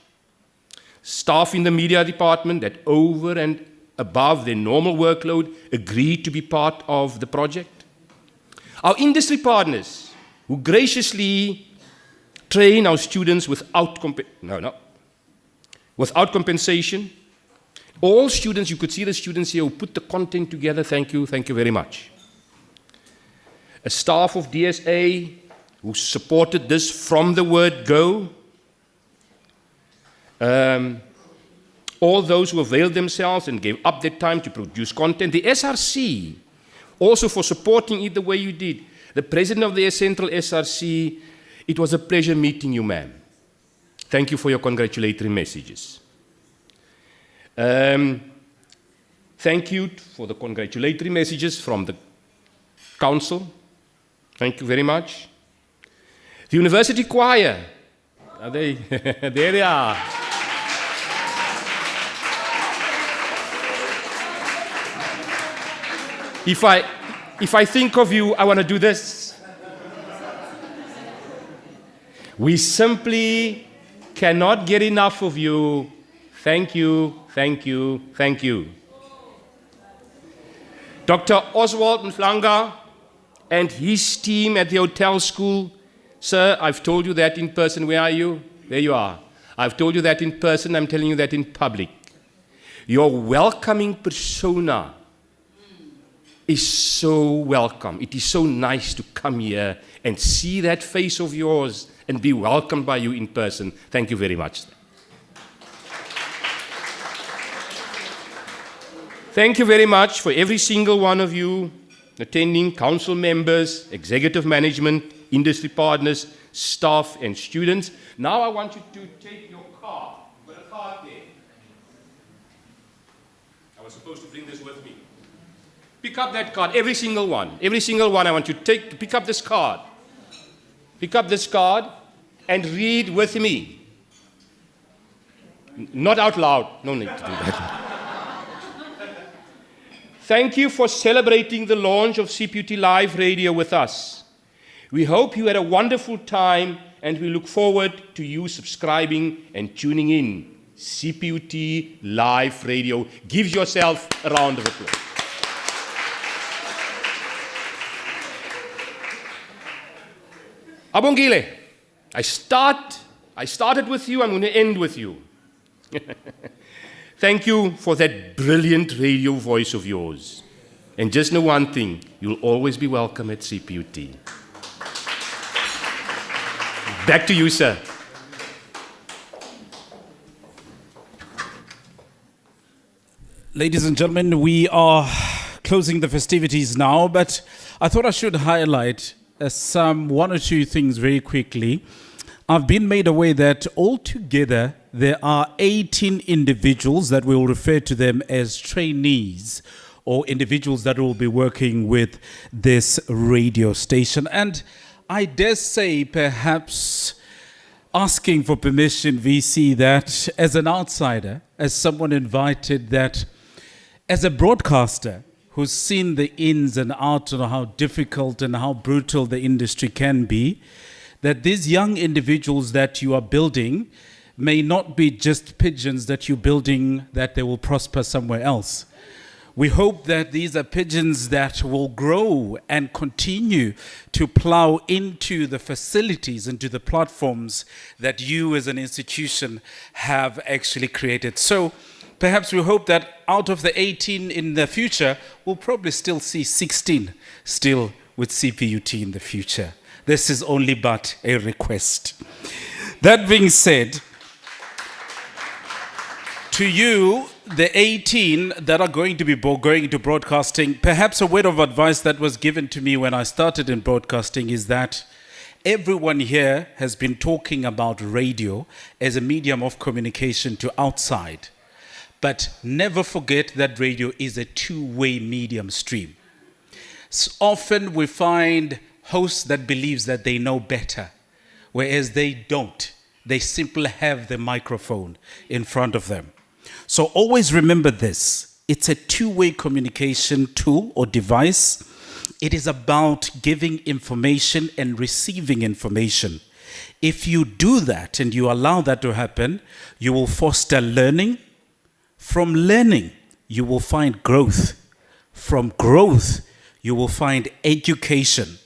Staff in the media department that over and above their normal workload agreed to be part of the project. Our industry partners who graciously train our students without compensation. All students, you could see the students here who put the content together. Thank you very much. A staff of DSA who supported this from the word go. All those who availed themselves and gave up their time to produce content. The SRC, also for supporting it the way you did. The president of the Central SRC, it was a pleasure meeting you, ma'am. Thank you for your congratulatory messages. Thank you for the congratulatory messages from the council. Thank you very much. The university choir. Are they? There they are. If I think of you, I want to do this. We simply cannot get enough of you. Thank you, thank you, thank you. Dr. Oswald Mflanga and his team at the hotel school. Sir, I've told you that in person. Where are you? There you are. I've told you that in person. I'm telling you that in public. Your welcoming persona is so welcome. It is so nice to come here and see that face of yours and be welcomed by you in person. Thank you very much. Thank you very much for every single one of you attending, council members, executive management, industry partners, staff, and students. Now I want you to take your card. You've got a card there. I was supposed to bring this with me. Pick up that card, every single one. Every single one I want you to pick up this card. Pick up this card and read with me. Not out loud. No need to do that. Thank you for celebrating the launch of CPUT Live Radio with us. We hope you had a wonderful time and we look forward to you subscribing and tuning in. CPUT Live Radio. Give yourself a round of applause. Abongile, I started with you, I'm going to end with you. Thank you for that brilliant radio voice of yours. And just know one thing, you'll always be welcome at CPUT. Back to you, sir. Ladies and gentlemen, we are closing the festivities now, but I thought I should highlight one or two things very quickly. I've been made aware that altogether there are 18 individuals that we'll refer to them as trainees or individuals that will be working with this radio station. And I dare say perhaps asking for permission, VC, that as an outsider, as someone invited, that as a broadcaster who's seen the ins and outs and how difficult and how brutal the industry can be, that these young individuals that you are building may not be just pigeons that you're building that they will prosper somewhere else. We hope that these are pigeons that will grow and continue to plow into the facilities, into the platforms that you as an institution have actually created. So perhaps we hope that out of the 18 in the future, we'll probably still see 16 still with CPUT in the future. This is only but a request. That being said, to you, the 18 that are going to be going into broadcasting, perhaps a word of advice that was given to me when I started in broadcasting is that everyone here has been talking about radio as a medium of communication to outside. But never forget that radio is a two-way medium stream. Often we find hosts that believes that they know better, whereas they don't. They simply have the microphone in front of them. So always remember this. It's a two-way communication tool or device. It is about giving information and receiving information. If you do that and you allow that to happen, you will foster learning. From learning, you will find growth. From growth, you will find education.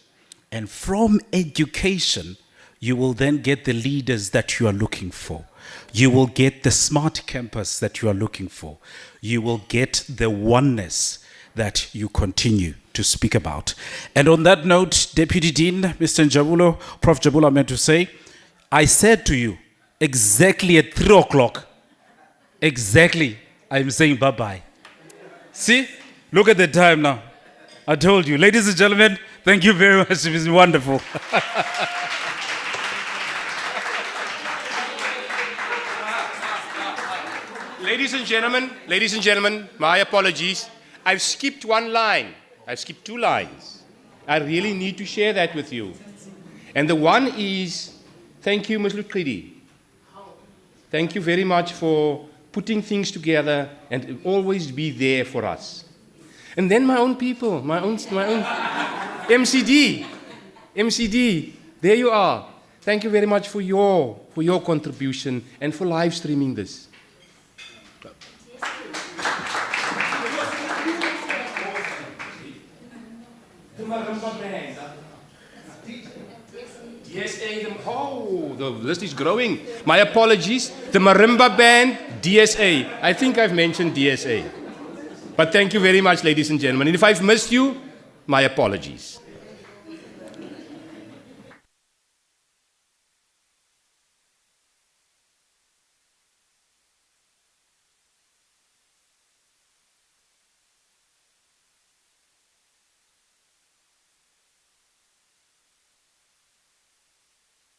And from education, you will then get the leaders that you are looking for. You will get the smart campus that you are looking for. You will get the oneness that you continue to speak about. And on that note, Deputy Dean, Mr. Njabulo, Prof. Njabulo, meant to say, I said to you, exactly at 3 o'clock, exactly, I'm saying bye-bye. See, look at the time now. I told you. Ladies and gentlemen, thank you very much. It was wonderful. Ladies and gentlemen, my apologies. I've skipped one line. I've skipped 2 lines. I really need to share that with you. And the one is, thank you, Ms. Lukridi. Thank you very much for putting things together and always be there for us. And then my own people, my own MCD, there you are. Thank you very much for your contribution and for live streaming this. The Marimba Band. DSA, the list is growing. My apologies. The Marimba Band, DSA. I think I've mentioned DSA. But thank you very much, ladies and gentlemen. And if I've missed you, my apologies.